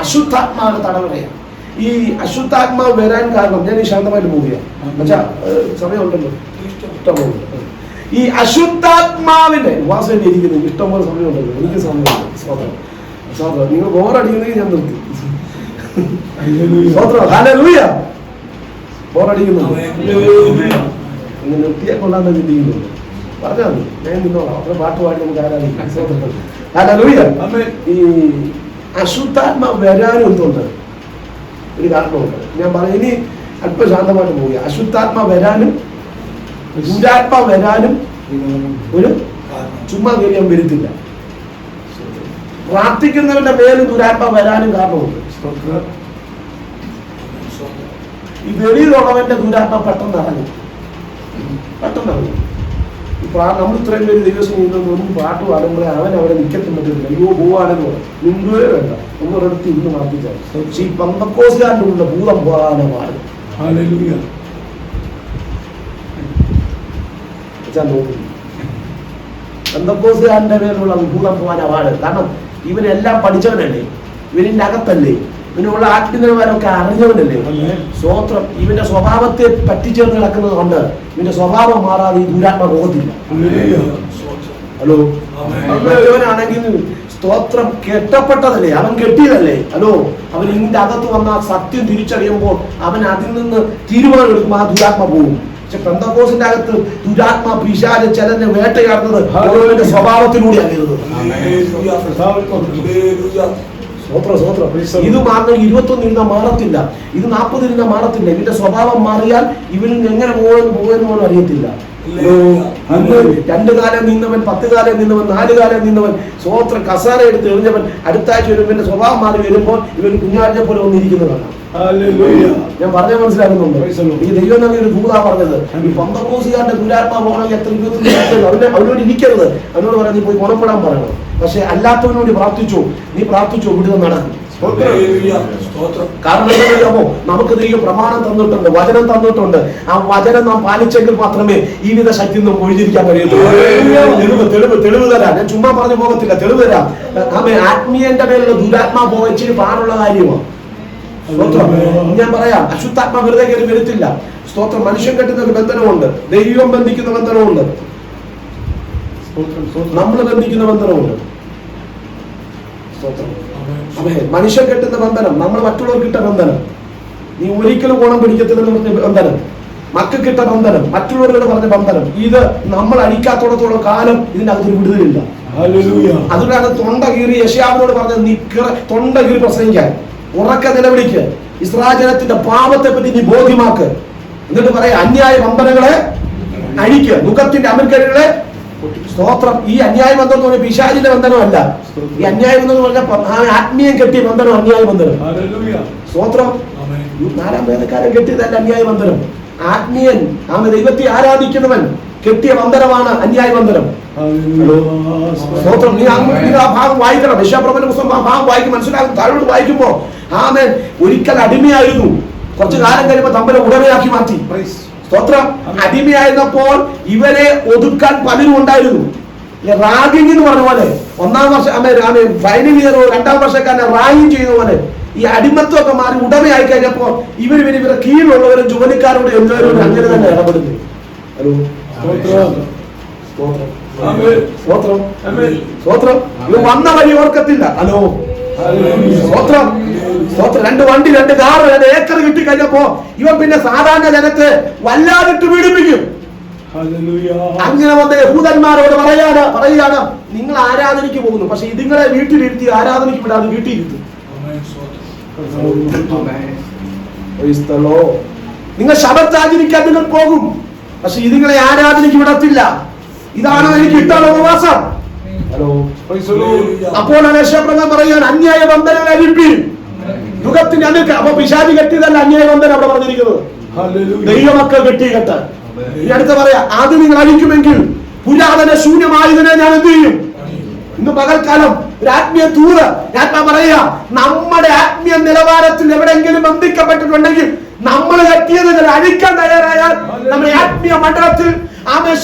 അശുദ്ധാത്മാവിന്റെ തടവറയാണ്. ഈ അശുദ്ധാത്മാവ് വരാൻ കാരണം, ഞാൻ ഈ ശാന്തമായിട്ട് പോവുകയാണ്, പക്ഷേ സമയമുണ്ടല്ലോ, ഇഷ്ടമുണ്ട്. ഈ അശുദ്ധാത്മാവിന്റെ വാസന ഇരിക്കുന്നു. ഇഷ്ടംപോലെ സമയമുണ്ടല്ലോ, എനിക്ക് സമയമുണ്ട്. സ്വതന്ത്രം നിങ്ങൾ ബോറടിക്കുന്നെങ്കിൽ ഞാൻ നിർത്തി. സ്വതന്ത്രം ഹല്ലേലൂയ. ബോറടിക്കുന്നു ഇങ്ങനെ നിർത്തിയാൽ കൊള്ളാന്ന് ചിന്തിക്കുന്നുണ്ട്. പറഞ്ഞാൽ മതി, ഞാൻ നിന്നോളാം. അത്ര പാട്ട് പാടി നമുക്ക് ആരാധിക്കാം. ഈ അശുദ്ധാത്മ വരാനും എന്തുണ്ട്? ഒരു കാരണമുണ്ട്. ഞാൻ പറയാം, ഇനി അല്പം ശാന്തമായിട്ട് പോവുക. അശുദ്ധാത്മ വരാനും ദുരാത്മ വരാനും ഒരു ചുമ്മാ കയറിയാൻ വരുത്തില്ല. പ്രാർത്ഥിക്കുന്നവരുടെ മേലും ദുരാത്മ വരാനും കാരണമുണ്ട്. ഈ വെളിയിലുള്ളവന്റെ ദുരാത്മ പെട്ടെന്ന് ഇറങ്ങും. നമ്മൾ ഇത്രയും പേര് ദിവസം ഒന്നും പാട്ട് പാടുമ്പോഴേ അവൻ അവിടെ നിൽക്കത്തും പറ്റില്ല. അയ്യോ പോവാണെന്ന് പറയും. മുൻപേ വേണ്ട, ഒന്നൊരിടത്ത് ഇന്ന് പ്രാർത്ഥിച്ചാൽ. പക്ഷെ ഈ പന്തക്കോസുകാരൻ്റെ ഉള്ള ഭൂതം പോകാനെ പാടും. പന്തക്കോസുകാരന്റെ മേലുള്ള ഭൂതം പോകാനാ പാട്. കാരണം ഇവനെല്ലാം പഠിച്ചവനല്ലേ, ഇവനിന്റെ അകത്തല്ലേ, ഇവനുള്ള ആത്മീയപരമൊക്കെ അറിഞ്ഞവനല്ലേ. സ്വോത്രം. ഇവന്റെ സ്വഭാവത്തെ പറ്റിച്ചേർന്ന് കിടക്കുന്നത് കൊണ്ട് ഇവന്റെ സ്വഭാവം മാറാതെ ഈ ദുരാത്മ പോകത്തില്ല. ഹലോ, ഇവനാണെങ്കിൽ സ്തോത്രം കെട്ടപ്പെട്ടതല്ലേ, അവൻ കെട്ടിയതല്ലേ. ഹലോ, അവൻ ഇതിന്റെ അകത്ത് വന്ന സത്യം തിരിച്ചറിയുമ്പോൾ അവൻ അതിൽ നിന്ന് തീരുമാനം എടുക്കുമ്പോൾ ആ ദുരാത്മ പോകും. പക്ഷെ പെന്തക്കോസിന്റെ അകത്ത് ദുരാത്മ പിശാച് ചിലനെ വേട്ടയാടുന്നത് ഓരോരുടെ സ്വഭാവത്തിലൂടെയാണ്. ഇത് മാത്രം 21 ഇരുന്ന മാറത്തില്ല, ഇത് 40 ഇരുന്ന മാറത്തില്ല. ഇതിന്റെ സ്വഭാവം മാറിയാൽ ഇവരിൽ എങ്ങനെ പോകുമെന്ന് പോലും അറിയത്തില്ല. 2 കാലം നിന്നവൻ, 10 കാലം നിന്നവൻ, 4 കാലം നിന്നവൻ, സ്വോത്രം കസാര എടുത്ത് എറിഞ്ഞവൻ അടുത്ത ആഴ്ച വരുമ്പോ സ്വഭാവം മാറി വരുമ്പോൾ ഇവൻ കുഞ്ഞാഴ്ച പോലെ വന്നിരിക്കുന്നതാണ്. ഞാൻ പറഞ്ഞ മനസ്സിലാക്കുന്നുണ്ട്. ഈ ദൈവം തന്നെ ഒരു ദൂതാ പറഞ്ഞത്. ഈ പന്തക്കോസുകാരന്റെ ദുരാത്മാ പോകണമെങ്കിൽ എത്ര അവനോട് ഇരിക്കരുത്, അവനോട് പറയാൻ നീ പോയി ഗുണപ്പെടാൻ പറയണം. പക്ഷെ അല്ലാത്തവനോട് പ്രാർത്ഥിച്ചു, നീ പ്രാർത്ഥിച്ചു, വിടുതൽ നടക്കും. കാരണം എന്താണെന്നറിയാമോ, നമുക്ക് ദൈവം പ്രമാണം തന്നിട്ടുണ്ട്, വചനം തന്നിട്ടുണ്ട്. ആ വചനം നാം പാലിച്ചെങ്കിൽ മാത്രമേ ഈ വിധ ശക്തി നാം ഒഴിഞ്ഞിരിക്കാൻ കഴിയത്തുള്ളൂ. തെളിവ് തരാം. ഞാൻ ചുമ്മാ പറഞ്ഞു പോകത്തില്ല, തെളിവ് തരാം. ആത്മീയന്റെ മേലുള്ള ദുരാത്മാ പോകാൻ ഇച്ചിരി പാടുള്ള കാര്യമാണ്. ഞാൻ പറയാം, അശുദ്ധാത്മ വെറുതെ കയറി വരത്തില്ല. സ്തോത്രം. മനുഷ്യൻ കെട്ടുന്ന ഒരു ബന്ധനമുണ്ട്, ദൈവം ബന്ധിക്കുന്ന ബന്ധനമുണ്ട്, നമ്മൾ ബന്ധിക്കുന്ന ബന്ധനമുണ്ട്. സ്തോത്രം. മനുഷ്യൻ കെട്ടുന്ന ബന്ധനം, നമ്മൾ മറ്റുള്ളവർക്കിട്ട ബന്ധനം. നീ ഒരിക്കലും ഗുണം പിടിക്കത്തില്ലെന്ന് പറഞ്ഞ ബന്ധനം, മക്കൾക്കിട്ട ബന്ധനം, മറ്റുള്ളവരോട് പറഞ്ഞ ബന്ധനം. ഇത് നമ്മൾ അടിക്കാത്തോടത്തോളം കാലം ഇതിന്റെ അകത്തൊരു വിടുതലില്ല. അതുകൊണ്ടാണ് തൊണ്ട കീറി യെശയ്യാവിനോട് പറഞ്ഞത്, നീ തൊണ്ട കീറി പ്രസംഗിക്കാൻ, ഉറക്ക നിലവിളിക്ക്, ഇസ്രായേൽ ജനത്തിന്റെ പാപത്തെ പറ്റി നീ ബോധ്യമാക്ക്. എന്നിട്ട് പറയാം, അന്യായ ബന്ധനങ്ങളെ അഴിക്ക്, മുഖത്തിന്റെ അമൽക്കരികളെ. സ്തോത്രം. ഈ അന്യായ ബന്ധം എന്ന് പറഞ്ഞാൽ പിശാചിന്റെ ബന്ധനമല്ല. ഈ അന്യായ ബന്ധം എന്ന് പറഞ്ഞാൽ ആത്മീയം കെട്ടിയ ബന്ധനം അന്യായ ബന്ധനം. സ്തോത്രം. 4 വേദക്കാരൻ കെട്ടിയതല്ല അന്യായ ബന്ധനം. ആത്മീയൻ, ദൈവത്തെ ആരാധിക്കുന്നവൻ കെട്ടിയ ബന്ധനമാണ് അന്യായ ബന്ധനം. സ്തോത്രം. നീ ആ ഭാഗം വായിക്കണം. യെശയ്യാപ്രവചന പുസ്തകം ആ ഭാഗം വായിക്കും, മനസ്സിലാകും. താഴോട്ട് വായിക്കുമ്പോ ആമേൻ ഒരിക്കൽ അടിമയായിരുന്നു, കുറച്ചു കാലം കഴിയുമ്പോൾ തമ്മിലെ ഉടമയാക്കി മാറ്റി. സ്തോത്രം. അടിമയായിരുന്നപ്പോൾ ഇവരെ ഒതുക്കാൻ പലരും ഉണ്ടായിരുന്നു. റാഗിങ് എന്ന് പറഞ്ഞ പോലെ 1ാം വർഷം ഫൈനൽ ഇയർ 2ാം വർഷക്കാരനെ റാഗിങ് ചെയ്ത പോലെ ഈ അടിമത്വമൊക്കെ മാറി ഉടമയായി കഴിഞ്ഞപ്പോ ഇവരുടെ കീഴിലുള്ളവരും ജോലിക്കാരോട് എല്ലാവരും അങ്ങനെ തന്നെ ഇടപെടുന്നു. ഹലോ, സ്തോത്രം. ഇത് വന്ന വഴി ഓർക്കത്തില്ല. ഹലോ, സ്തോത്രം. 2 വണ്ടി, 2 കാറ്, 2 ഏക്കർ കിട്ടി കഴിഞ്ഞപ്പോ ഇവൻ പിന്നെ സാധാരണ ജനത്തെ വല്ലാതിട്ട് പീഡിപ്പിക്കും. അങ്ങനെ വന്ന യഹൂദന്മാരോട് പറയാണ് നിങ്ങൾ ആരാധനയ്ക്ക് പോകുന്നു, പക്ഷെ ഇതുങ്ങളെ വീട്ടിലിരുത്തി ആരാധനയ്ക്ക് വിടാതെ വീട്ടിലിരുത്തും. നിങ്ങൾ ശബത്ത് ആചരിക്കാൻ നിങ്ങൾ പോകും, പക്ഷെ ഇതുങ്ങളെ ആരാധനയ്ക്ക് വിടത്തില്ല. ഇതാണോ എനിക്ക് ഇട്ടാണോ ഉപവാസം? ഹലോ. അപ്പോൾ യേശയ്യാപ്രവചനം പറയുകയാണ്, അന്യായ ബന്ധനങ്ങളെ അഴിപ്പിൻ, യുഗത്തിന്റെ അതിൽ. അപ്പൊ പിശാചി കെട്ടിയതല്ല അന്യായ ബന്ധനം അവിടെ പറഞ്ഞിരിക്കുന്നത്, ദൈവമക്കൾ കെട്ടി കെട്ട്. ഈ അടുത്ത് പറയാ, അത് നിങ്ങൾ അഴിക്കുമെങ്കിൽ പുരാതന ശൂന്യമായതിനെ ഞാൻ എന്ത് ചെയ്യും? ഇന്ന് പകൽക്കാലം ഒരു ആത്മീയ തൂറ് ഞാൻ പറയുക, നമ്മുടെ ആത്മീയ നിലവാരത്തിൽ എവിടെയെങ്കിലും ബന്ധിക്കപ്പെട്ടിട്ടുണ്ടെങ്കിൽ നമ്മൾ കെട്ടിയത് അഴിക്കാൻ തയ്യാറായാൽ നമ്മുടെ ആത്മീയ മണ്ഡലത്തിൽ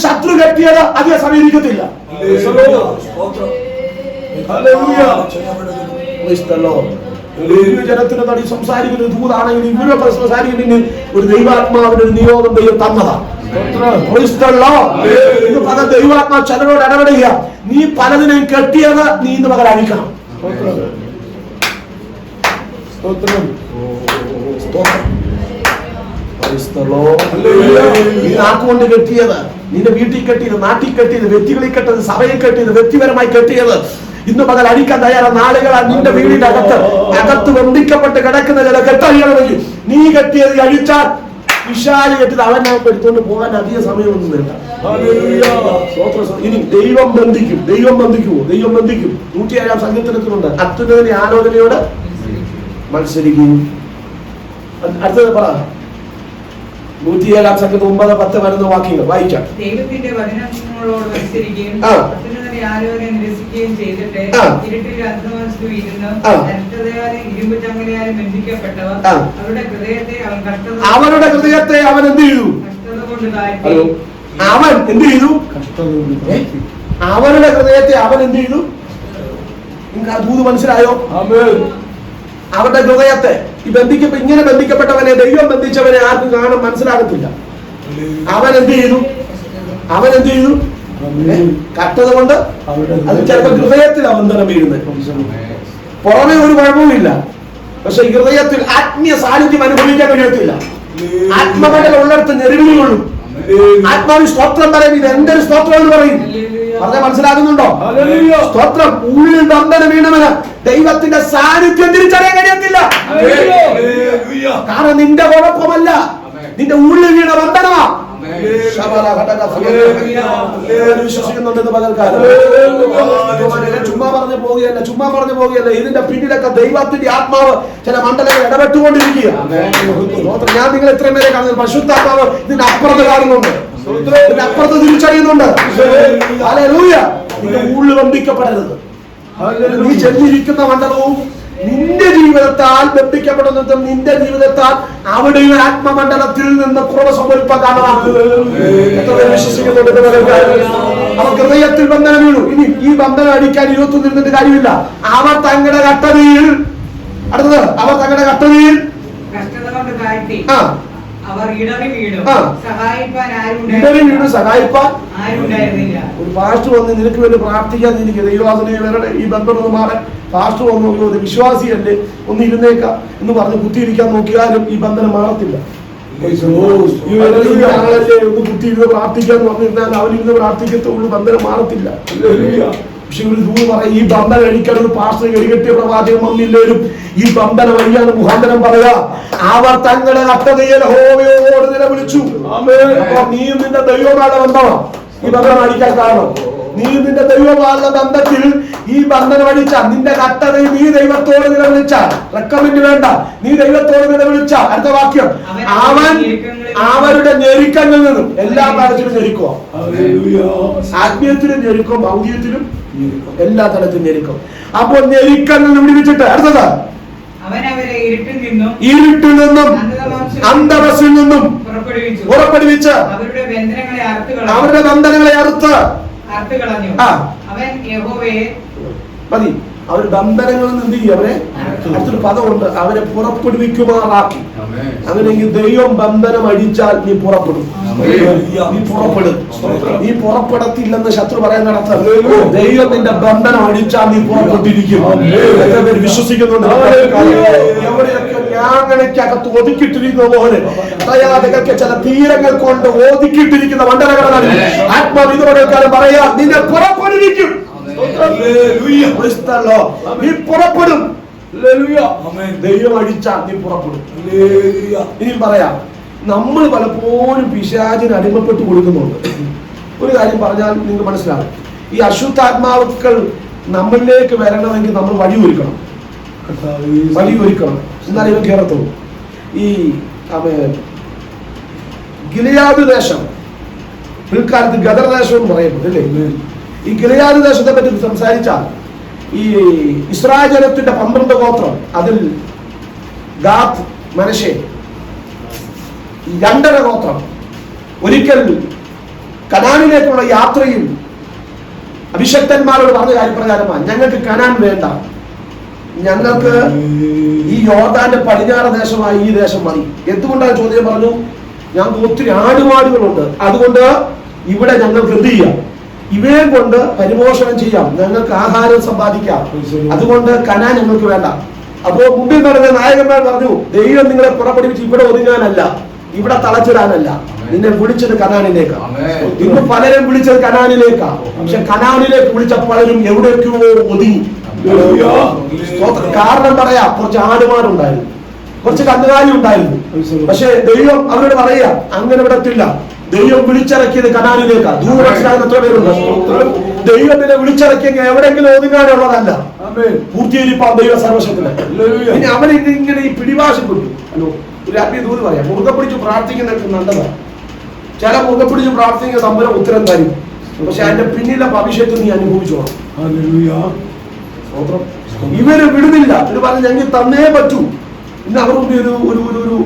ശത്രു കെട്ടിയത് അധികം സമീപിക്കത്തില്ല. ജനത്തിന് തടി സംസാരിക്കുന്ന ദൂതാണെങ്കിൽ ഇവരൊക്കെ സംസാരിക്കുന്ന ഒരു ദൈവാത്മാവിന്റെ ഒരു നിയോഗം ദൈവം തന്നതാണ്. ദൈവാത്മാ ചിലരോട് ഇടപെടുക, നീ പലതിനെയും കെട്ടിയത് നീ ഇന്ന് പകരം അഴിക്കണം. നീ നാക്കുകൊണ്ട് കെട്ടിയത്, നിന്റെ വീട്ടിൽ കെട്ടിയത്, നാട്ടിൽ കെട്ടിയത്, വ്യക്തികളിൽ കെട്ടിയത്, സഭയിൽ കെട്ടിയത്, വ്യക്തിപരമായി കെട്ടിയത് ഇന്ന് പകൽ അടിക്കാൻ തയ്യാറാണ്. നാളുകളാണ് നിന്റെ വീടിന്റെ അകത്ത് ബന്ധിക്കപ്പെട്ട് കിടക്കുന്ന ചില കെട്ടഴിയണമെങ്കിൽ നീ കെട്ടിയത് അഴിച്ചാൽ വിശാലി കെട്ടിയത് അവനെ എടുത്തുകൊണ്ട് പോകാൻ അധിക സമയമൊന്നും വേണ്ട. ഇനി ദൈവം ബന്ധിക്കും. ദൈവം ബന്ധിക്കുമോ? ദൈവം ബന്ധിക്കും. 107 സങ്കീർത്തനത്തിലുണ്ട്, അത്യുന്നതന്റെ ആലോചനയോട് മത്സരിക്കും. അടുത്തത് പറ. 107 സങ്കീർത്തനം 9, 10 വരുന്ന വാക്യങ്ങൾ വായിക്കാം. ദൈവത്തിന്റെ വചനങ്ങളോട് മത്സരിക്കുകയും അത്യുന്നതന്റെ ആലോചന നിരസിക്കുകയും ചെയ്തിട്ട് ഇരുട്ടിൽ അന്ധവസ്തു ഇരുന്ന് അനർത്ഥതയാലും ഇരുമ്പ് ചങ്ങലയാലും ബന്ധിക്കപ്പെട്ടവർ അവരുടെ ഹൃദയത്തെ അവൻ എന്ത് ചെയ്തു? കഷ്ടത കൊണ്ട് താഴ്ത്തി. അവൻ എന്ത് ചെയ്തു? അവരുടെ ഹൃദയത്തെ അവൻ എന്ത് ചെയ്തു? നിങ്ങൾക്ക് അത്ഭുതം മനസ്സിലായോ? അവരുടെ ഹൃദയത്തെ ഇങ്ങനെ ബന്ധിക്കപ്പെട്ടവനെ, ദൈവം ബന്ധിച്ചവനെ ആർക്കും കാണാൻ മനസ്സിലാകത്തില്ല. അവൻ എന്ത് ചെയ്തു? കഷ്ടത കൊണ്ട് അത് ചിലപ്പോൾ ഹൃദയത്തിൽ ബന്ധനം വീഴുന്നത്. പുറമെ ഒരു കുഴപ്പവുമില്ല, പക്ഷെ ഹൃദയത്തിൽ ആത്മീയ സാന്നിധ്യം അനുഭവിക്കാൻ കഴിയത്തില്ല. ആത്മമണ്ഡലം ഉള്ളിടത്ത് ഞെരുവിലുള്ളൂ. ആത്മാവിൽ സ്തോത്രം പറയും. ഇത് എന്റെ ഒരു സ്തോത്രം എന്ന് പറയും. പറഞ്ഞാൽ മനസ്സിലാകുന്നുണ്ടോ? സ്തോത്രം. ഉള്ളിൽ ബന്ധനം വീണവന് ദൈവത്തിന്റെ സാന്നിധ്യം തിരിച്ചറിയാൻ കഴിയത്തില്ല. കാരണം നിന്റെ കുഴപ്പമല്ല, നിന്റെ ഉള്ളിൽ വീണ ബന്ധനമാ. വിശ്വസിക്കുന്നുണ്ടെന്ന് പകൽക്കാലം ചുമ്മാ പറഞ്ഞു പോവുകയല്ല. ഇതിന്റെ പിന്നിലൊക്കെ ദൈവത്തിന്റെ ആത്മാവ് ചില മണ്ഡലങ്ങൾ ഇടപെട്ടുകൊണ്ടിരിക്കുക. ഞാൻ നിങ്ങൾ ഇത്രയും പേരെ കാണുന്നത് പരിശുദ്ധാത്മാവ് ഇതിന്റെ അപ്പുറത്ത് കാണുന്നുണ്ട്, ഇതിന്റെ അപ്പുറത്ത് തിരിച്ചറിയുന്നുണ്ട്. ഹല്ലേലൂയ. നിന്റെ ഉള്ളിൽ ബന്ധിക്കപ്പെടരുത്. നീ ചെന്നിരിക്കുന്ന മണ്ഡലവും നിന്റെ ജീവിതത്താൽ ബന്ധിക്കപ്പെടുന്നതും നിന്റെ ജീവിതത്താൽ അവിടെ ആത്മമണ്ഡലത്തിൽ നിന്ന് കുറവ് സംഭവിക്കാൻ കാരണമാക്കും. വിശ്വസിക്കുന്നുണ്ട്. അവർ ഹൃദയത്തിൽ ബന്ധനം വീണു. ഇനി ഈ ബന്ധനം അടിക്കാൻ 21 ഇരുന്നിട്ട് കാര്യമില്ല. അവർ തങ്ങളുടെ കട്ടതയിൽ സഹായിപ്പാൻ ഒരു പാസ്റ്റർ വന്ന് നിനക്ക് വേണ്ടി പ്രാർത്ഥിക്കാൻ എനിക്ക് ദൈവവാസനെ വരട്ടെ, ഈ ബന്ധം ഒന്ന് മാറാൻ. പാസ്റ്റർ വന്ന് നോക്കി വിശ്വാസിയല്ലേ, ഒന്ന് ഇരുന്നേക്കാം എന്ന് പറഞ്ഞ് കുത്തിയിരിക്കാൻ നോക്കിയാലും ഈ ബന്ധനം മാറത്തില്ല. ആളല്ലേ ഒന്ന് കുത്തിയിരുന്ന് പ്രാർത്ഥിക്കാൻ പറഞ്ഞിരുന്നാൽ അവനിരുന്ന് പ്രാർത്ഥിക്കത്തുള്ളൂ, ബന്ധനം മാറത്തില്ല. പക്ഷെ ഒരു ദൂത് പറയും, ഈ ബന്ധനം അഴിക്കാൻ ഒരു പാസ്റ്റർ എടികെട്ടിയ പ്രവാചകം വന്നില്ലേലും ഈ ബന്ധനം അഴിയാണ് മുഖാന്തരം പറയാ. അവർ തങ്ങളുടെ കഷ്ടതയിൽ യഹോവയോട് നിലവിളിച്ചു. നീയും നിന്റെ ദൈവമായുള്ള ബന്ധമാണ് ഈ ബന്ധനം അടിക്കാൻ കാരണം. നീ നിന്റെ ദൈവമായുള്ള ബന്ധത്തിൽ ഈ ബന്ധനം അടിച്ച നിന്റെ കഷ്ടതയിൽ നീ ദൈവത്തോട് നിലവിളിച്ച, റെക്കമെന്റ് വേണ്ട, നീ ദൈവത്തോട് നിലവിളിച്ച. അടുത്ത വാക്യം, അവൻ അവരുടെ ഞെരുക്കങ്ങളിൽ നിന്നും എല്ലാ തലത്തിലും ഞെരുക്കുക. ആത്മീയത്തിലും ഞെരുക്കും, ഭൗതികത്തിലും എല്ലാ തലത്തിലും ഞെരുക്കും. അപ്പോൾ ഞെരുക്കങ്ങൾ വിടുവിച്ചിട്ട് അടുത്തത് ഇരുട്ടിൽ നിന്നും അന്ധവസിൽ നിന്നും പുറപ്പെടുവിച്ച് അവരുടെ ബന്ധനങ്ങളെ അറുത്ത് മതി. അവർ ബന്ധനങ്ങളിൽ നിന്ന് എന്ത് ചെയ്യും? അവരെ അടുത്തൊരു പദമുണ്ട്, അവരെ പുറപ്പെടുവിക്കുമാറാക്കി. അങ്ങനെയെങ്കിൽ ദൈവം ബന്ധനം അടിച്ചാൽ നീ പുറപ്പെടും. നീ പുറപ്പെടത്തില്ലെന്ന് ശത്രു പറയാൻ നടത്ത. ദൈവം നിന്റെ ബന്ധനം അടിച്ചാൽ നീ പുറപ്പെട്ടിരിക്കും. വിശ്വസിക്കുന്നുണ്ട്. എവിടെയൊക്കെ ഞാങ്ങണയ്ക്കകത്ത് ഒതുക്കിയിട്ടിരിക്കുന്ന പോലെ പറയാതൊക്കെ ചില തീരങ്ങൾ കൊണ്ട് ഒതുക്കിയിട്ടിരിക്കുന്ന മണ്ഡലങ്ങളാണ് ആത്മാവ് ഇതോടെ പറയാ, നിന്നെ പുറപ്പെടുവിക്കും. നീ പുറപ്പെടും. ദൈവം അടിച്ചാൽ നീ പുറപ്പെടും. ഇനി പറയാം, നമ്മൾ പലപ്പോഴും പിശാചിന് അടിമപ്പെട്ട് കൊടുക്കുന്നുണ്ട്. ഒരു കാര്യം പറഞ്ഞാൽ നിങ്ങൾക്ക് മനസ്സിലാവും. ഈ അശുദ്ധാത്മാക്കൾ നമ്മളിലേക്ക് വരണമെങ്കിൽ നമ്മൾ വഴിയൊരുക്കണം, എന്നാൽ ഇവൻ കയറത്തുള്ളൂ. ഈ ഗിലെയാദ് ദേശം പിൽക്കാലത്ത് ഗദർ ദേശം എന്ന് പറയപ്പെട്ടല്ലേ. ഈ ഗിലെയാദ് ദേശത്തെ പറ്റി സംസാരിച്ചാൽ ഈ ഇസ്രായേൽ ജനത്തിന്റെ 12 ഗോത്രം, അതിൽ ഗാദ്, മനശ്ശെ, 2.5 ഗോത്രം ഒരിക്കൽ കനാനിലേക്കുള്ള യാത്രയിൽ അഭിഷക്തന്മാരോട് പറഞ്ഞ കാര്യപ്രകാരമാണ്, ഞങ്ങൾക്ക് കനാൻ വേണ്ട, ഞങ്ങൾക്ക് ഈ യോർദാന്റെ പടിഞ്ഞാറ് ദേശമായ ഈ ദേശം മതി. എന്തുകൊണ്ടാണ് ചോദ്യം പറഞ്ഞു? ഞങ്ങൾക്ക് ഒത്തിരി ആടുമാടുകളുണ്ട്, അതുകൊണ്ട് ഇവിടെ ഞങ്ങൾക്ക് എന്ത് ചെയ്യാം, ഇവയെ കൊണ്ട് പരിപോഷണം ചെയ്യാം, ഞങ്ങൾക്ക് ആഹാരം സമ്പാദിക്കാം, അതുകൊണ്ട് കനാൻ ഞങ്ങൾക്ക് വേണ്ട. അപ്പോ മുമ്പിൽ നടന്ന നായകന്മാർ പറഞ്ഞു, ദൈവം നിങ്ങളെ പുറപ്പെടുവിച്ച് ഇവിടെ ഒതുങ്ങാനല്ല, ഇവിടെ തളച്ചിടാനല്ല, നിന്നെ വിളിച്ചത് കനാനിലേക്കാണ്. ഇന്ന് പലരും വിളിച്ചത് കനാനിലേക്കാ. പക്ഷെ കനാനിലേക്ക് വിളിച്ച പലരും എവിടേക്കോ ഒതുങ്ങി. കാരണം പറയാ, കുറച്ച് ആടുമാരുണ്ടായിരുന്നു, കുറച്ച് കന്നുകാലി ഉണ്ടായിരുന്നു. പക്ഷെ ദൈവം അവരോട് പറയാ, അങ്ങനെ വിടത്തില്ല. ദൈവം വിളിച്ചിറക്കിയത് കനാനിലേക്കാ. ദൂരത്തിലാകുന്ന എത്ര പേരുണ്ട്? ദൈവത്തിനെ വിളിച്ചിറക്കിയെങ്കിൽ എവിടെയെങ്കിലും ഒതുങ്ങാനുള്ളതല്ല, പൂർത്തീകരിപ്പാൻ ദൈവ സർവശക്തന്. ഇനി അവൻ ഇങ്ങനെ ഈ പിടിവാശപ്പെട്ടു. ഹലോ, ഒരു ആത്മീയ ദൂത് പറയാം, മുറുകെ പിടിച്ച് പ്രാർത്ഥിക്കുന്നതൊക്കെ നല്ലതാണ്. ചില മുറുകെ പിടിച്ച് പ്രാർത്ഥിക്കുന്ന തമ്പുരാൻ ഉത്തരം തരും. പക്ഷെ അതിന്റെ പിന്നിലെ ഭവിഷ്യത്ത് നീ അനുഭവിച്ചോളാം. ഇവര് വിടുന്നില്ല. ഇത് പറഞ്ഞ് ഞങ്ങൾക്ക് തന്നേ പറ്റൂ. ഇന്ന് അവർക്ക് ഒരു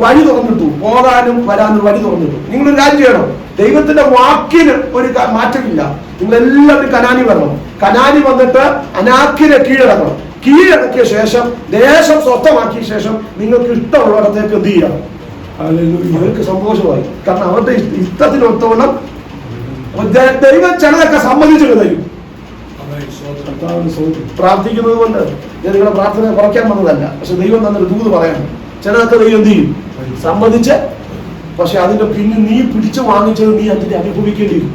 വഴി തുറന്നിട്ടു, പോകാനും വരാനും വഴി തുറന്നിട്ടു. നിങ്ങളൊരു കാര്യം ചെയ്യണം, ദൈവത്തിന്റെ വാക്കിന് ഒരു മാറ്റമില്ല. നിങ്ങളെല്ലാവരും കനാനി വരണം. കനാനി വന്നിട്ട് അനാക്കിനെ കീഴടക്കണം. കീഴടക്കിയ ശേഷം ദേശം സ്വന്തമാക്കിയ ശേഷം നിങ്ങൾക്ക് ഇഷ്ടമുള്ളിടത്തേക്ക് എന്ത് ചെയ്യണം. അവർക്ക് സന്തോഷമായി. കാരണം അവരുടെ ഇഷ്ടത്തിനൊത്തവണ്ണം ദൈവം ചിലതൊക്കെ സമ്മതിച്ചിട്ട് തരും. പ്രാർത്ഥിക്കുന്നത് കൊണ്ട് ഞാൻ നിങ്ങളുടെ പ്രാർത്ഥന കുറയ്ക്കാൻ വന്നതല്ല. പക്ഷെ ദൈവം തന്നൊരു ദൂത് പറയാൻ, ചിലതൊക്കെ ദൈവം എന്ത് ചെയ്യും, സമ്മതിച്ച്. പക്ഷെ അതിന്റെ പിന്നെ നീ പിടിച്ചു വാങ്ങിച്ചത് നീ അതിന്റെ അനുഭവിക്കേണ്ടി വരും.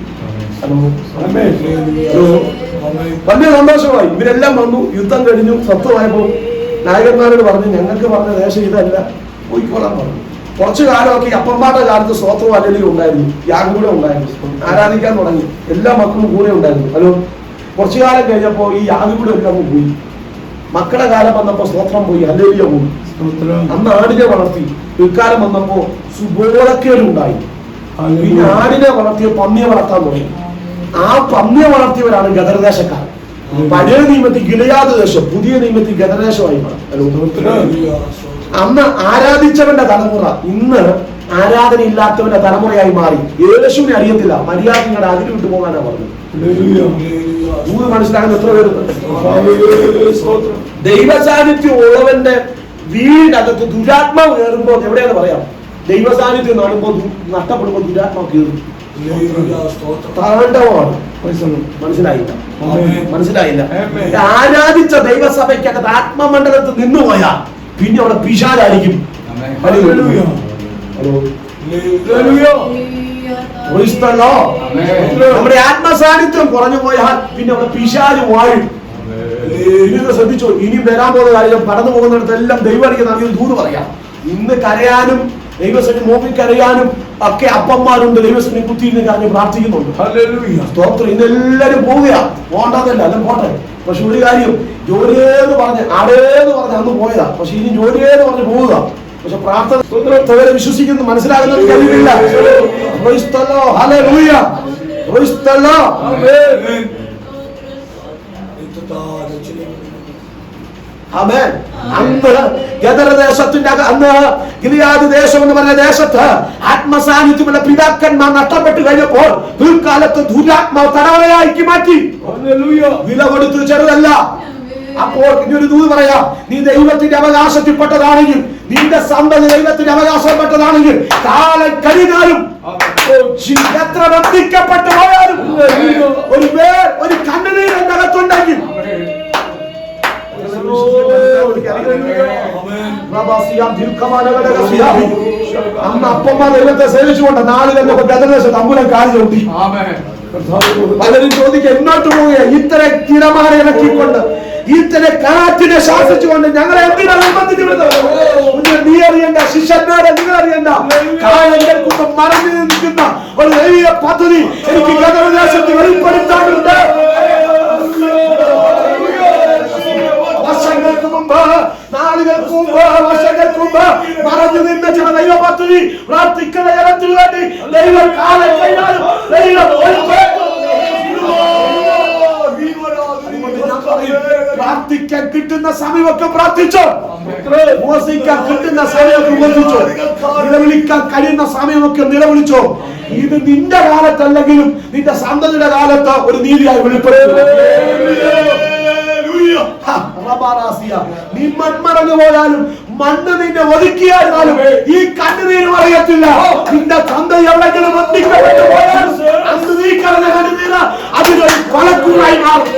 വലിയ സന്തോഷമായി. ഇവരെല്ലാം വന്നു, യുദ്ധം കഴിഞ്ഞു, സത്വമായപ്പോ നായകന്മാരോട് പറഞ്ഞു, ഞങ്ങൾക്ക് പറഞ്ഞ ദേശം ഇതല്ല, പോയിക്കോളാൻ പറഞ്ഞു. കുറച്ചു കാലമൊക്കെ അപ്പന്മാരുടെ കാലത്ത് സ്വത്വം അല്ലെങ്കിൽ ഉണ്ടായിരുന്നു, യാഗം കൂടെ ഉണ്ടായിരുന്നു, ആരാധിക്കാൻ തുടങ്ങി, എല്ലാ മക്കളും കൂടെ ഉണ്ടായിരുന്നു. ഹലോ, കുറച്ചു കാലം കഴിഞ്ഞപ്പോ ഈ യാഗം കൂടെ എല്ലാം പോയി. മക്കളുടെ കാലം വന്നപ്പോ സ്തോത്രം പോയി, ഹല്ലേലൂയ പോയി. അന്ന് ആടിനെ വളർത്തി. പിൽക്കാലം വന്നപ്പോ സുബോധക്കേടുണ്ടായി. പിന്നെ ആടിനെ വളർത്തിയ പന്നിയെ വളർത്താൻ തുടങ്ങി. ആ പന്നിയെ വളർത്തിയവരാണ് ഗദർദേശക്കാർ. പഴയ നിയമത്തിൽ ഗിലെയാദ് ദേശം, പുതിയ നിയമത്തിൽ ഗദർദേശമായി മാറി. അന്ന് ആരാധിച്ചവന്റെ തലമുറ ഇന്ന് ആരാധന ഇല്ലാത്തവന്റെ തലമുറയായി മാറി. യേശുവിനെ അറിയത്തില്ല, മര്യാദയുടെ അതിര് വിട്ടു പോകാനാ പറഞ്ഞത്. മനസ്സിലാകുന്ന എത്ര പേരുണ്ട്? ദൈവസാന്നിധ്യം ഉള്ളവന്റെ വീടകത്ത് ദുരാത്മാവ് കയറുമ്പോ എവിടെയാന്ന് പറയാം, ദൈവസാന്നിധ്യം കാണുമ്പോ നഷ്ടപ്പെടുമ്പോ ദുരാത്മാവ് കയറും. താണ്ഡവമാണ്. മനസ്സിലായില്ല. ആരാധിച്ച ദൈവസഭയ്ക്കകത്ത് ആത്മമണ്ഡലത്തിൽ നിന്നുപോയാ പിന്നെ അവിടെ പിശാചായിരിക്കും. നമ്മുടെ ആത്മസാന്നിധ്യം കുറഞ്ഞു പോയാൽ പിന്നെ അവിടെ പിശാച് വാഴും. ശ്രദ്ധിച്ചോ, ഇനി വരാൻ പോകുന്ന കാര്യം കടന്നു പോകുന്നിടത്തെല്ലാം ദൈവം അറിയാൻ ദൂത് പറയാം. ഇന്ന് കരയാനും ദൈവസേന നോക്കിക്കരയാനും ഒക്കെ അപ്പന്മാരുണ്ട്. ദൈവസേന കുത്തിയിരുന്ന് കാര്യം പ്രാർത്ഥിക്കുന്നുണ്ട്. സ്തോത്രം. ഇന്നെല്ലാരും പോവുക, പോകണ്ടതല്ല, എല്ലാം പോട്ടെ. പക്ഷെ ഒരു കാര്യം, ജോലിയേന്ന് പറഞ്ഞ് ആടേന്ന് പറഞ്ഞ് അന്ന് പോയതാ. പക്ഷെ ഇനി ജോലിയേന്ന് പറഞ്ഞ് പോവുക. പക്ഷെ പ്രാർത്ഥന വിശ്വസിക്കുന്നു, മനസ്സിലാകുന്നത് കഴിവില്ല. അന്ന് ഗദർദേശത്തിന്റെ അന്ന് ഗിലെയാദ് ദേശം എന്ന് പറഞ്ഞ ദേശത്ത് ആത്മസാന്നിധ്യമുള്ള പിതാക്കന്മാർ നഷ്ടപ്പെട്ടു കഴിഞ്ഞപ്പോൾ പിൽക്കാലത്ത് ദുരാത്മാവ് തടവറയാക്കി മാറ്റി. വില കൊടുത്ത് ചെറുതല്ല. അപ്പോൾ ഇനിയൊരു ദൂത് പറയാം, നീ ദൈവത്തിന്റെ അവകാശത്തിൽപ്പെട്ടതാണെങ്കിൽ, നിന്റെ സന്തതി ദൈവത്തിന്റെ അവകാശപ്പെട്ടതാണെങ്കിൽ, കാലം കഴിഞ്ഞാലും എത്ര ബന്ധിക്കപ്പെട്ടു പോയാലും ഒരു കണ്ണുനീർ എന്റെ അകത്തുണ്ടെങ്കിൽ അന്ന് അപ്പന്മാർ ദൈവത്തെ സേവിച്ചുകൊണ്ട് നാളുകളിൽ ഗദർദേശത്ത് അമ്പലം കാലി ചവിട്ടി. പലരും ചോദിക്കുക, എന്നോട്ട് പോവുക, ഇത്ര തിരമാല ഇറക്കിക്കൊണ്ട് ഇത്ര കാറ്റിനെ ശാസിച്ചുകൊണ്ട് ഞങ്ങളെ എന്തിനാണ് നിർബന്ധിക്കുന്നത്? നീ അറിയണ്ട, ശിഷ്യന്മാരെ നിങ്ങൾ അറിയണ്ട. കായങ്ങൾക്ക് മറഞ്ഞു നിൽക്കുന്ന ഒരു വലിയ പദ്ധതി എനിക്ക് ഗദർദേശത്ത് വെളിപ്പെടുത്താറുണ്ട്. വർഷങ്ങൾക്ക് മുമ്പ്, നാളുകൾക്ക് മുമ്പ്, വർഷങ്ങൾക്ക് മുമ്പ് മറഞ്ഞു നിന്ന ചില ദൈവ പദ്ധതി പ്രാർത്ഥിക്കുന്ന ജനത്തിന് വേണ്ടി ദൈവം കാലം കഴിഞ്ഞാലും ദൈവം പ്രാർത്ഥിക്കാൻ കിട്ടുന്ന സമയമൊക്കെ പ്രാർത്ഥിച്ചോ, ഉപവസിക്കാൻ കിട്ടുന്ന സമയമൊക്കെ ഉപവസിച്ചോ, നിലവിളിക്കാൻ കഴിയുന്ന സമയമൊക്കെ നിലവിളിച്ചോ. ഇത് നിന്റെ കാലത്തല്ലെങ്കിലും നിന്റെ സന്തതിയുടെ കാലത്ത് ഒരു നീതിയായി വെളിപ്പെടുത്തും. നീ മൺമറഞ്ഞു പോയാലും മണ്ണ് നിന്നെ ഒതുക്കിയാലും ഈ കണ്ണുനീര് അറിയത്തില്ല. നിന്റെ സന്തതി എവിടെങ്കിലും ബന്ധിക്കപ്പെട്ടു പോയാലും അന്ന് നീ കളഞ്ഞ കണ്ണുനീര് അതിനൊരു കൊലക്കൂറായി മാറും.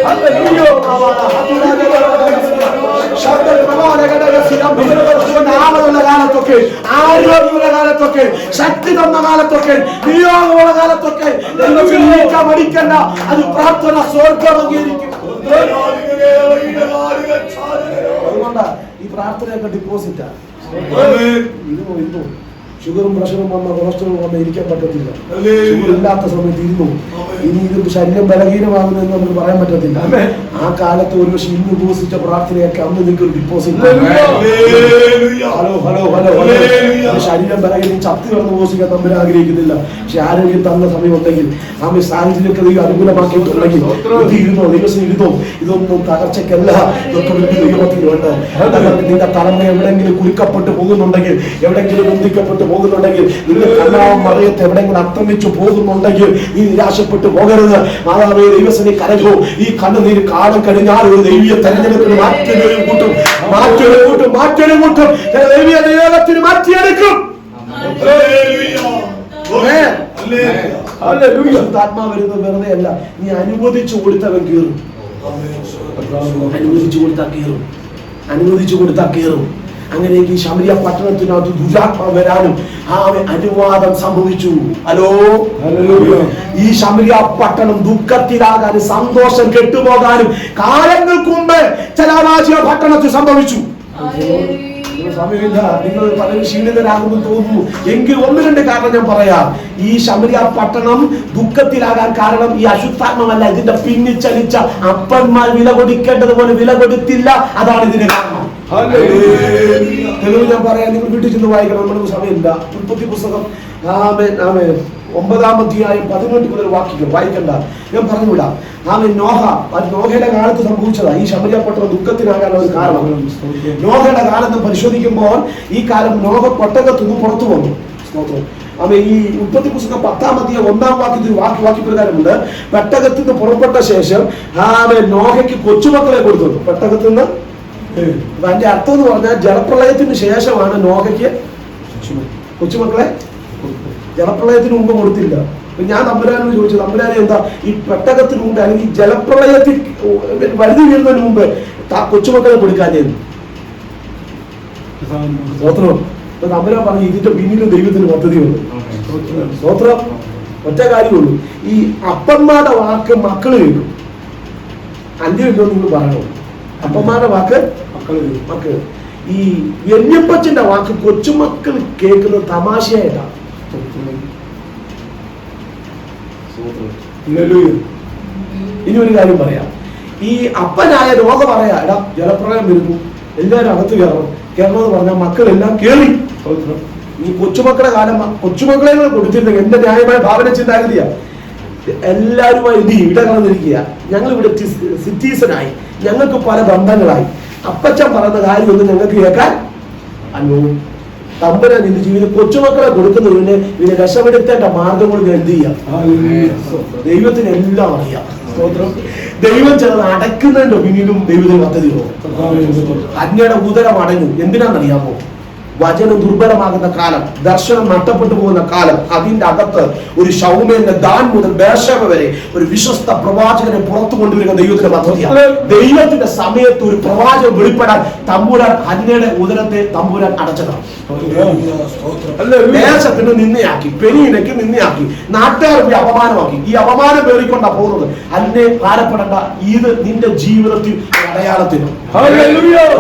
ആളുള്ള കാലത്തൊക്കെ, ആരോഗ്യമുള്ള കാലത്തൊക്കെ കാലത്തൊക്കെ, ശക്തി തന്ന കാലത്തൊക്കെ, നിയോഗമുള്ള കാലത്തൊക്കെ ദൈവത്തിൽ ഇരിക്കാൻ മടിക്കണ്ട. അത് പ്രാർത്ഥന സ്വർഗ്ഗം അംഗീകരിക്കും. അതുകൊണ്ടാ ഈ പ്രാർത്ഥനയൊക്കെ ഡിപ്പോസിറ്റാ. ഇരുന്നു ഷുഗറും പ്രഷറും വന്ന കൊളസ്ട്രോളും വന്ന ഇരിക്കാൻ പറ്റത്തില്ല. ഷുഗർ ഇല്ലാത്ത സമയത്ത് ഇരുന്നു. ഇനി ഇത് ശല്യം ബലഹീനമാകുന്നതെന്ന് നമുക്ക് പറയാൻ പറ്റത്തില്ല. ആ കാലത്ത് ഒരു പക്ഷെ ഇന്ന് ഉപസിച്ച പ്രാർത്ഥനയൊക്കെ അന്ന് നിങ്ങൾക്ക് ഒരു ഡിപ്പോസിറ്റ്. ഹലോ ഹലോ ഹലോ ശരീരം ബലഹീനം ചത്തി കിടന്ന് ഉപസിക്കാൻ നമ്മൾ ആഗ്രഹിക്കുന്നില്ല. പക്ഷെ ആരോഗ്യം തന്ന സമയമുണ്ടെങ്കിൽ ആമേ സാഹചര്യമൊക്കെ ദൈവം അനുകൂലമാക്കിയിട്ടുണ്ടെങ്കിൽ ഇത് ഇരുന്നോ, ദിവസം ഇരുന്നോ. ഇതൊന്നും തകർച്ചയ്ക്കല്ല, ഇതൊക്കെ ദൈവത്തിനുണ്ട്. നിന്റെ തലമുറ എവിടെയെങ്കിലും കുരുക്കപ്പെട്ട് പോകുന്നുണ്ടെങ്കിൽ, എവിടെയെങ്കിലും ബന്ധിക്കപ്പെട്ട് പോകുന്നുണ്ടെങ്കിൽ, നിന്റെ കണ്ണാവും മറിയത്ത് എവിടെയെങ്കിലും അക്രമിച്ചു പോകുന്നുണ്ടെങ്കിൽ നീ നിരാശപ്പെട്ടു പോകരുത്. മാതാവേ ദൈവസനെ കരകോ. ഈ കണ്ണുനീര് കാണാൻ കഴിഞ്ഞാൽ ഒരു ദൈവീയ തെരഞ്ഞെടുപ്പിന് മാറ്റിയെടുക്കും. ദൈവീയ നിയോഗത്തിന് മാറ്റിയെടുക്കും. ആത്മാവ് വരുന്നത് വെറുതെ അല്ല. നീ അനുവദിച്ചു കൊടുത്തവൻ കീറും. അനുവദിച്ചു കൊടുത്താൽ കീറും. അങ്ങനെയെങ്കിൽ ശമരിയ പട്ടണത്തിനകത്ത് ദുരാത്മാവ് വരാനും അനുവാദം സംഭവിച്ചു. ഹലോ, ഈ ശമരിയ പട്ടണം ദുഃഖത്തിലാകാനും സന്തോഷം കെട്ടുപോകാനും കാലങ്ങൾക്ക് മുമ്പ് ചലാവാചിയ പട്ടണത്തിൽ സംഭവിച്ചു. സമയമില്ല, നിങ്ങൾ പലരും ക്ഷീണിതരാകുമെന്ന് തോന്നുന്നു. എങ്കിൽ ഒന്ന് രണ്ട് കാരണം ഞാൻ പറയാം. ഈ ശമരിയ പട്ടണം ദുഃഖത്തിലാകാൻ കാരണം ഈ അശുദ്ധാത്മമല്ല, ഇതിന്റെ പിന്നിൽ ചലിച്ച അപ്പന്മാർ വില കൊടുക്കേണ്ടതുപോലെ വില കൊടുത്തില്ല. അതാണ് ഇതിന് കാരണം. തെളിവ് ഞാൻ പറയാം, നിങ്ങൾ വീട്ടിൽ ചെന്ന് വായിക്കണം. നമുക്ക് സമയമില്ല. ഉൽപ്പത്തി പുസ്തകം 9-ാം അധ്യായം 18 മുതൽ വാക്യങ്ങൾ വായിക്കണ്ട, ഞാൻ പറഞ്ഞുവിടാം. നോഹയുടെ കാലത്ത് സംഭവിച്ചതാ ഈ ശമരിയ പട്ടണം ദുഃഖത്തിനാകാൻ ഒരു കാരണം. നോഹയുടെ കാലത്ത് പരിശോധിക്കുമ്പോൾ ഈ കാലം നോഹ പെട്ടകത്തുനിന്ന് പുറത്തു വന്നു. ഈ ഉൽപ്പത്തി പുസ്തകം 10-ാം അധ്യായം 1-ാം വാക്യത്തിൽ വാക്യപ്രകാരമുണ്ട്. പെട്ടകത്തിൽ പുറപ്പെട്ട ശേഷം നോഹയ്ക്ക് കൊച്ചുമക്കളെ കൊടുത്തു. പെട്ടകത്തിൽ അതിന്റെ അർത്ഥം എന്ന് പറഞ്ഞാൽ ജലപ്രളയത്തിന് ശേഷമാണ് നോഹയ്ക്ക് കൊച്ചുമക്കളെ. ജലപ്രളയത്തിന് മുമ്പ് കൊടുത്തില്ല. ഞാൻ തമ്പുരാനോട് ചോദിച്ചു, തമ്പുരാനെ എന്താ ഈ പെട്ടകത്തിന് മുമ്പ് അല്ലെങ്കിൽ ജലപ്രളയത്തിൽ വലുതി വീഴുന്നതിന് മുമ്പ് കൊച്ചുമക്കളെ കൊടുക്കാൻ ചെയ്യുന്നു? സ്തോത്രം. തമ്പുരാൻ പറഞ്ഞു, ഇതിന്റെ പിന്നിലും ദൈവത്തിന് പദ്ധതിയുണ്ട്. സ്തോത്രം. ഒറ്റ കാര്യമുള്ളൂ, ഈ അപ്പന്മാരുടെ വാക്ക് മക്കള് കേൾക്കും. അന്യമില്ലോ നിങ്ങൾ പറയണോ? അപ്പന്മാരുടെ വാക്ക് മക്കള്. ഈ വല്യപ്പച്ചന്റെ വാക്ക് കൊച്ചുമക്കൾ കേൾക്കുന്നത് തമാശയായിട്ടാണ്. ഇനി ഒരു കാര്യം പറയാം. ഈ അപ്പനായ രോഗ പറയാ, എടാ ജലപ്രളയം വരുന്നു, എല്ലാവരും അകത്ത് കയറണമെന്ന് പറഞ്ഞാൽ മക്കളെല്ലാം കേറി. ഈ കൊച്ചുമക്കളുടെ കാലം കൊച്ചുമക്കളെ കൊടുത്തിരുന്നെങ്കിൽ എന്റെ ന്യായമായ ഭാവന ചിന്താഗതിയാ. എല്ലാവരുമായി ഇത് ഇവിടെ കടന്നിരിക്കുക. ഞങ്ങൾ ഇവിടെ സിറ്റീസനായി, ഞങ്ങൾക്ക് പല ബന്ധങ്ങളായി. അപ്പച്ചൻ പറയുന്ന കാര്യമൊന്നും ഞങ്ങൾക്ക് കേൾക്കാൻ അനുഭവം. തമ്പുരാൻ ഇത് ജീവിതം കൊച്ചുമക്കളെ കൊടുക്കുന്നതിന് ഇതിനെ രക്ഷപ്പെടുത്തേണ്ട മാർഗങ്ങൾ എന്ത് ചെയ്യാം? ദൈവത്തിന് എല്ലാം അറിയാം. ദൈവം ചിലത് അടയ്ക്കുന്നതിന്റെ പിന്നിലും ദൈവത്തിന് പദ്ധതിയോ. അന്യയുടെ ഉദരം അടഞ്ഞു. എന്തിനാണെന്നറിയാമോ? വചനം ദുർബലമാകുന്ന കാലം, ദർശനം നഷ്ടപ്പെട്ടു പോകുന്ന കാലം. അതിന്റെ അകത്ത് ഒരു ശൗമേന്റെ ദാൻ മുതൽ ബേർശേബ വരെ ഒരു വിശ്വസ്ത പ്രവാചകനെ പുറത്തു കൊണ്ടുവരുന്ന ദൈവത്തിന്റെ പദ്ധതിയാണ്. ദൈവത്തിന്റെ സമയത്ത് ഒരു പ്രവാചകൻ വെളിപ്പെടാൻ തമ്പുരാൻ അന്യയുടെ ഉദരത്തെ തമ്പുരാൻ അടച്ചതാണ്. ദേശത്തിന് നിന്നയാക്കി, പെരീനയ്ക്ക് നിന്നയാക്കി, നാട്ടുകാർക്ക് അപമാനമാക്കി. ഈ അപമാനം പേറിക്കൊണ്ടാ പോകുന്നത്. അന്നെ ഭാരപ്പെടേണ്ട, ഇത് നിന്റെ ജീവിതത്തിൽ അടയാളത്തിന്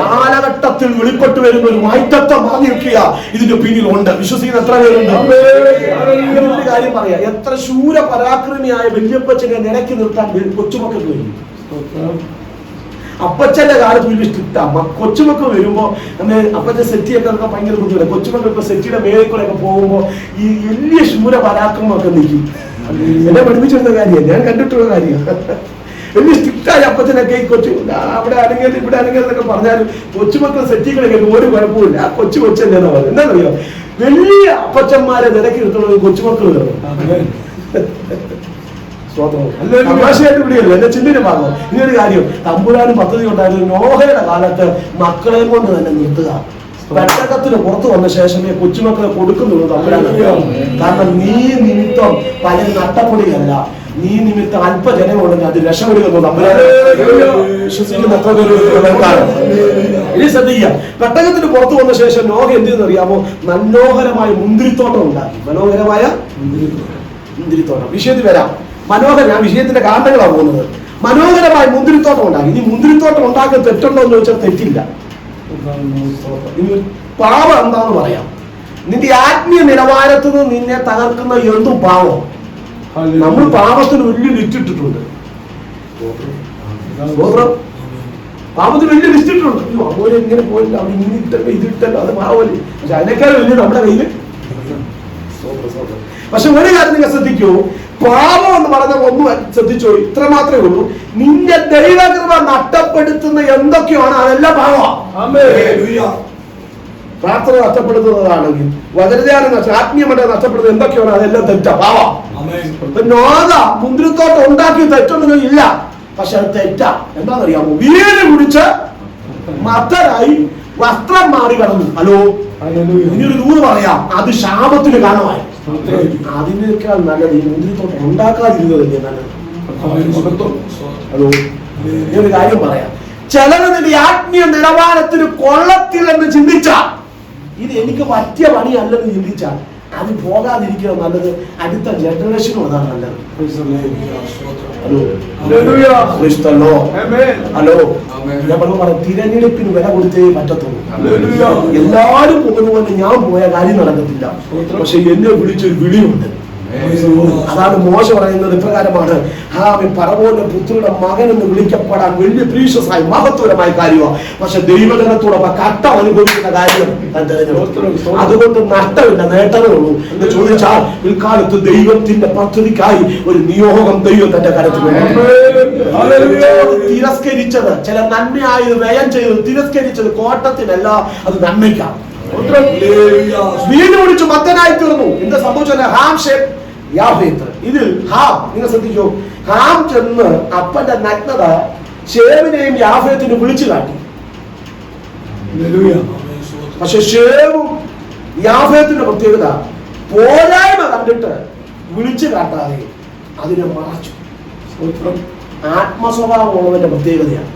കാലഘട്ടത്തിൽ വെളിപ്പെട്ടു വരുന്ന ഒരു മാറ്റത്വം പറഞ്ഞു വെക്കുക. ഇതിന്റെ പിന്നിലുണ്ട്. വിശ്വസിക്കുന്ന എത്ര പേരുണ്ട്? ഒരു കാര്യം പറയാം, എത്ര ശൂര പരാക്രമിയായ വല്യപ്പച്ചനെ നിലയ്ക്ക് നിർത്താൻ കൊച്ചുമക്കൾക്ക് കഴിയും. അപ്പച്ചന്റെ കാലത്ത് വലിയ സ്ട്രിക്റ്റാ. കൊച്ചുമക്കൾ വരുമ്പോ അപ്പച്ചൻ സെറ്റിയൊക്കെ ഭയങ്കര ബുദ്ധിമുട്ട്. കൊച്ചുമക്കൾക്ക് സെറ്റിയുടെ മേലെ കൂടെ ഒക്കെ പോകുമ്പോ ഈ വലിയ ശൂര പരാക്രമമൊക്കെ നിൽക്കും. എന്നെ പഠിപ്പിച്ചിരുന്ന കാര്യമാണ്, ഞാൻ കണ്ടിട്ടുള്ള കാര്യമാണ്. വലിയ സ്ട്രിക്റ്റായ അപ്പച്ചനൊക്കെ ഈ കൊച്ചു അവിടെ അനങ്ങിയത് ഇവിടെ അനങ്ങിയതൊക്കെ പറഞ്ഞാലും കൊച്ചുമക്കൾ സെറ്റികളൊക്കെ ഒരു കുഴപ്പമില്ല. ആ കൊച്ചല്ലേ എന്നാ പറയുന്നത്. എന്താണെന്നറിയോ? വലിയ അപ്പച്ചന്മാരെ നിലയ്ക്ക് നിർത്തുന്നത് കൊച്ചുമക്കൾ കയറും. തമാശയായിട്ട് പിടിയല്ലോ, എന്റെ ചിന്തിന്റെ ഭാഗം. ഇങ്ങനൊരു കാര്യം, തമ്പുരാനും പദ്ധതി ഉണ്ടായിരുന്നു. നോഹയുടെ കാലത്ത് മക്കളെ കൊണ്ട് തന്നെ നിർത്തുക. പെട്ടകത്തിന് പുറത്തു വന്ന ശേഷമേ കൊച്ചുമക്കളെ കൊടുക്കുന്നുള്ളൂ തമ്പുരാൻ. കാരണം നീ നിമിത്തം പലരും നഷ്ടപ്പെടുകയല്ല, നീ നിമിത്തം അല്പജനങ്ങളുണ്ടെങ്കിൽ അത് രക്ഷപ്പെടുന്നു. തമ്പുരാനെ വിശ്വസിക്കുന്ന എത്ര പേര് ഇനി ശ്രദ്ധിക്കുക. പെട്ടകത്തിന് പുറത്തു വന്ന ശേഷം നോഹ എന്തെന്ന് അറിയാമോ? മനോഹരമായ മുന്തിരിത്തോട്ടം ഉണ്ടാക്കി. മനോഹരമായ മുന്തിരിത്തോട്ടം. വിഷയത്തിൽ വരാം. ഞാൻ വിഷയത്തിന്റെ കാരണങ്ങളാണ് പോകുന്നത്. മനോഹരമായ മുന്തിരിത്തോട്ടം ഉണ്ടാക്കി. ഇനി മുന്തിരിത്തോട്ടം ഉണ്ടാക്കിയ തെറ്റുണ്ടോ എന്ന് ചോദിച്ചാൽ തെറ്റില്ല. പാവം എന്താന്ന് പറയാം. നിന്റെ ആത്മീയ നിലവാരത്തിൽ നിന്ന് നിന്നെ തകർക്കുന്ന എന്തും പാവം. നമ്മൾ പാപത്തിന് വലിയ ലിസ്റ്റ് ഇട്ടിട്ടുണ്ട്. പാപത്തിന് വലിയ ലിസ്റ്റ് ഇട്ടിട്ടുണ്ട്. അവര് എങ്ങനെ പോയില്ല, അവർ ഇന്നിട്ടല്ലോ ഇതിട്ടല്ലോ, അത് പാവല്ലേ. പക്ഷെ അതിനേക്കാൾ വലിയ നമ്മുടെ കയ്യില്. പക്ഷെ ഒരു കാര്യം നിങ്ങൾ ശ്രദ്ധിക്കൂ, പാപം എന്ന് പറഞ്ഞ ഒന്നും ശ്രദ്ധിച്ചോ, ഇത്ര മാത്രമേ ഉള്ളൂ. നിന്റെ ദൈവകൃപ നഷ്ടപ്പെടുത്തുന്ന എന്തൊക്കെയാണ് അതെല്ലാം പാവമാണ്. പ്രാർത്ഥന നഷ്ടപ്പെടുത്തുന്നതാണെങ്കിൽ, വചനധ്യാനം ആത്മീയമായിട്ട് നഷ്ടപ്പെടുന്നത് എന്തൊക്കെയാണ് അതെല്ലാം തെറ്റാ, പാവാ. നോഹ മുന്തിരിത്തോട്ടം ഉണ്ടാക്കി തെറ്റൊന്നും ഇല്ല, പക്ഷെ അത് തെറ്റാ. എന്താണെന്നറിയാമോ? വീട് കുടിച്ച് മത്തരായി വസ്ത്രം മാറി കടന്നു. ഹലോ, ഇനിയൊരു ദൂത് പറയാം, അത് ശാപത്തിന് കാരണമായി. അതിനേക്കാൾ നല്ലത് ഈ മുന്തിരിത്തോട്ടം ഉണ്ടാക്കാതിരുന്നതല്ലേ നല്ലത്. ഹലോ, ഇനിയൊരു കാര്യം പറയാം. ചിലർ നിന്റെ ആത്മീയ നിലവാരത്തിന് കൊള്ളത്തില്ലെന്ന് ചിന്തിച്ചാൽ, ഇത് എനിക്ക് പറ്റിയ പണിയല്ലെന്ന് ചിന്തിച്ചാൽ അത് പോകാതിരിക്കുക നല്ലത്. അടുത്ത ജനറേഷനും അതാണ് നല്ലത്. ഹലോ, ഞാൻ തിരഞ്ഞെടുപ്പിന് വില കൊടുത്തേ പറ്റത്തുള്ളൂ. എല്ലാരും പോകുന്ന പോലെ ഞാൻ പോയ കാര്യം നടക്കത്തില്ല. പക്ഷെ എന്നെ വിളിച്ചൊരു വിളിയുണ്ട്. അതാണ് മോശ പറയുന്നത് ഇപ്രകാരമാണ്: പറവോന്റെ പുത്രിയുടെ മകൻ എന്ന് വിളിക്കപ്പെടാൻ വലിയ പ്രീഷ്യസായി മഹത്വപരമായ കാര്യമാണ്. പക്ഷെ ദൈവജനത്തോടൊപ്പം കട്ടം അനുഭവിക്കുന്ന കാര്യം അതുകൊണ്ട് നഷ്ടമില്ല, നേട്ടമേ ഉള്ളൂ എന്ന് ചോദിച്ചാൽ, പിൽക്കാലത്ത് ദൈവത്തിന്റെ പദ്ധതിക്കായി ഒരു നിയോഗം ദൈവം തന്റെ കരത്തിൽ തിരസ്കരിച്ചത്, ചില നന്മയായത് വ്യയം ചെയ്തത് തിരസ്കരിച്ചത് കോട്ടത്തിനല്ല, അത് നന്മയ്ക്കാണ്. വീട് പിടിച്ചു മത്തനായി തീർന്നു. എന്താ സംഭവിച്ചത്? ഇതിൽ ഹാം, നിങ്ങൾ ശ്രദ്ധിക്കൂ, ഹാം ചെന്ന് അപ്പന്റെ നഗ്നത ഷേവിനെയും യാഫേത്തിനും വിളിച്ചു കാട്ടി. പക്ഷെ ഷേവും യാഫേത്തിന്റെ പ്രത്യേകത പോരായ്മ കണ്ടിട്ട് വിളിച്ചു കാട്ടാതെ അതിനെ മറച്ചു. ആത്മസ്വഭാവമുള്ളവന്റെ പ്രത്യേകതയാണ്.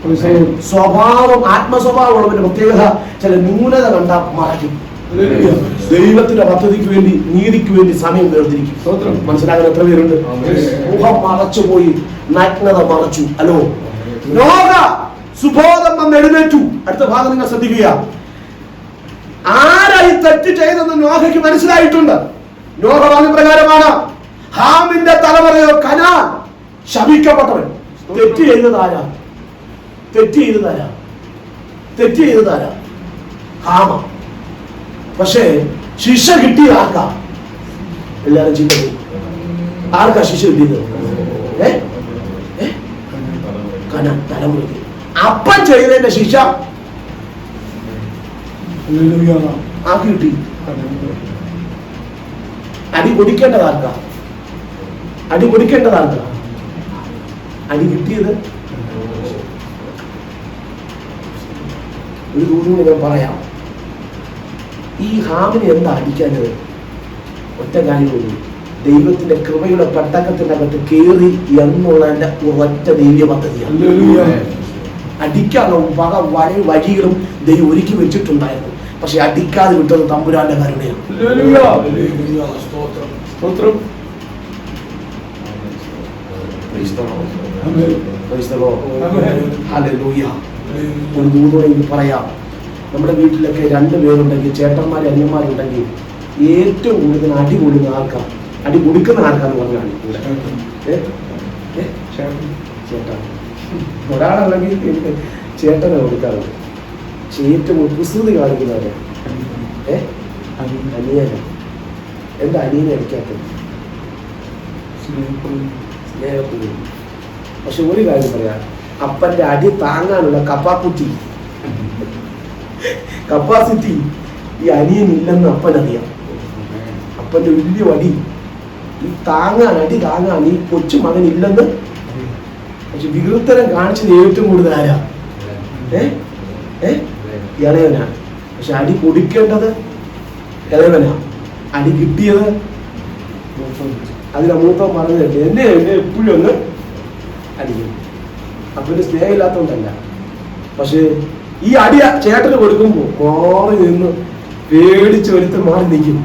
ആത്മസ്വഭാവമുള്ളവന്റെ പ്രത്യേകത ചില ന്യൂനത കണ്ട മറയ്ക്കും. ദൈവത്തിന്റെ പദ്ധതിക്ക് വേണ്ടി, നീതിക്ക് വേണ്ടി സമയം വേർതിരിക്കും. മനസ്സിലാകാൻ എത്ര പേരുണ്ട്? മുഖം മറച്ചുപോയി, നഗ്നത മറച്ചു. ഹലോ, നോഹ സുബോധം വന്ന് എഴുന്നേറ്റു. അടുത്ത ഭാഗം നിങ്ങൾ ശ്രദ്ധിക്കുക. ആരായി തെറ്റ് ചെയ്തെന്ന് നോഹയ്ക്ക് മനസ്സിലായിട്ടുണ്ട്. നോഹ പറഞ്ഞ പ്രകാരമാണ്: ഹാമിന്റെ തലമുറയോ കനാൻ ശപിക്കപ്പെട്ടവൻ. തെറ്റ് ചെയ്തതാരാ? തെറ്റ് ചെയ്തതാരാ? ഹാമ. പക്ഷേ ശിക്ഷ കിട്ടിയ ആർക്കാ? എല്ലാരും ചിന്തിക്കും. ആർക്കാ ശിക്ഷ കിട്ടിയത്? കനാൻ തലമുറയ്ക്ക്. അപ്പൻ ചെയ്തതിന്റെ ശിക്ഷ ആർക്ക് കിട്ടി? അടി കൊടുക്കേണ്ടത് ആർക്കാ? അടി കിട്ടിയത് ഒരു ദൂരം നിങ്ങൾ പറയാം. ഈ ഹാമിനെ എന്താ അടിക്കാനത്? ഒറ്റ കാര്യമുള്ളൂ, ദൈവത്തിന്റെ കൃപയുടെ പെട്ടകത്തിനകത്ത് കയറി എന്നുള്ളതിന്റെ ഒറ്റ ദൈവീയ പദ്ധതിയാണ്. അടിക്കാനുള്ള വഴികളും ദൈവം ഒരുക്കി വെച്ചിട്ടുണ്ടായിരുന്നു. പക്ഷെ അടിക്കാതെ വിട്ടത് തമ്പുരാന്റെ കരുണയാണ്. ഒരു ദൂതോടെ പറയാം, നമ്മുടെ വീട്ടിലൊക്കെ 2 പേരുണ്ടെങ്കിൽ, ചേട്ടന്മാരും അന്യന്മാരുണ്ടെങ്കിൽ, ഏറ്റവും കൂടുതൽ അടി കൊടുക്കുന്ന ആൾക്കാർ, അടി കൊടുക്കുന്ന ആൾക്കാന്ന് പറഞ്ഞാണ് ചേട്ടൻ. ഒരാളല്ലെങ്കിൽ ചേട്ടനെ കൊടുക്കാറുണ്ട്. പക്ഷെ ഏറ്റവും കുസൃതി കാണിക്കുന്നവരെ അനിയന. എന്താ അനിയനെ അടിക്കാത്തത്? സ്നേഹത്തിന്. പക്ഷെ ഒരു കാര്യം പറയാം, അപ്പന്റെ അടി താങ്ങാനുള്ള കപ്പാസിറ്റി ഈ അനിയനില്ലെന്ന് അപ്പനറിയാം. അപ്പന്റെ വലിയ അടി ഈ അടി താങ്ങാൻ ഈ കൊച്ചു മകൻ ഇല്ലെന്ന്. പക്ഷെ വികൃതരം കാണിച്ചത് ഏറ്റവും കൂടുതൽ ആരാ? ഇളയവനാ. പക്ഷെ അടി കൊടുക്കേണ്ടത് ഇളയവനാ. അടി കിട്ടിയത് അതിനെ മൂത്തം പറഞ്ഞിട്ട് എന്നെ എപ്പോഴും ഒന്ന് അടിക്കും. അപ്പൊ ഒരു സ്നേഹമില്ലാത്തതുകൊണ്ടല്ല, പക്ഷേ ഈ അടി ചേട്ടന് കൊടുക്കുമ്പോൾ മാറി നിന്ന് പേടിച്ച് ഒരുത്തൻ മാറി നിൽക്കും,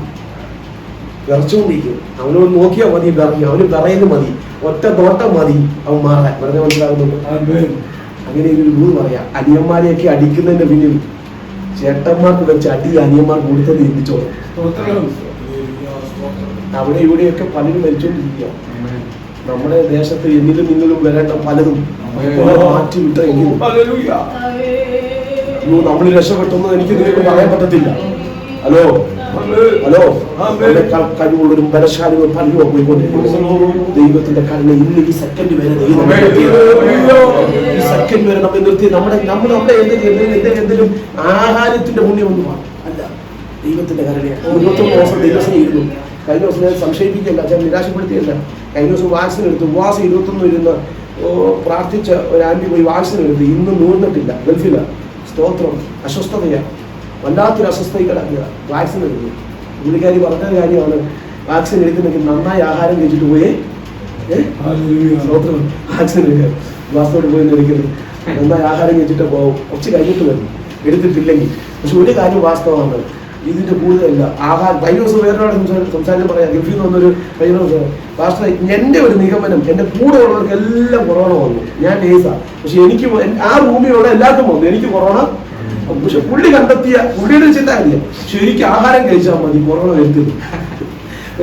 വിറച്ചുകൊണ്ടിരിക്കും. അവനോട് നോക്കിയാൽ മതി വിറങ്ങി, അവന് പറയുന്നത് മതി, ഒറ്റ നോട്ടം മതി അവൻ മാറാൻ. പറഞ്ഞ മനസ്സിലാകുന്നുണ്ട്? അങ്ങനെ ഒരു രൂപ പറയാം. അനിയന്മാരെയൊക്കെ അടിക്കുന്നതിന്റെ പിന്നിൽ ചേട്ടന്മാർക്ക് വെച്ച് അടി അനിയന്മാർക്ക് കൊടുത്തത് ചിന്തിച്ചോളൂ. അവിടെ ഇവിടെയൊക്കെ പലരും മരിച്ചോണ്ടിരിക്കുക. നമ്മുടെ ദേശത്ത് എന്നിലും നിങ്ങളും വരേണ്ട പലതും മാറ്റി വിട്ടെങ്കിലും നമ്മൾ രക്ഷപ്പെട്ടൊന്നും എനിക്ക് നിങ്ങൾക്ക് പറയാൻ പറ്റത്തില്ല. ഹലോ ഹലോ, കഴിവുള്ളൊരു ബലശാലികൾ പലരും പോയിക്കൊണ്ടിരിക്കുന്നു. ദൈവത്തിന്റെ കരുണ ഇന്ന് ഈ സെക്കൻഡ് വരെ ഈ സെക്കൻഡ് വരെ നമ്മൾ നിർത്തി നമ്മുടെ എന്തെങ്കിലും ആഹാരത്തിന്റെ പുണ്യമൊന്നും അല്ല, ദൈവത്തിന്റെ കരുണയാണ്. 21 ദിവസം ദിവസം ഇരുന്നു. കഴിഞ്ഞ ദിവസം ഞാൻ സംശയിപ്പിക്കല്ല, ഞാൻ നിരാശപ്പെടുത്തിയല്ല. കഴിഞ്ഞ ദിവസം വാക്സിൻ എടുത്തു. ഉപവാസം 21 ഇരുന്ന് പ്രാർത്ഥിച്ച ഒരു ആന്റി പോയി വാക്സിൻ എടുത്തു. ഇന്നും നൂർന്നിട്ടില്ല, ഗൾഫില. സ്തോത്രം. അസ്വസ്ഥതയാണ്, വല്ലാത്തൊരു അസ്വസ്ഥത കിടക്കുക. വാക്സിൻ എടുത്തു. പുള്ളിക്കാരി പറഞ്ഞ കാര്യമാണ്, വാക്സിൻ എടുക്കുന്നെങ്കിൽ നന്നായി ആഹാരം കഴിച്ചിട്ട് പോയേ. സ്തോത്രം. വാക്സിൻ എടുക്കുക, വാസ്തവോട് പോയി എടുക്കുന്നത് നന്നായി ആഹാരം കഴിച്ചിട്ട് പോകും. കുറച്ച് കഴിഞ്ഞിട്ട് വരും എടുത്തിട്ടില്ലെങ്കിൽ. പക്ഷെ ഒരു കാര്യം വാസ്തവമാണ്, ഇതിന്റെ കൂടുതലല്ല ആഹാരം. കഴിഞ്ഞ ദിവസം വേറൊരാളെ സംസാരിച്ച് പറയാം, ഗൾഫിൽ നിന്ന് വന്നൊരു കഴിഞ്ഞ ദിവസം പാസ്റ്റർ, എന്റെ ഒരു നിഗമനം, എന്റെ കൂടെ ഉള്ളവർക്ക് എല്ലാം കൊറോണ വന്നു. ഞാൻ നേഴ്സാണ്, പക്ഷെ എനിക്ക് ആ റൂമിലുള്ള എല്ലാവർക്കും വന്നു, എനിക്ക് കൊറോണ. പക്ഷെ പുള്ളി കണ്ടെത്തിയ പുള്ളിയുടെ ചിന്താഗതിയ ശരിക്കും ആഹാരം കഴിച്ചാൽ മതി കൊറോണ വരുന്നത്.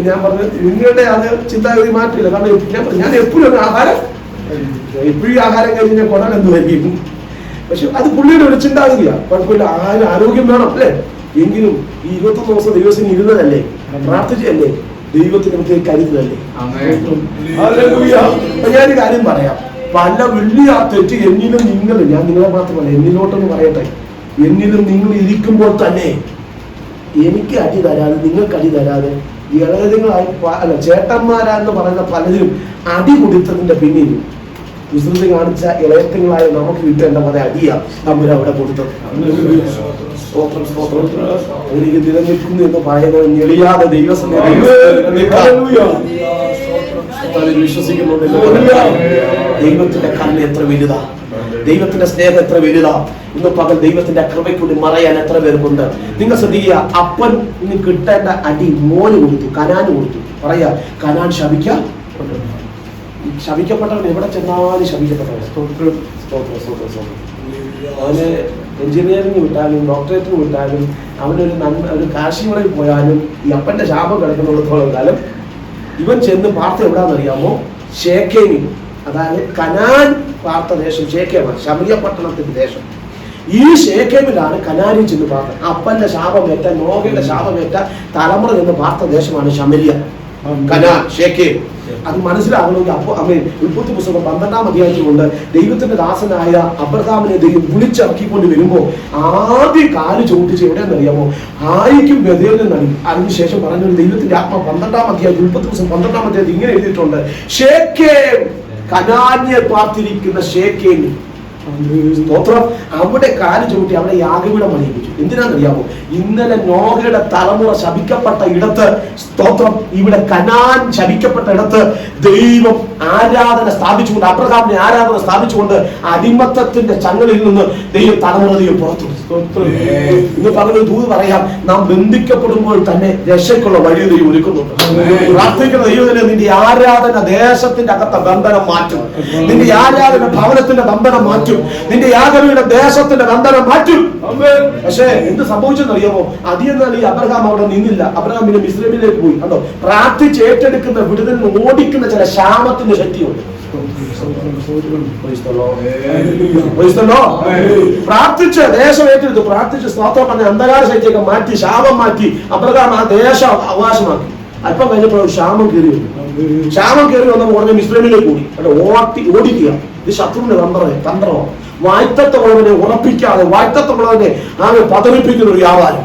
ഞാൻ പറഞ്ഞത് നിങ്ങളുടെ അത് ചിന്താഗതി മാറ്റില്ല. കാരണം ഞാൻ എപ്പോഴും ആഹാരം കഴിഞ്ഞ് ഞാൻ കൊറോണ എന്തുമായിരിക്കും. പക്ഷെ അത് പുള്ളിയുടെ ഒരു ചിന്താഗതിയാണ്. കുഴപ്പമില്ല, ആരോഗ്യം വേണം അല്ലേ. എങ്കിലും ഈ 21 ദിവസം ഇരുന്നതല്ലേ, പ്രാർത്ഥിച്ചല്ലേ, ദൈവത്തിന് പ്രത്യേക കരുതലല്ലേ. അപ്പൊ ഞാനൊരു കാര്യം പറയാം, പല വലിയ തെറ്റ് എന്നിലും നിങ്ങൾ, ഞാൻ നിങ്ങളെ മാത്രമല്ല എന്നിലോട്ടൊന്ന് പറയട്ടെ, എന്നിലും നിങ്ങൾ ഇരിക്കുമ്പോൾ തന്നെ എനിക്ക് അടി തരാതെ, നിങ്ങൾക്ക് അടി തരാതെ, ഇളയതുങ്ങളായി അല്ല ചേട്ടന്മാരാന്ന് പറയുന്ന പലരും അടി കൊടുത്തതിന്റെ പിന്നിൽ വിശ്രുതി കാണിച്ച ഇളയത്തുങ്ങളായ നമുക്ക് കിട്ടേണ്ട പല അടിയാ നമ്മൾ അവിടെ കൊടുത്തത്. എനിക്ക് നിലനിൽക്കുന്നു എന്ന് പറയുന്നത് ഞെളിയാതെ വിശ്വസിക്കുന്നുണ്ട്. ദൈവത്തിന്റെ കണ്ണ് എത്ര വലുതാ, ദൈവത്തിന്റെ സ്നേഹം എത്ര വലുതാ. ഇന്ന് പകൽ ദൈവത്തിന്റെ കൃപയ്ക്കൂടി മറയാൻ എത്ര പേർക്കുണ്ട്. നിങ്ങൾ ശ്രദ്ധിക്കുക, അപ്പൻ ഇന്ന് കിട്ടേണ്ട അടി മോന് കൊടുത്തു, കനാന് കൊടുത്തു. പറയാ, കനാൻ ശപിക്കപ്പെട്ടവൻ എവിടെ ചെന്നാലും ശപിക്കപ്പെട്ടവൻ. അവന് എഞ്ചിനീയറിംഗ് വിട്ടാലും ഡോക്ടറേറ്റിന് വിട്ടാലും അവനൊരു ഒരു കാശിമളയിൽ പോയാലും ഈ അപ്പന്റെ ശാപം കിടക്കുന്നിടത്തോളം കാലം ഇവൻ ചെന്ന് പാർത്ത എവിടാന്നറിയാമോ? ഷേഖേമിൽ. അതായത് കനാൻ പാർത്ത ദേശം ഷേഖേമാണ്, ശമരിയ പട്ടണത്തിന്റെ ദേശം. ഈ ഷേഖേമിലാണ് കനാനിൽ ചെന്ന് പാർത്ത. അപ്പന്റെ ശാപമേറ്റ, നോഹയുടെ ശാപമേറ്റ തലമുറ എന്ന് പാർത്ത ദേശമാണ് ശമരിയ, കനാൻ, ഷേഖേം. അത് മനസ്സിലാകണമെങ്കിൽ ഉൽപ്പത്തി പുസ്തകം 12-ാം അധ്യായത്തിലുണ്ട്. ദൈവത്തിന്റെ ദാസനായ അബ്രഹാമിനെ ദൈവം വിളിച്ചിറക്കിക്കൊണ്ട് വരുമ്പോ ആദ്യം കാല് ചവിട്ടിച്ച് എവിടെയെന്നറിയാമോ? ആയിക്കും ബഥേലിൽ നടി. അതിനുശേഷം പറഞ്ഞൊരു ദൈവത്തിന്റെ ആത്മ 12-ാം അധ്യായത്തിൽ, ഉൽപ്പത്തി പുസ്തകം 12-ാം അധ്യായത്തിൽ ഇങ്ങനെ എഴുതിയിട്ടുണ്ട്, ഷേഖേം, കനാന്യർ പാർത്തിരിക്കുന്ന ഷേഖേം. സ്തോത്രം. അവിടെ കാല് ചവിട്ടി അവിടെ യാഗപീഠം പണിയിപ്പിച്ചു. എന്തിനാണെന്നറിയാമോ? ഇന്നലെ നോഹയുടെ തലമുറ ശപിക്കപ്പെട്ട ഇടത്ത്, സ്തോത്രം, ഇവിടെ കനാൻ ശപിക്കപ്പെട്ട ഇടത്ത് ദൈവം ആരാധന സ്ഥാപിച്ചുകൊണ്ട്, അബ്രഹാമിനെ ആരാധന സ്ഥാപിച്ചുകൊണ്ട് അടിമത്തത്തിന്റെ ചങ്ങലിൽ നിന്ന് ദൈവം തലമുറയും പുറത്തു. ഇന്ന് പറഞ്ഞൊരു ദൂത് പറയാം, നാം ബന്ധിക്കപ്പെടുമ്പോൾ തന്നെ രക്ഷയ്ക്കുള്ള വഴി ദൈവം ഒരുക്കുന്നുണ്ട്. പ്രാർത്ഥിക്കുന്ന ദൈവത്തിന് നിന്റെ ആരാധന ദേശത്തിന്റെ അകത്തെ ബന്ധനം മാറ്റും, നിന്റെ ആരാധന ഭവനത്തിന്റെ ബന്ധനം മാറ്റും, നിന്റെ യാഗവീയുടെ ദേശത്തിന്റെ ബന്ധനം മാറ്റും. പക്ഷേ എന്ത് സംഭവിച്ചെന്നറിയാമോ? അതിയെന്നാൽ ഈ അബ്രഹാം അവിടെ നിന്നില്ല. അബ്രഹാം പിന്നെ മിസ്രൈമിലേക്ക് പോയി. കണ്ടോ, പ്രാർത്ഥിച്ച് ഏറ്റെടുക്കുന്ന വിടുതലിന് ഓടിക്കുന്ന ചില ക്ഷാമത്തിന്റെ ശക്തിയുണ്ട്. പ്രാർത്ഥിച്ച് ദേശം ഏറ്റെടുത്തു, പ്രാർത്ഥിച്ച് സ്തോത്രം പറഞ്ഞ അന്ധകാര ശക്തിയൊക്കെ മാറ്റി, ശാപം മാറ്റി അബ്രഹാം ആ ദേശം അവകാശമാക്കി. അല്പം കഴിഞ്ഞപ്പോൾ ക്ഷാമം കയറി വന്നു. ക്ഷാമം കയറി വന്നപ്പോൾ ഉടനെ മിസ്രൈമിലേക്ക് കൂടി ഓടിക്കുക. ഇത് ശത്രുവിന്റെ തന്ത്രമാണ്. വായ്ത്തത്വമുള്ളവനെ ഉറപ്പിക്കാതെ, വായ്ത്തത്വമുള്ളവനെ ആകെ പതറിപ്പിക്കുന്ന ഒരു വ്യാപാരം.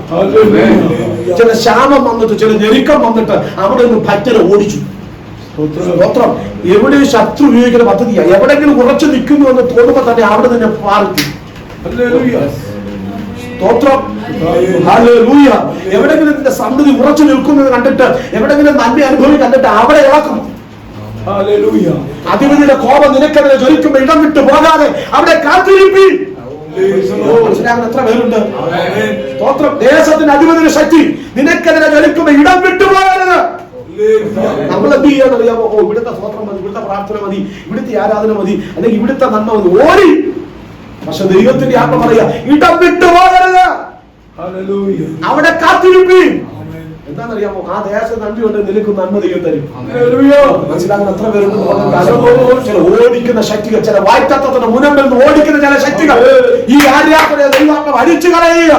ചില ക്ഷാമം വന്നിട്ട്, ചില ഞെരുക്കം വന്നിട്ട് അവിടെ നിന്ന് ഭക്തരെ ഓടിച്ചു. സ്തോത്രം. എവിടെ ശത്രു ഉപയോഗിക്കുന്ന പദ്ധതിയാണ്. എവിടെങ്കിലും ഉറച്ചു നിൽക്കുന്നു എന്ന് തോന്നുമ്പോ തന്നെ അവിടെ തന്നെ പാർക്കും. സ്തോത്രം. എവിടെങ്കിലും നിന്റെ സന്തതി ഉറച്ചു നിൽക്കുന്നത് കണ്ടിട്ട്, എവിടെങ്കിലും നന്മ അനുഭവം കണ്ടിട്ട് അവിടെ ഇളക്കും. അധിപതിയുടെ കോപം നിനക്കെതിരെ ജ്വലിക്കുമ്പോ ഇടം വിട്ടു പോകാതെ അവിടെ കാത്തിരിപ്പീൻ. മനസ്സിലാകുന്ന എത്ര പേരുണ്ട്? സ്തോത്രം. ദേശത്തിന്റെ അധിപതിയുടെ ശക്തി നിനക്കെതിരെ ജ്വലിക്കുമ്പോ ഇടം വിട്ടു പോകരുത്. നമ്മൾ എന്ത് ചെയ്യാന്നറിയാമോ? ഓ, ഇവിടുത്തെ സ്തോത്രം മതി, ഇവിടുത്തെ പ്രാർത്ഥന മതി, ഇവിടുത്തെ ആരാധന മതി, അല്ലെങ്കിൽ ഇവിടുത്തെ നന്മ മതി, ഓടി. പക്ഷെ ദൈവത്തിന്റെ ആത്മ പറയാ ഇടം വിട്ടു പോകരുത്, അവിടെ കാത്തിരിപ്പീൻ. എന്താണെന്നറിയാമോ? ആ ദേശം നന്ദിയുണ്ട്, നിനക്ക് നന്മ ദൈവം തരും. മനസ്സിലാകുന്ന എത്ര പേരുണ്ട്? ചില ഓടിക്കുന്ന ശക്തികൾ, ചില വായ്ത്തത്വത്തിന്റെ മുനമ്പിൽ നിന്ന് ഓടിക്കുന്ന ചില ശക്തികൾ ഈ ആര്യാത്മനെ ദൈവാത്മ അടിച്ചു കളയുക.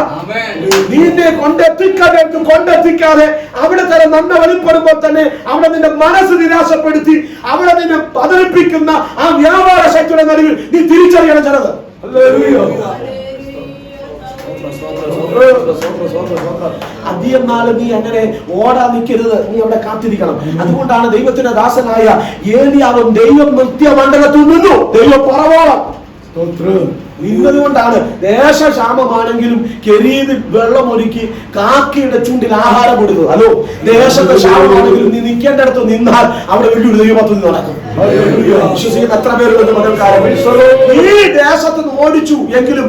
നിന്നെ കൊണ്ടെത്തിക്കാതെ അവിടെ തന്നെ നന്മ വെളിപ്പെടുമ്പോൾ തന്നെ അവിടെ നിന്റെ മനസ്സ് നിരാശപ്പെടുത്തി അവിടെ നിന്നെ പതറിപ്പിക്കുന്ന ആ വ്യാപാര ശക്തിയുടെ നടുവിൽ നീ തിരിച്ചറിയണം ചിലത്. അധികം നാള് നീ അങ്ങനെ ഓടാൻ നിൽക്കരുത്, നീ അവിടെ കാത്തിരിക്കണം. അതുകൊണ്ടാണ് ദൈവത്തിന്റെ ദാസനായ ഏലിയാവും ദൈവം നിത്യമണ്ഡലത്തിൽ നിന്നു ദൈവം പുറവോളം നിന്നതുകൊണ്ടാണ് ദേശക്ഷാമമാണെങ്കിലും കെരീതിൽ വെള്ളമൊരുക്കി കാക്കയുടെ ചൂണ്ടിൽ ആഹാരം കൊടുത്തത്. ഹലോ, ദേശത്തെ ക്ഷാമമാണെങ്കിലും നീ നിൽക്കേണ്ടടുത്ത് നിന്നാൽ അവിടെ വലിയൊരു ദൈവത്തിൽ നടക്കും. വിശ്വസിക്കുന്ന എത്ര പേരുണ്ടെന്ന് മകൾക്കാരും ഈ ദേശത്ത് നിന്ന് ഓടിച്ചു എങ്കിലും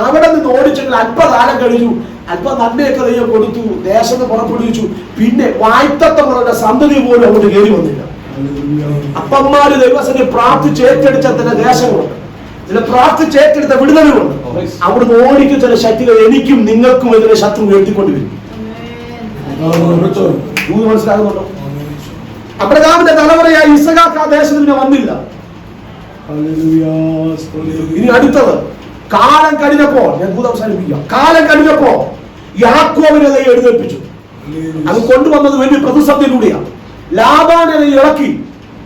അവിടെ നിന്ന് ഓടിച്ചെങ്കിൽ അല്പകാലം കഴിഞ്ഞു, അല്പ നന്മയൊക്കെ ദൈവം കൊടുത്തു, ദേശത്ത് പുറപ്പെടുവിച്ചു. പിന്നെ വായ്ത്തത്തങ്ങളുടെ സന്തതി പോലും അങ്ങോട്ട് കയറി വന്നില്ല. അപ്പന്മാര് ദൈവസനെ പ്രാർത്ഥിച്ച് ഏറ്റെടുത്ത ചില ദേശങ്ങളുണ്ട്, ചില പ്രാർത്ഥിച്ച് ഏറ്റെടുത്ത വിടുതലുകളുണ്ട്. അവിടുന്ന് ഓടിക്കും ചില ശക്തികൾ എനിക്കും നിങ്ങൾക്കും എതിരെ ശത്രു ഉയർത്തിക്കൊണ്ടുവരും. മനസ്സിലാകുന്നുണ്ടോ? അബ്രഹാമിന്റെ തലമുറയായി ഇസഹാക്ക് ആ ദേശത്തിന് വന്നില്ല. ഇനി അടുത്തത് കാലം കഴിഞ്ഞപ്പോൾ, ഞാൻ അവസാനിപ്പിക്കാം. കാലം കഴിഞ്ഞപ്പോ യാക്കോബിനെ ദൈവം എഴുന്നേൽപ്പിച്ചു. അത് കൊണ്ടുവന്നത് വലിയ പ്രതിസന്ധിയിലൂടെയാണ്. ലാബാനെ ഇളക്കി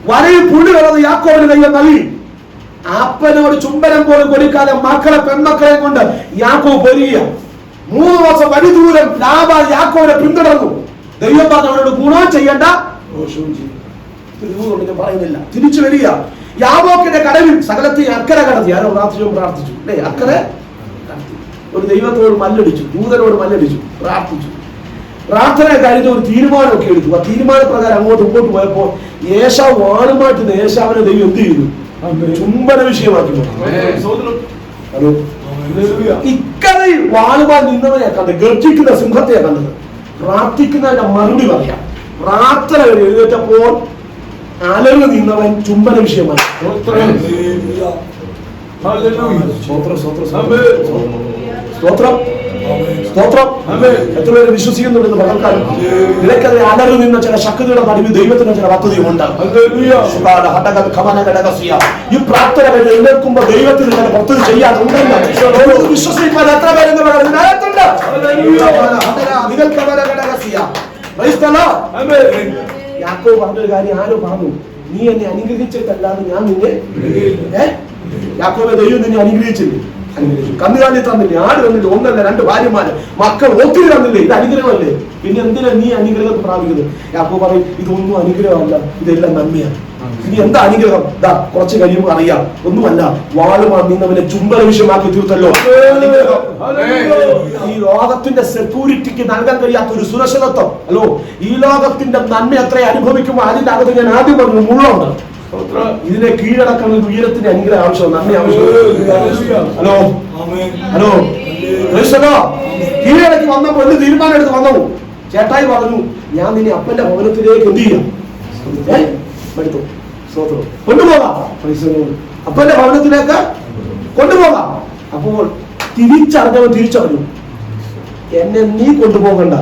വരയിൽ പുള്ളി വന്നത് യാക്കോബിനെ ദൈവം നൽകി. അപ്പനോട് ചുംബനം പോലും കൊടുക്കാതെ മക്കളെ പെൺമക്കളെ കൊണ്ട് യാക്കോബ് പൊരുക. 3 വർഷം വഴി ദൂരം ലാബാൻ യാക്കോബിനെ പിന്തുടർന്നു. ദൈവം പറഞ്ഞവരോട് ഗുണം ചെയ്യേണ്ട, ദോഷവും ചെയ്യും. പറയുന്നില്ല, തിരിച്ചു വരിക. യാബോക്കിന്റെ കടവിൽ സകലത്തെ അക്കരെ കടത്തി. ആരോ പ്രാർത്ഥിച്ചു അല്ലേ? അക്കരെ കടത്തി. ഒരു ദൈവത്തോട് മല്ലടിച്ചു, ദൂതനോട് മല്ലടിച്ചു, പ്രാർത്ഥിച്ചു. പ്രാർത്ഥന കഴിഞ്ഞ ഒരു തീരുമാനമൊക്കെ എടുത്തു. ആ തീരുമാനപ്രകാരം അങ്ങോട്ട് ഇങ്ങോട്ട് പോയപ്പോ ഏശാവ് വാളുമായിട്ട് ഏശാവിനെ ദൈവം എന്ത് ചെയ്തു? ചുംബന വിഷയമാക്കി. ഹലോ, ഇക്കരയിൽ വാളുമാൻ നിന്നവനെ കണ്ടത്, ഗർജിക്കുന്ന സിംഹത്തെയാണ് കണ്ടത്. പ്രാർത്ഥിക്കുന്നതിന്റെ മറുപടി പറയാം. പ്രാർത്ഥന എഴുന്നേറ്റപ്പോൾ അലർന്ന് നിന്നവൻ ചുംബന വിഷയമായി. സ്തോത്രം, സ്തോത്രം. എത്ര പേര് വിശ്വസിക്കുന്നുണ്ടെന്ന് പകർക്കാനും നിനക്കത് അലർന്ന് നിന്ന ചില ശക്തിയുടെ നടുവിൽ ദൈവത്തിന് ചില പദ്ധതിയുണ്ട്. ഈ പ്രാർത്ഥന എഴുന്നേൽക്കുമ്പോ ദൈവത്തിന് ചില പദ്ധതി ചെയ്യാനുണ്ടെന്ന് വിശ്വസിക്കാൻ എത്ര പേരെന്ന് പറയുന്നുണ്ട്. യാക്കോബ് പറഞ്ഞൊരു കാര്യം ആരോ പറഞ്ഞു, നീ എന്നെ അനുഗ്രഹിച്ചിട്ടല്ലാതെ ഞാൻ നിന്നെ യാക്കോബെ ദൈവം നിന്നെ അനുഗ്രഹിച്ചില്ലേ? അനുഗ്രഹിച്ചു. കന്നുകാലി തന്നില്ലേ? ആട് തന്നില്ലേ? 1 അല്ല 2 ഭാര്യമാര്, മക്കൾ ഒത്തിരി തന്നില്ലേ? ഇത് അനുഗ്രഹമല്ലേ? പിന്നെ എന്തിനാ നീ അനുഗ്രഹം പ്രാപിക്കുന്നത്? യാക്കോബ് പറയും, ഇതൊന്നും അനുഗ്രഹമല്ല, ഇതെല്ലാം നന്മയാണ്. ഇനി എന്താ അനുഗ്രഹം? ദാ കുറച്ച് കഴിയുമ്പോൾ അറിയാം. ഒന്നുമല്ല, വാളുമാൻ നിന്നവനെ ചുംബന വിഷയമാക്കി തീർത്തല്ലോ. ഈ ലോകത്തിന്റെ സെക്യൂരിറ്റിക്ക് നൽകാൻ കഴിയാത്ത ഒരു സുരക്ഷിതത്വം. ഹലോ, ഈ ലോകത്തിന്റെ നന്മ എത്ര അനുഭവിക്കുമ്പോൾ അതിന്റെ അകത്ത് ഞാൻ ആദ്യം പറഞ്ഞു മുള്ളുണ്ട്. ഇതിനെ കീഴടക്കുന്ന ഉയരത്തിന്റെ അനുഗ്രഹം ആവശ്യം, നന്ദി ആവശ്യം. ഹലോ, ഹലോ, കീഴടക്കി വന്നപ്പോ എന്ത് തീരുമാനം എടുത്ത് വന്നു? ചേട്ടായി പറഞ്ഞു, ഞാൻ നിന്നെ അപ്പന്റെ ഭവനത്തിലേക്ക് എന്ത് ചെയ്യാം? എടുത്തു, കൊണ്ടുപോകാം. അപ്പന്റെ ഭവനത്തിലേക്ക് കൊണ്ടുപോകാം. അപ്പോൾ തിരിച്ചറിഞ്ഞവൻ തിരിച്ചറിഞ്ഞു, എന്നെ നീ കൊണ്ടുപോകണ്ട,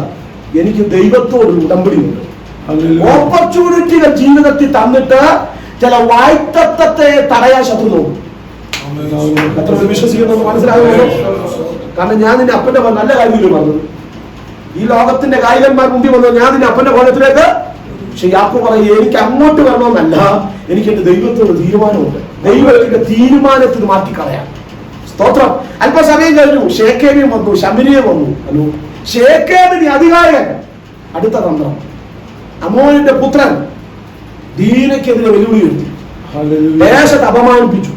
എനിക്ക് ദൈവത്തോടൊരു ഉടമ്പടിയുണ്ട്. ഓപ്പർച്യൂണിറ്റികൾ ജീവിതത്തിൽ തന്നിട്ട് ചില വായ്ത്തത്വത്തെ തടയാൻ ശത്രു നോക്കും. എത്ര വിശ്വസിക്കുന്നു മനസ്സിലാകുമല്ലോ? കാരണം ഞാൻ നിന്റെ അപ്പന്റെ നല്ല കാര്യമില്ല പറഞ്ഞത്. ഈ ലോകത്തിന്റെ കായികന്മാർ മുമ്പിൽ വന്നു, ഞാൻ നിന്റെ അപ്പന്റെ ഭവനത്തിലേക്ക്. പക്ഷെ യാക്കോബ് പറയും, എനിക്ക് അങ്ങോട്ട് വരണമെന്നല്ല, എനിക്ക് എന്റെ ദൈവത്തോട് തീരുമാനമുണ്ട്. ദൈവത്തിന്റെ തീരുമാനത്തിന് മാറ്റിക്കളയാം. സ്തോത്രം. അല്പസമയം കഴിഞ്ഞു, ശേഖേമിയും വന്നു, ശമരിയും വന്നു. ഹലോ, ശേഖേമിന് അധികാരൻ. അടുത്ത തന്ത്രം, അമോനിന്റെ പുത്രൻ ദീനക്കെതിരെ വെല്ലുവിളി ഉയർത്തി, ദേശത്തെ അപമാനിപ്പിച്ചു.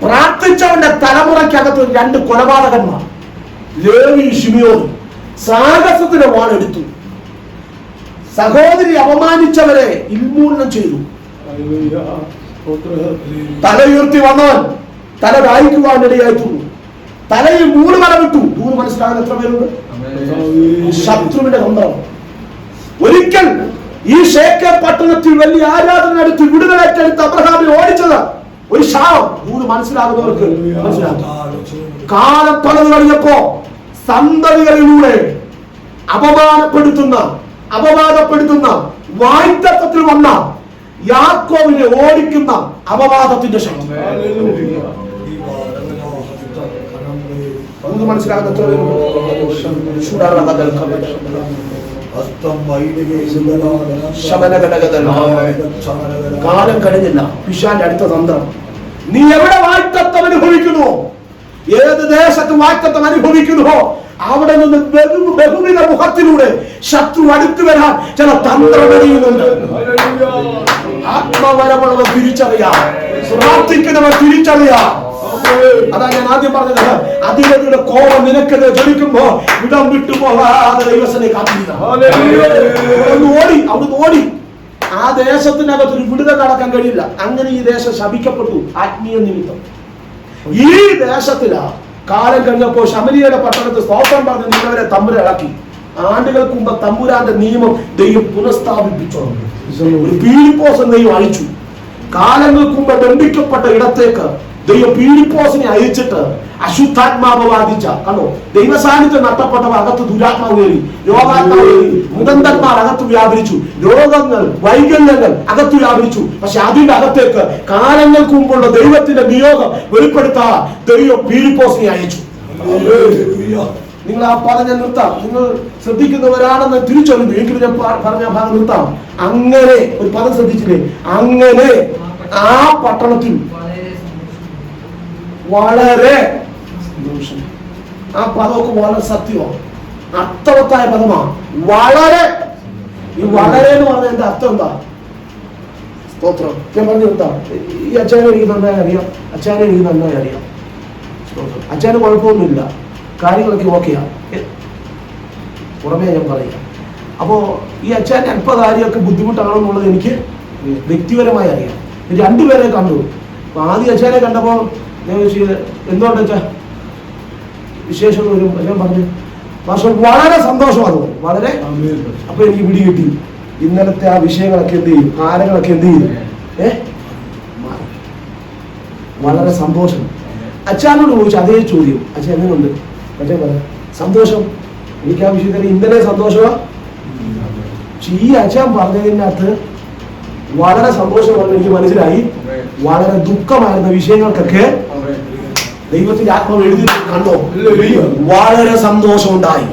പ്രാർത്ഥിച്ചവന്റെ തലമുറയ്ക്കകത്ത് 2 കൊലപാതകന്മാർ, ലേവി ഷിമിയോൻ, സാഹസത്തിന് വാളെടുത്തു. സഹോദരി അപമാനിച്ചവരെ ഉന്മൂലനം ചെയ്തു. തല ഉയർത്തി വന്നവൻ തല വായിക്കുവാനിടയായി തീർന്നു. തലയിൽ 3 മല വിട്ടു. 3 മനസ്സിലാകുന്ന എത്ര പേരുണ്ട്? ശത്രുവിന്റെ തന്ത്രം. ഒരിക്കൽ ഈ ശേഖർ പട്ടണത്തിൽ വലിയ ആരാധന നടത്തി വിടുതലേറ്റെടുത്ത് അബ്രഹാമിനെ ഓടിച്ചത് ഒരു ശാപം. 3 മനസ്സിലാകുന്നവർക്ക് മനസ്സിലാകും. കാലം പലത് കഴിഞ്ഞപ്പോ സന്തതികളിലൂടെ അപമാനപ്പെടുത്തുന്ന വായ്ത്തത്വത്തിൽ വന്ന യാക്കോബിനെ ഓടിക്കുന്ന അപവാദത്തിന്റെ ശക്തി. മനസ്സിലാകുന്ന കാലം കഴിഞ്ഞില്ല. പിശാന്റെ അടുത്ത തന്ത്രം. നീ എവിടെ വായ്ത്തത്വം അനുഭവിക്കുന്നു, ഏത് ദേശത്ത് വായ്ത്തത്വം അനുഭവിക്കുന്നുവോ അവിടെ നിന്ന് ബഹുവിധ മുഖത്തിലൂടെ ശത്രു അടുത്തു വരാൻ ചില തന്ത്രം എറിയുന്നുണ്ട്. ആത്മവരമുള്ളവർ തിരിച്ചറിയാം, പ്രാർത്ഥിക്കുന്നവർ തിരിച്ചറിയാം. അതാ ഞാൻ ആദ്യം പറഞ്ഞത്, അധികരുടെ കോപം നിനക്കെതിരെ ജ്വലിക്കുമ്പോ ഇടം വിട്ടുപോകാതെ ദൈവസനെ കാത്തിരിക്കണം. അവിടുന്ന് ഓടി. ആ ദേശത്തിനകത്ത് ഒരു വിടുതൽ നടക്കാൻ കഴിയില്ല. അങ്ങനെ ഈ ദേശം ശപിക്കപ്പെട്ടു ആത്മീയ നിമിത്തം. ഈ ദേശത്തിലാ കാലം കഴിഞ്ഞപ്പോ ശമരിയുടെ പട്ടണത്തിൽ സ്തോത്രം പറഞ്ഞ് നിങ്ങളവരെ തമ്പുരാക്കി. ആണ്ടുകൾക്ക് മുമ്പ് തമ്പുരാന്റെ നിയമം ദൈവം പുനഃസ്ഥാപിപ്പിച്ചു. ഒരു പീലിപ്പോസ് ദൈവം അയച്ചു. കാലങ്ങൾക്ക് മുമ്പ് ബന്ധിക്കപ്പെട്ട ഇടത്തേക്ക് ദൈവം പീലിപ്പോസിനെ അയച്ചിട്ട് അശുദ്ധാത്മാവ് ബാധിച്ച കണ്ടോ, ദൈവസാന്നിധ്യം നഷ്ടപ്പെട്ടവ അകത്ത് ദുരാത്മാവ് കയറി, രോഗാത്മാവ് കയറി, മുതന്തന്മാർ അകത്ത് വ്യാപരിച്ചു, രോഗങ്ങൾ വൈകല്യങ്ങൾ അകത്ത് വ്യാപരിച്ചു. പക്ഷെ അതിന്റെ അകത്തേക്ക് കാലങ്ങൾക്ക് മുമ്പുള്ള ദൈവത്തിന്റെ നിയോഗം വെളിപ്പെടുത്താൻ ദൈവം പീലിപ്പോസിനെ അയച്ചു. നിങ്ങൾ ആ പദം ഞാൻ നിർത്താം. നിങ്ങൾ ശ്രദ്ധിക്കുന്നവരാണെന്ന് തിരിച്ചറിയുന്നു. എങ്കിലും ഞാൻ പറഞ്ഞ ഭാഗം നിർത്താം. അങ്ങനെ ഒരു പദം ശ്രദ്ധിച്ചില്ലേ? അങ്ങനെ ആ പട്ടണത്തിൽ വളരെ സന്തോഷം. ആ പദമൊക്കെ വളരെ സത്യമാണ്, അർത്ഥവത്തായ പദമാണ്. വളരെ ഈ വളരെ എന്ന് പറഞ്ഞ എന്റെ അർത്ഥം എന്താ? സ്തോത്രം. ഞാൻ പറഞ്ഞു നിർത്താം. ഈ അച്ഛനെ എനിക്ക് നന്നായി അറിയാം, അച്ഛന് കുഴപ്പമൊന്നുമില്ല, കാര്യങ്ങളൊക്കെ ഓക്കെയാ, പുറമേ ഞാൻ പറയാം. അപ്പോ ഈ അച്ഛൻ്റെ അല്പകാര്യമൊക്കെ ബുദ്ധിമുട്ടാണെന്നുള്ളത് എനിക്ക് വ്യക്തിപരമായി അറിയാം. 2 പേരെ കണ്ടു. ആദ്യം അച്ഛനെ കണ്ടപ്പോൾ ഞാൻ ചോദിച്ചത് എന്തുകൊണ്ട് വെച്ചാ വിശേഷം വരും. ഞാൻ പറഞ്ഞു പക്ഷെ വളരെ സന്തോഷമാണ്, വളരെ. അപ്പൊ എനിക്ക് പിടി കിട്ടി. ഇന്നലത്തെ ആ വിഷയങ്ങളൊക്കെ എന്ത് ചെയ്യും, കാലങ്ങളൊക്കെ എന്ത് ചെയ്യും, വളരെ സന്തോഷം. അച്ഛനോട് ചോദിച്ചു അതേ ചോദ്യം, അച്ഛൻ എങ്ങനെയുണ്ട്? അച്ഛൻ പറ സന്തോഷം. എനിക്ക് ആ വിഷയത്തിൽ ഇന്നലെ സന്തോഷമാ. ഈ അച്ഛൻ പറഞ്ഞതിനകത്ത് വളരെ സന്തോഷമാണ് എനിക്ക് മനസ്സിലായി. വളരെ ദുഃഖമായിരുന്ന വിഷയങ്ങൾക്കൊക്കെ ദൈവത്തിന്റെ ആത്മാവ് എഴുതി കണ്ടോ, വളരെ സന്തോഷമുണ്ടായി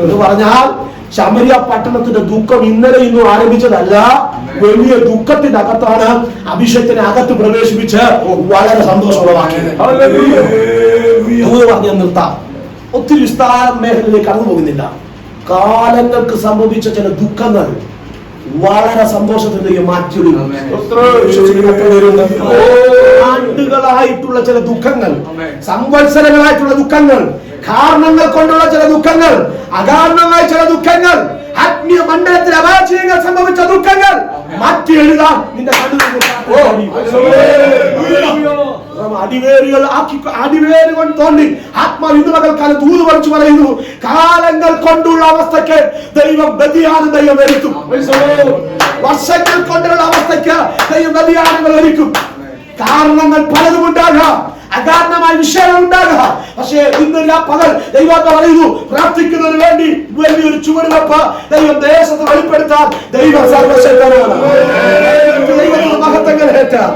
എന്ന് പറഞ്ഞാൽ ശമരിയ പട്ടണത്തിന്റെ ദുഃഖം ഇന്നലെ ഇന്നും ആരംഭിച്ചതല്ല. വലിയ ദുഃഖത്തിന്റെ അകത്താണ് അഭിഷേകത്തിനെ അകത്ത് പ്രവേശിപ്പിച്ച് വളരെ സന്തോഷമുള്ളതാക്കിയത്. പറഞ്ഞ് നിർത്താം. ഒത്തിരി വിസ്താര മേഖലയിലേക്ക് കടന്നു പോകുന്നില്ല. കാലങ്ങൾക്ക് സംഭവിച്ച ചില ദുഃഖങ്ങൾ വളരെ സന്തോഷത്തിലേക്ക് മാറ്റിയെടുക്കും. ആണ്ടുകളായിട്ടുള്ള ചില ദുഃഖങ്ങൾ, സംവത്സരങ്ങളായിട്ടുള്ള ദുഃഖങ്ങൾ, കാരണങ്ങൾ കൊണ്ടുള്ള ചില ദുഃഖങ്ങൾ, അകാരണമായ ചില ദുഃഖങ്ങൾ, ആത്മീയ മണ്ഡലത്തിൽ അപരാജയങ്ങൾ സംഭവിച്ച ദുഃഖങ്ങൾ മാറ്റി എഴുതാൻ നിന്റെ അടിവേരുകൾ തോന്നി ആത്മാവ് ഇന്ന് പകൽക്കാലം ദൂത് പറിച്ചു പറയുന്നു. കാലങ്ങൾ കൊണ്ടുള്ള അവസ്ഥയ്ക്ക് ദൈവം വ്യതിയാനം ദൈവം വരുത്തും. വർഷങ്ങൾ കൊണ്ടുള്ള അവസ്ഥയ്ക്ക് ദൈവം വ്യതിയാനങ്ങൾ ഒരുക്കും. കാരണങ്ങൾ പലതും ഉണ്ടാകാം, അകാരണമായ വിഷയങ്ങൾ ഉണ്ടാകാം. പക്ഷേ ഇന്നില്ല പകൽ ദൈവത്തെ പറയുന്നു, പ്രാർത്ഥിക്കുന്നതിന് വേണ്ടി വലിയൊരു ചുവടുവെപ്പ് ദൈവം ദേശത്ത് വെളിപ്പെടുത്താൻ ദൈവം സർവശക്തനാണ്. ദൈവത്തിന്റെ മഹത്വങ്ങൾ ഏറ്റാം.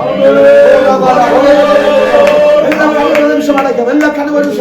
എല്ലാ കണ്ണുകളും